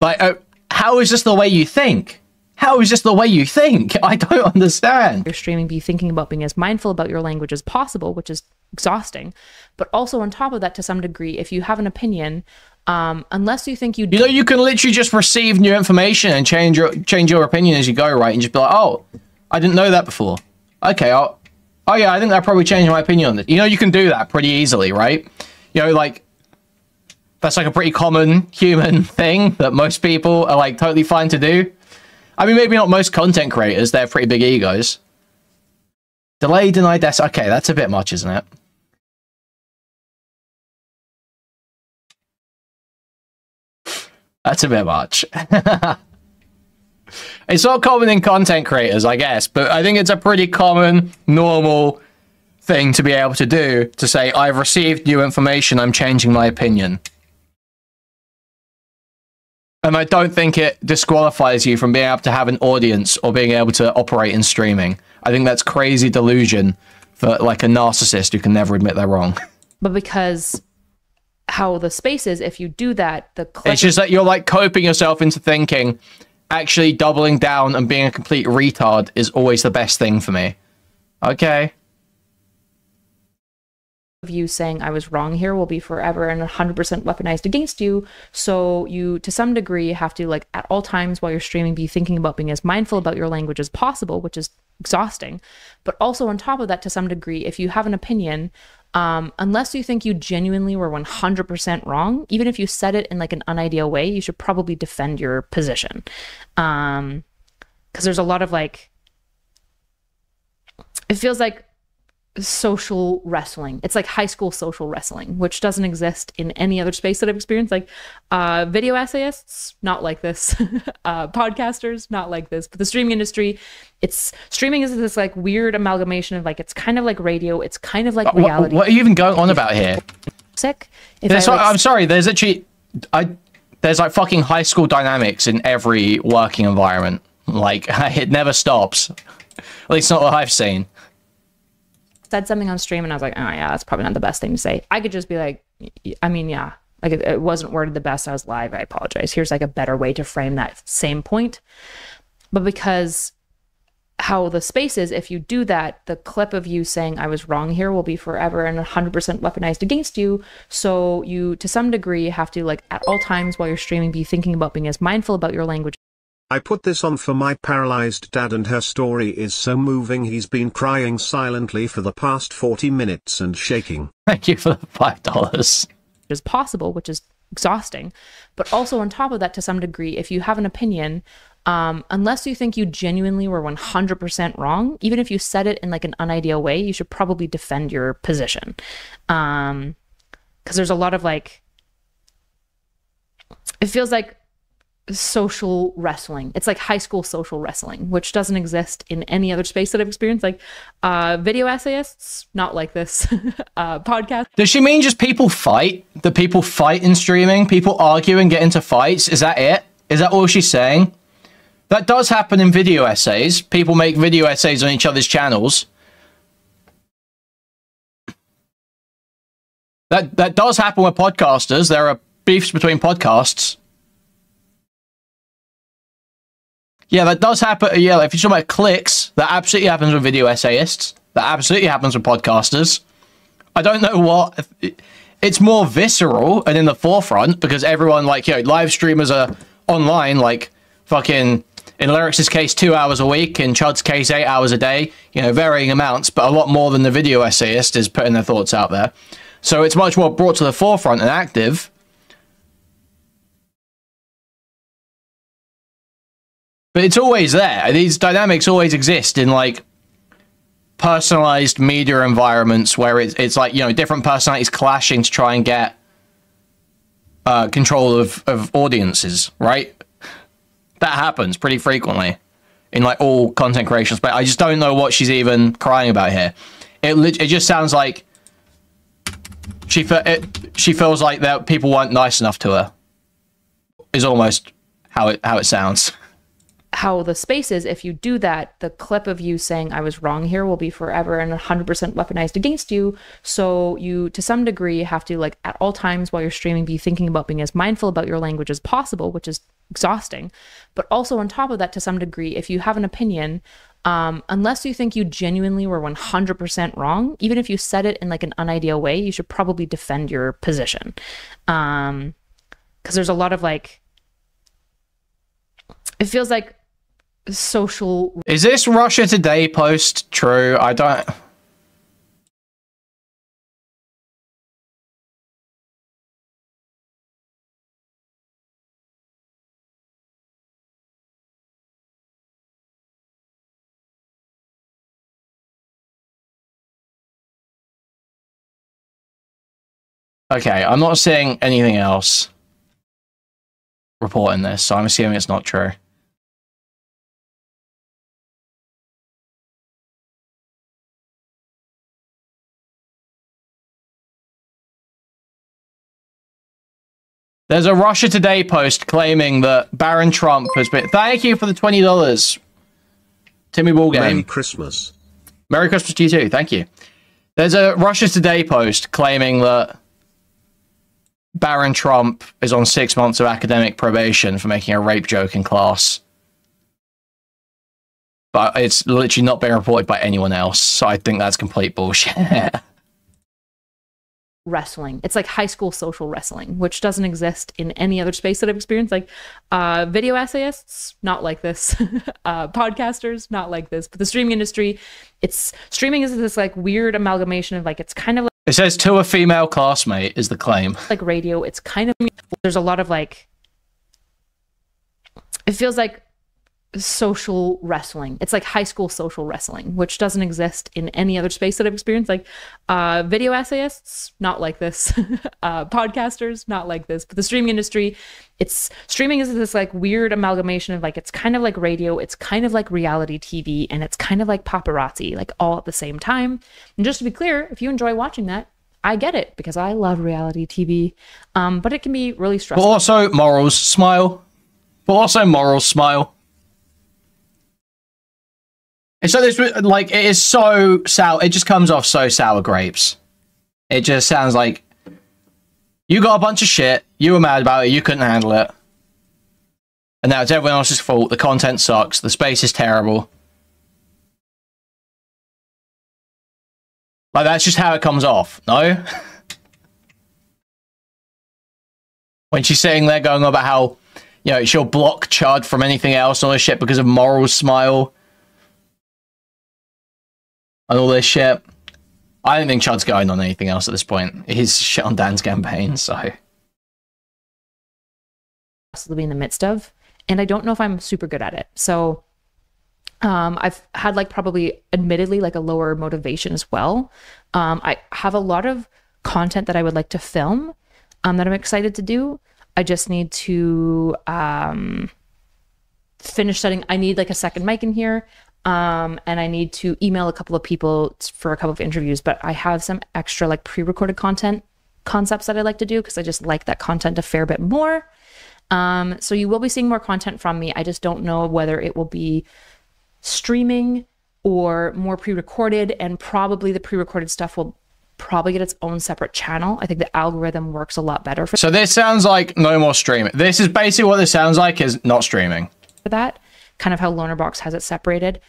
Like, how is this the way you think? How is this the way you think? I don't understand. You're streaming, be thinking about being as mindful about your language as possible, which is exhausting. But also on top of that, to some degree, if you have an opinion, unless you think you know, you can literally just receive new information and change your opinion as you go, right? And just be like, oh, I didn't know that before. Okay, oh yeah, I think that probably changed my opinion on it. You know, you can do that pretty easily, right? You know, like, that's like a pretty common human thing that most people are like totally fine to do. I mean, maybe not most content creators, they have pretty big egos. Delay, deny, okay, that's a bit much, isn't it? That's a bit much. It's not common in content creators, I guess, but I think it's a pretty common, normal thing to be able to do, to say, I've received new information, I'm changing my opinion. And I don't think it disqualifies you from being able to have an audience or being able to operate in streaming. I think that's crazy delusion for like a narcissist who can never admit they're wrong. But because how the space is, if you do that, the clip... It's just that you're like coping yourself into thinking actually doubling down and being a complete retard is always the best thing for me. Okay. Of you saying I was wrong here will be forever and 100% weaponized against you. So you, to some degree, have to, like, at all times while you're streaming, be thinking about being as mindful about your language as possible, which is exhausting. But also on top of that, to some degree, if you have an opinion, unless you think you genuinely were 100% wrong, even if you said it in like an unideal way, you should probably defend your position. Because there's a lot of like, it feels like social wrestling. It's like high school social wrestling, which doesn't exist in any other space that I've experienced. Like video essayists, not like this. Podcasters, not like this. But the streaming industry, streaming is this like weird amalgamation of like, it's kind of like radio, it's kind of like reality. What are you even going on about here? Sick. I'm sorry, there's actually there's like fucking high school dynamics in every working environment. Like it never stops. At least not what I've seen. Said something on stream and I was like, oh yeah, that's probably not the best thing to say. I could just be like, I mean, yeah, like it wasn't worded the best. I was live. I apologize. Here's like a better way to frame that same point. But because how the space is, if you do that, the clip of you saying I was wrong here will be forever and 100% weaponized against you. So you, to some degree, have to, like, at all times while you're streaming, be thinking about being as mindful about your language. I put this on for my paralyzed dad, and her story is so moving. He's been crying silently for the past 40 minutes and shaking. Thank you for the $5. As possible, which is exhausting. But also on top of that, to some degree, if you have an opinion, unless you think you genuinely were 100% wrong, even if you said it in like an unideal way, you should probably defend your position. Because there's a lot of like, it feels like social wrestling. It's like high school social wrestling, which doesn't exist in any other space that I've experienced. Like video essayists, not like this. Podcast. Does she mean just people fight? That people fight in streaming? People argue and get into fights? Is that it? Is that all she's saying? That does happen in video essays. People make video essays on each other's channels. That does happen with podcasters. There are beefs between podcasts. Yeah, that does happen. Yeah, if you're talking about clicks, that absolutely happens with video essayists. That absolutely happens with podcasters. I don't know what... It's more visceral and in the forefront because everyone, like, you know, live streamers are online, like, fucking... In Lyric's case, 2 hours a week. In Chud's case, 8 hours a day. You know, varying amounts, but a lot more than the video essayist is putting their thoughts out there. So it's much more brought to the forefront and active. But it's always there. These dynamics always exist in, like, personalized media environments where it's like, you know, different personalities clashing to try and get control of audiences, right? That happens pretty frequently in, like, all content creations, but I just don't know what she's even crying about here. It just sounds like she feels like that people weren't nice enough to her. Is almost how it sounds. How the space is, if you do that, the clip of you saying I was wrong here will be forever and 100% weaponized against you. So you, to some degree, have to, like, at all times while you're streaming, be thinking about being as mindful about your language as possible, which is exhausting. But also on top of that, to some degree, if you have an opinion, unless you think you genuinely were 100% wrong, even if you said it in, like, an unideal way, you should probably defend your position. Because there's a lot of, like, it feels like social... Is this Russia Today post true? I don't... Okay, I'm not seeing anything else reporting this, so I'm assuming it's not true. There's a Russia Today post claiming that Baron Trump has been... Thank you for the $20, Timmy Ballgame. Merry Christmas. Merry Christmas to you too, thank you. There's a Russia Today post claiming that Baron Trump is on 6 months of academic probation for making a rape joke in class. But it's literally not being reported by anyone else, so I think that's complete bullshit. Wrestling. It's like high school social wrestling, which doesn't exist in any other space that I've experienced. Like video essayists, not like this. Podcasters, not like this. But the streaming industry, streaming is this, like, weird amalgamation of, like, it's kind of like... It says to a female classmate is the claim. Like radio, it's kind of... There's a lot of, like... It feels like social wrestling. It's like high school social wrestling, which doesn't exist in any other space that I've experienced. Like video essayists, not like this. Podcasters, not like this. But the streaming industry, streaming is this, like, weird amalgamation of, like, it's kind of like radio, it's kind of like reality TV, and it's kind of like paparazzi, like, all at the same time. And just to be clear, if you enjoy watching that, I get it, because I love reality TV. But it can be really stressful. But also morals, smile. But also morals, smile. And so this, like, it is so sour. It just comes off so sour grapes. It just sounds like you got a bunch of shit. You were mad about it. You couldn't handle it. And now it's everyone else's fault. The content sucks. The space is terrible. Like, that's just how it comes off, no? When she's sitting there going on about how, you know, she'll block Chud from anything else and all this shit because of morals, smile. And all this shit. I don't think Chud's going on anything else at this point. He's shit on Dan's campaign, so... To be in the midst of, and I don't know if I'm super good at it. So I've had, like, probably admittedly, like, a lower motivation as well. I have a lot of content that I would like to film that I'm excited to do. I just need to finish setting. I need, like, a second mic in here. And I need to email a couple of people for a couple of interviews, but I have some extra, like, pre-recorded concepts that I like to do because I just like that content a fair bit more. So you will be seeing more content from me. I just don't know whether it will be streaming or more pre-recorded, and probably the pre-recorded stuff will probably get its own separate channel. I think the algorithm works a lot better for... So this sounds like no more streaming. This is basically what this sounds like, is not streaming. For that. kind of how Lonerbox has it separated.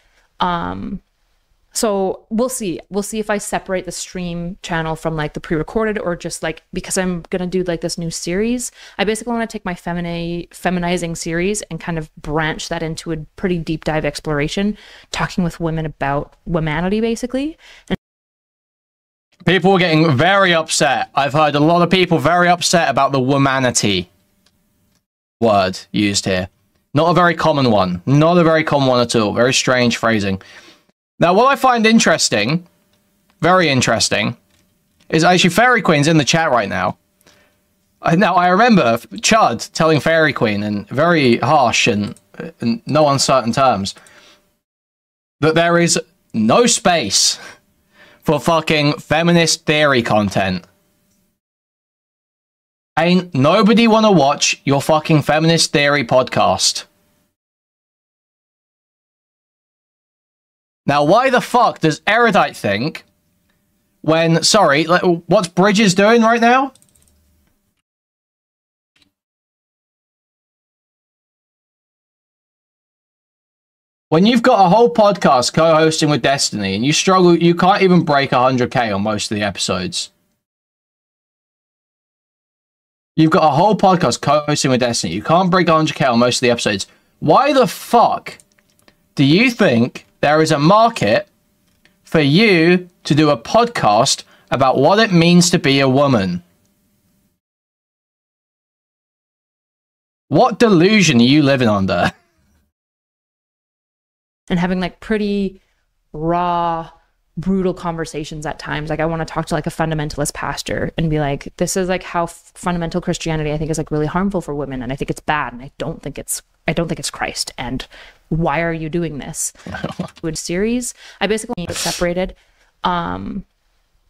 So we'll see if I separate the stream channel from like the pre-recorded, or just like, because I'm gonna do like this new series. I basically want to take my feminizing series and kind of branch that into a pretty deep dive exploration, talking with women about womanity basically. And people were getting very upset. I've heard a lot of people very upset about the womanity word used here. Not a very common one. Not a very common one at all. Very strange phrasing. Now, what I find interesting, very interesting, is actually Fairy Queen's in the chat right now. Now, I remember Chud telling Fairy Queen in very harsh and no uncertain terms that there is no space for fucking feminist theory content. Ain't nobody wanna watch your fucking feminist theory podcast. Now, why the fuck does Erudite think when, sorry, what's Bridges doing right now? When you've got a whole podcast co-hosting with Destiny and you struggle, you can't even break 100k on most of the episodes. You've got a whole podcast co-hosting with Destiny. You can't break 100k on most of the episodes. Why the fuck do you think there is a market for you to do a podcast about what it means to be a woman? What delusion are you living under? And having like pretty raw, brutal conversations at times. Like I want to talk to like a fundamentalist pastor and be like, this is like how fundamental Christianity I think is like really harmful for women, and I think it's bad, and I don't think it's Christ, and why are you doing this? With series, I basically need it separated.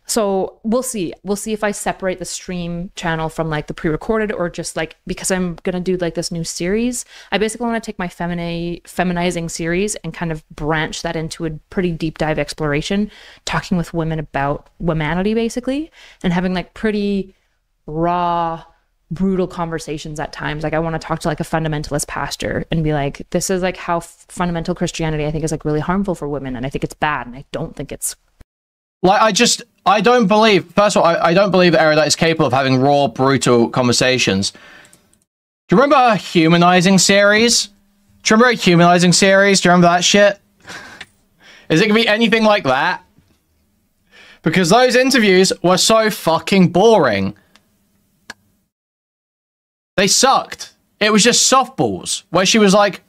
So we'll see if I separate the stream channel from like the pre-recorded, or just like, because I'm gonna do like this new series. I basically want to take my feminizing series and kind of branch that into a pretty deep dive exploration, talking with women about womanity basically, and having like pretty raw, brutal conversations at times. Like I want to talk to like a fundamentalist pastor and be like, this is like how fundamental Christianity I think is like really harmful for women, and I think it's bad, and I don't think it's like, I don't believe, first of all, I don't believe Erudite is capable of having raw, brutal conversations. Do you remember our humanizing series? Do you remember our humanizing series? Do you remember that shit? Is it gonna be anything like that? Because those interviews were so fucking boring. They sucked. It was just softballs, where she was like,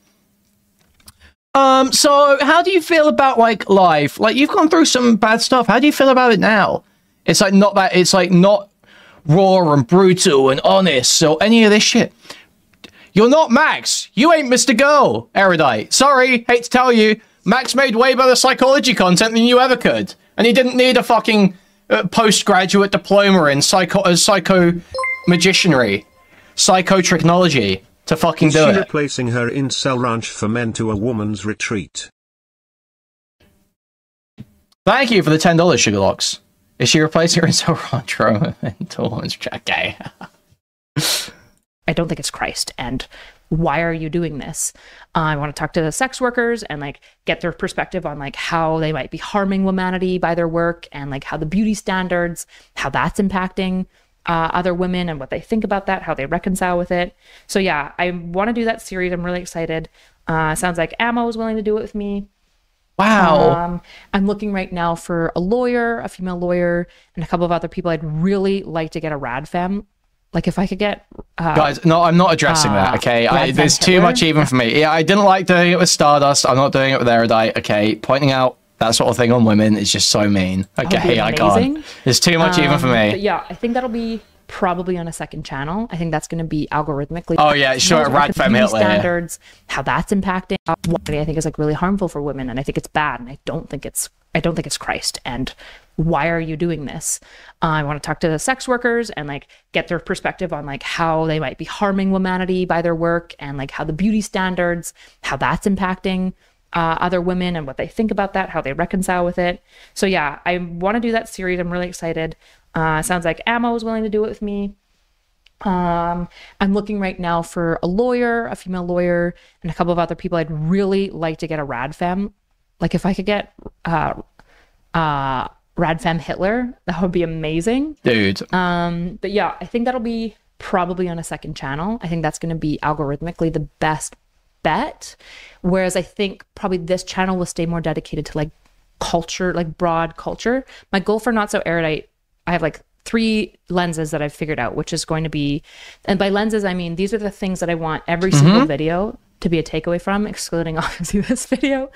so how do you feel about like life? Like you've gone through some bad stuff. How do you feel about it now? It's like not that, it's like not raw and brutal and honest or any of this shit. You're not Max. You ain't Mr. Girl, Erudite. Sorry, hate to tell you. Max made way better psychology content than you ever could. And he didn't need a fucking postgraduate diploma in psycho-magicianry, psychotrichnology to fucking do it. Replacing her incel ranch for men to a woman's retreat. Thank you for the $10, Sugarlocks. Is she replacing her incel ranch for a mental woman's retreat? Okay. I don't think it's Christ, and why are you doing this? I want to talk to the sex workers and like get their perspective on like how they might be harming womanity by their work, and like how the beauty standards, how that's impacting other women and what they think about that, how they reconcile with it. So yeah, I want to do that series. I'm really excited. Sounds like Ammo is willing to do it with me. Wow. I'm looking right now for a lawyer, a female lawyer, and a couple of other people. I'd really like to get a rad femme. Like if I could get guys, no, I'm not addressing that, okay? There's too much even for me. Yeah, I didn't like doing it with Stardust. I'm not doing it with Erudite, okay? Pointing out that sort of thing on women is just so mean. Okay, I can't. There's too much even for me. But yeah, I think that'll be probably on a second channel. I think that's going to be algorithmically. Oh yeah, sure. Rad femme Hitler. Standards, how that's impacting. What I think is like really harmful for women, and I think it's bad, and I don't think it's Christ, and why are you doing this? I want to talk to the sex workers and like get their perspective on like how they might be harming womanity by their work, and like how the beauty standards, how that's impacting other women and what they think about that, how they reconcile with it. So yeah, I want to do that series. I'm really excited. Sounds like Ammo is willing to do it with me. I'm looking right now for a lawyer, a female lawyer, and a couple of other people. I'd really like to get a Radfem. Like if I could get Radfem Hitler, that would be amazing. Dude. But yeah, I think that'll be probably on a second channel. I think that's going to be algorithmically the best bet. Whereas I think probably this channel will stay more dedicated to like culture, like broad culture. My goal for Not So Erudite, I have like 3 lenses that I've figured out, which is going to be, and by lenses, I mean, these are the things that I want every single video to be a takeaway from, excluding obviously this video,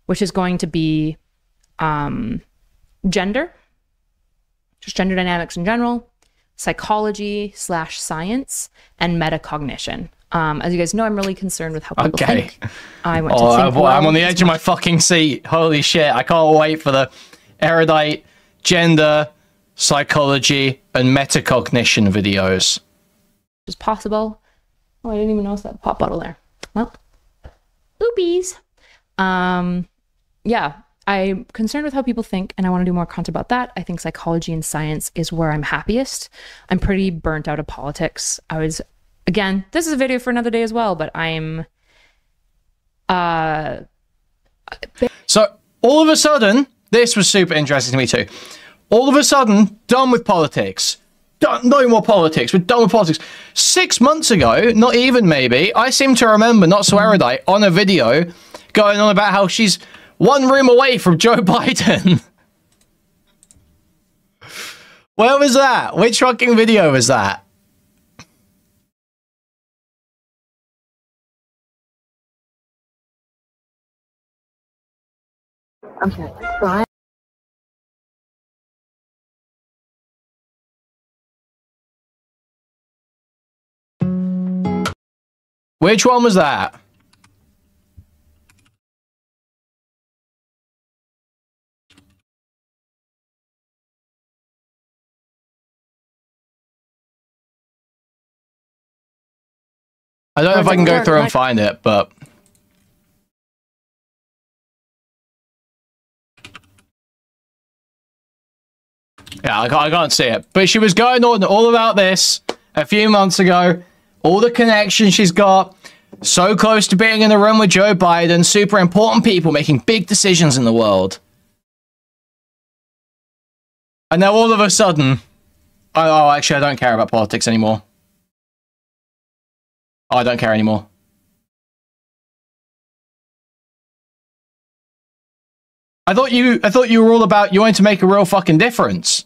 which is going to be gender, just gender dynamics in general, psychology / science, and metacognition. As you guys know, I'm really concerned with how people think. I went to think well, I'm on the edge of my fucking seat. Holy shit. I can't wait for the erudite, gender, psychology, and metacognition videos. Is possible. Oh, I didn't even notice that pop bottle there. Well, oopies. Yeah, I'm concerned with how people think, and I want to do more content about that. I think psychology and science is where I'm happiest. I'm pretty burnt out of politics. Again, this is a video for another day as well, but I'm... So, all of a sudden, this was super interesting to me too. All of a sudden, done with politics. No more politics. We're done with politics. 6 months ago, not even maybe, I seem to remember Not So Erudite on a video going on about how she's 1 room away from Joe Biden. Where was that? Which fucking video was that? Okay. Right. Which one was that? I don't know if I can go through and find it, but... yeah, I can't see it. But she was going on all about this a few months ago. All the connections she's got. So close to being in a room with Joe Biden. Super important people making big decisions in the world. And now all of a sudden... oh, actually, I don't care about politics anymore. Oh, I don't care anymore. I thought you were all about you wanted to make a real fucking difference.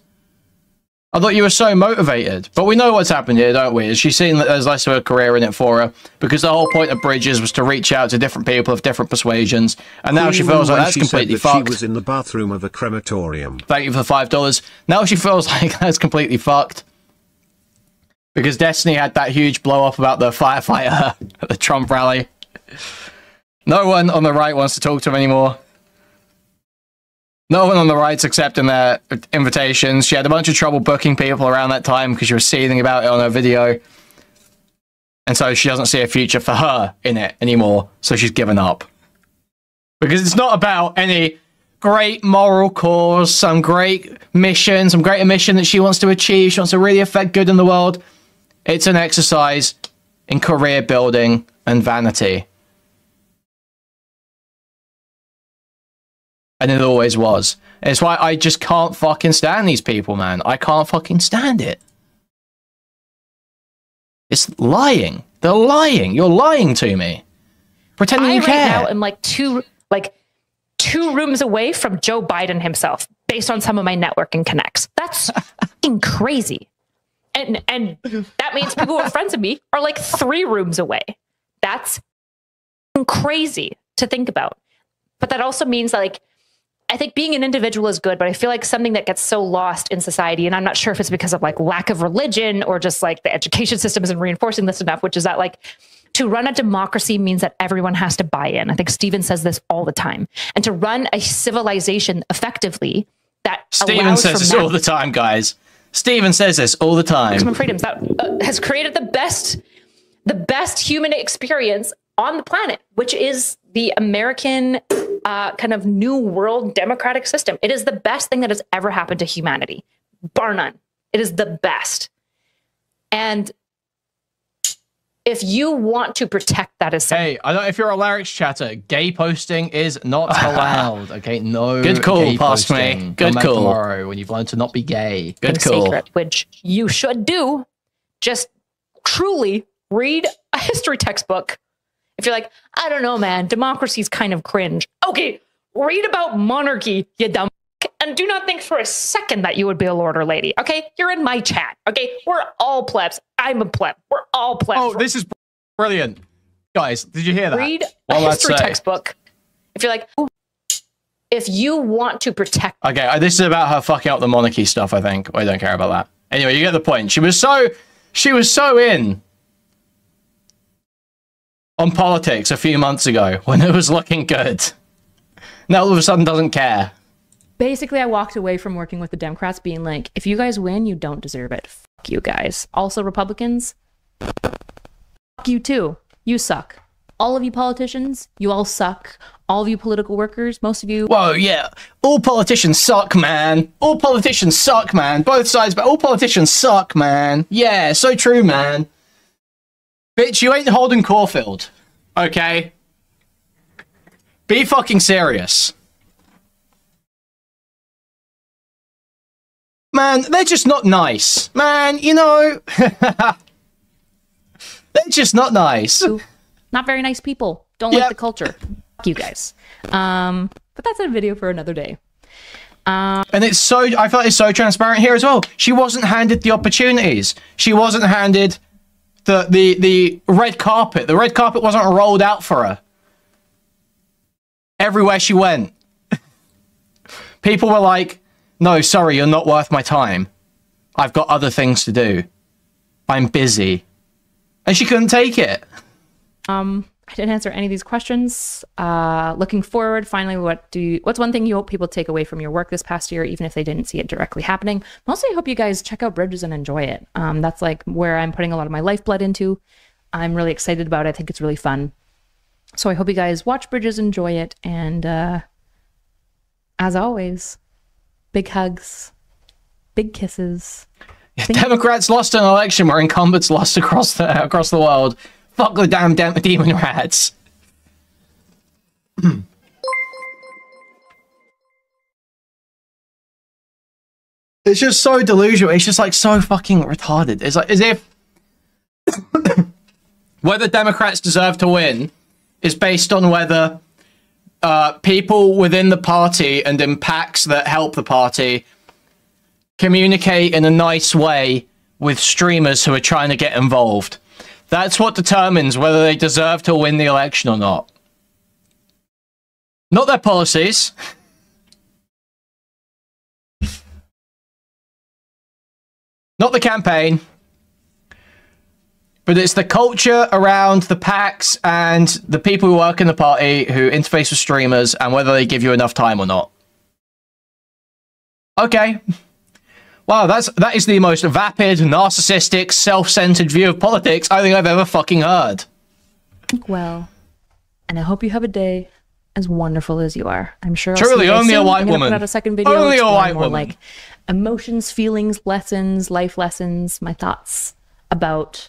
I thought you were so motivated. But we know what's happened here, don't we? She's seen that there's less of a career in it for her. Because the whole point of Bridges was to reach out to different people of different persuasions. And now she feels like that's completely fucked. She was in the bathroom of a crematorium. Thank you for the $5. Now she feels like that's completely fucked. Because Destiny had that huge blow up about the firefighter at the Trump rally. No one on the right wants to talk to him anymore. No one on the right's accepting their invitations. She had a bunch of trouble booking people around that time because she was seething about it on her video. And so she doesn't see a future for her in it anymore. So she's given up. Because it's not about any great moral cause, some great mission that she wants to achieve. She wants to really affect good in the world. It's an exercise in career building and vanity. And it always was. It's why I just can't fucking stand these people, man. I can't fucking stand it. It's lying. They're lying. You're lying to me. Pretending you care. I right now am like two rooms away from Joe Biden himself, based on some of my networking connects. That's fucking crazy. And that means people who are friends of me are like 3 rooms away. That's crazy to think about. But that also means like, I think being an individual is good, but I feel like something that gets so lost in society, and I'm not sure if it's because of like lack of religion or just like the education system isn't reinforcing this enough, which is that like to run a democracy means that everyone has to buy in. I think Steven says this all the time. And to run a civilization effectively, that Steven says this all the time, guys. Steven says this all the time. Maximum freedoms that has created the best human experience on the planet, which is the American kind of new world democratic system. It is the best thing that has ever happened to humanity, bar none. It is the best. And if you want to protect that as hey, I don't know if you're a lyrics chatter, gay posting is not allowed. Okay, no. Good call, gay past me. posting. Good Come back call. tomorrow when you've learned to not be gay. Good call. Secret, which you should do. Just truly read a history textbook. If you're like, I don't know, man, democracy's kind of cringe. Okay, read about monarchy, you dumb f***, and do not think for a second that you would be a lord or lady. Okay, you're in my chat. Okay, we're all plebs. I'm a pleb. We're all plebs. Oh, this is brilliant. Guys, did you hear that? Read a history textbook. If you're like, if you want to protect. Okay, this is about her fucking up the monarchy stuff, I think. I don't care about that. Anyway, you get the point. She was so in on politics a few months ago when it was looking good. Now all of a sudden doesn't care. Basically, I walked away from working with the Democrats being like, if you guys win, you don't deserve it. Fuck you guys. Also, Republicans, fuck you too. You suck. All of you politicians, you all suck. All of you political workers, most of you. Whoa, yeah. All politicians suck, man. All politicians suck, man. Both sides, but all politicians suck, man. Yeah, so true, man. Bitch, you ain't Holden Caulfield. Okay? Be fucking serious. Man, they're just not nice. Man, you know. They're just not nice. Not very nice people. Don't like the culture. Fuck you guys. But that's a video for another day. And it's so, I feel like it's so transparent here as well. She wasn't handed the opportunities. She wasn't handed the red carpet. The red carpet wasn't rolled out for her. Everywhere she went. People were like, no, sorry, you're not worth my time. I've got other things to do. I'm busy. And she couldn't take it. I didn't answer any of these questions. Looking forward, finally, what's one thing you hope people take away from your work this past year, even if they didn't see it directly happening? Mostly, I hope you guys check out Bridges and enjoy it. That's like where I'm putting a lot of my lifeblood into. I'm really excited about it. I think it's really fun. So I hope you guys watch Bridges, enjoy it, and as always, big hugs, big kisses. Democrats lost an election where incumbents lost across the world. Fuck the damn demon rats. It's just so delusional. It's just like so fucking retarded. It's like as if whether Democrats deserve to win is based on whether people within the party and in PACs that help the party communicate in a nice way with streamers who are trying to get involved. That's what determines whether they deserve to win the election or not. Not their policies. Not the campaign. But it's the culture around the PACs and the people who work in the party who interface with streamers and whether they give you enough time or not. Okay. Wow, that is the most vapid, narcissistic, self-centered view of politics I think I've ever fucking heard. Well, and I hope you have a day as wonderful as you are. I'm sure. Truly, only a white woman. Put out a second video. Only a white woman. Like emotions, feelings, lessons, life lessons, my thoughts about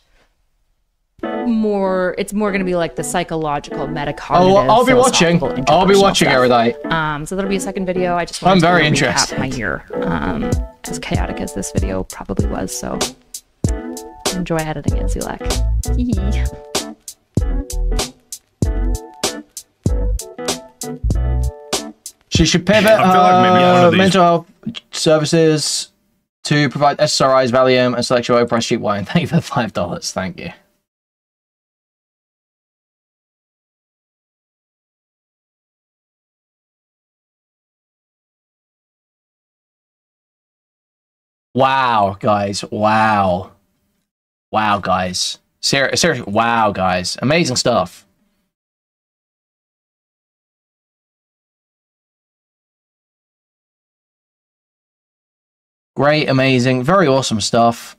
more. It's more going to be like the psychological, metacognitive. I'll be watching. I'll be watching Erudite. So that'll be a second video. I just. I'm very interested. My year. As chaotic as this video probably was, so enjoy editing it, Zulak. She should pivot mental health services to provide SSRIs, Valium, and select your price cheap wine. Thank you for the $5. Thank you. Wow, guys. Wow. Wow, guys. Seriously, wow, guys. Amazing stuff. Great, amazing, very awesome stuff.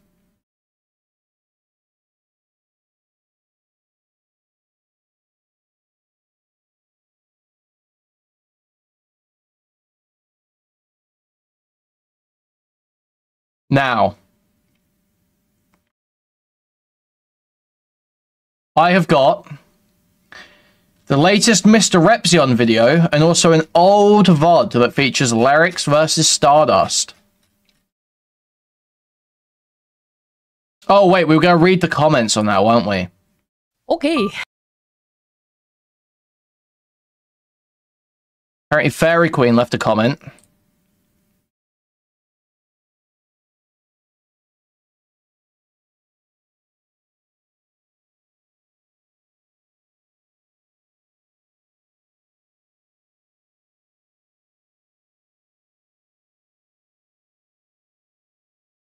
Now, I have got the latest Mr. Repzion video and also an old VOD that features Lyrics versus Stardust. Oh, wait, we were going to read the comments on that, weren't we? Okay. Apparently, Fairy Queen left a comment.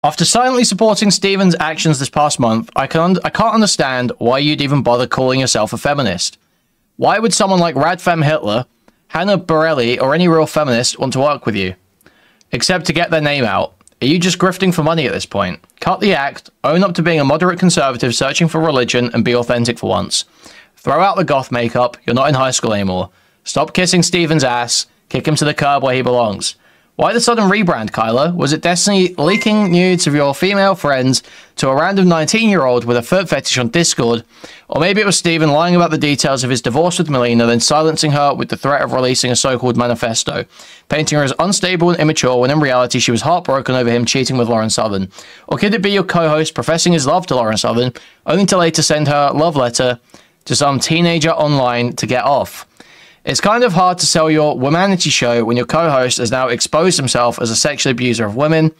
After silently supporting Steven's actions this past month, I can't understand why you'd even bother calling yourself a feminist. Why would someone like Radfem Hitler, Hannah Borelli, or any real feminist want to work with you? Except to get their name out. Are you just grifting for money at this point? Cut the act, own up to being a moderate conservative searching for religion, and be authentic for once. Throw out the goth makeup, you're not in high school anymore. Stop kissing Steven's ass, kick him to the curb where he belongs. Why the sudden rebrand, Kyla? Was it Destiny leaking nudes of your female friends to a random 19-year-old with a foot fetish on Discord? Or maybe it was Steven lying about the details of his divorce with Melina, then silencing her with the threat of releasing a so-called manifesto, painting her as unstable and immature when in reality she was heartbroken over him cheating with Lauren Southern? Or could it be your co-host professing his love to Lauren Southern, only to later send her love letter to some teenager online to get off? It's kind of hard to sell your womanity show when your co-host has now exposed himself as a sexual abuser of women.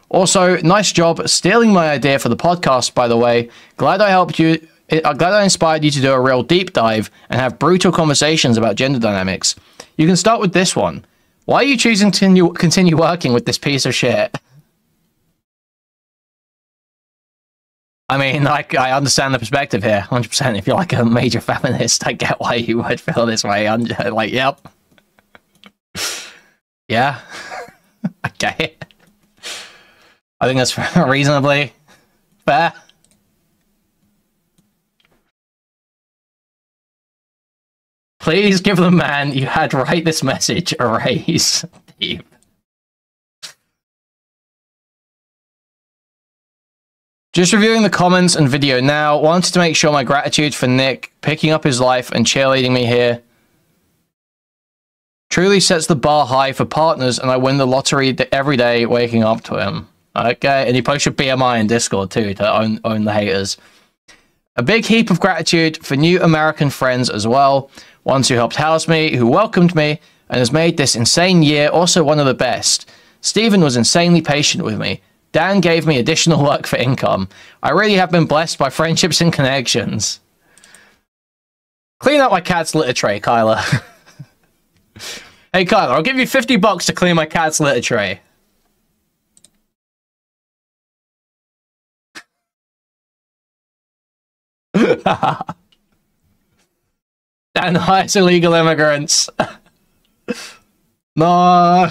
Also, nice job stealing my idea for the podcast, by the way. Glad I helped you. Glad I inspired you to do a real deep dive and have brutal conversations about gender dynamics. You can start with this one. Why are you choosing to continue working with this piece of shit? I mean, I understand the perspective here, 100%. If you're like a major feminist, I get why you would feel this way. I'm like, yep. Yeah. I get it. I think that's reasonably fair. Please give the man you had write this message a raise, Steve. Just reviewing the comments and video now, wanted to make sure my gratitude for Nick picking up his life and cheerleading me here truly sets the bar high for partners, and I win the lottery every day waking up to him. Okay, and he posts your BMI in Discord too to own the haters. A big heap of gratitude for new American friends as well, ones who helped house me, who welcomed me, and has made this insane year also one of the best. Steven was insanely patient with me. Dan gave me additional work for income. I really have been blessed by friendships and connections. Clean up my cat's litter tray, Kyla. Hey, Kyla, I'll give you $50 to clean my cat's litter tray. Dan hires illegal immigrants. No.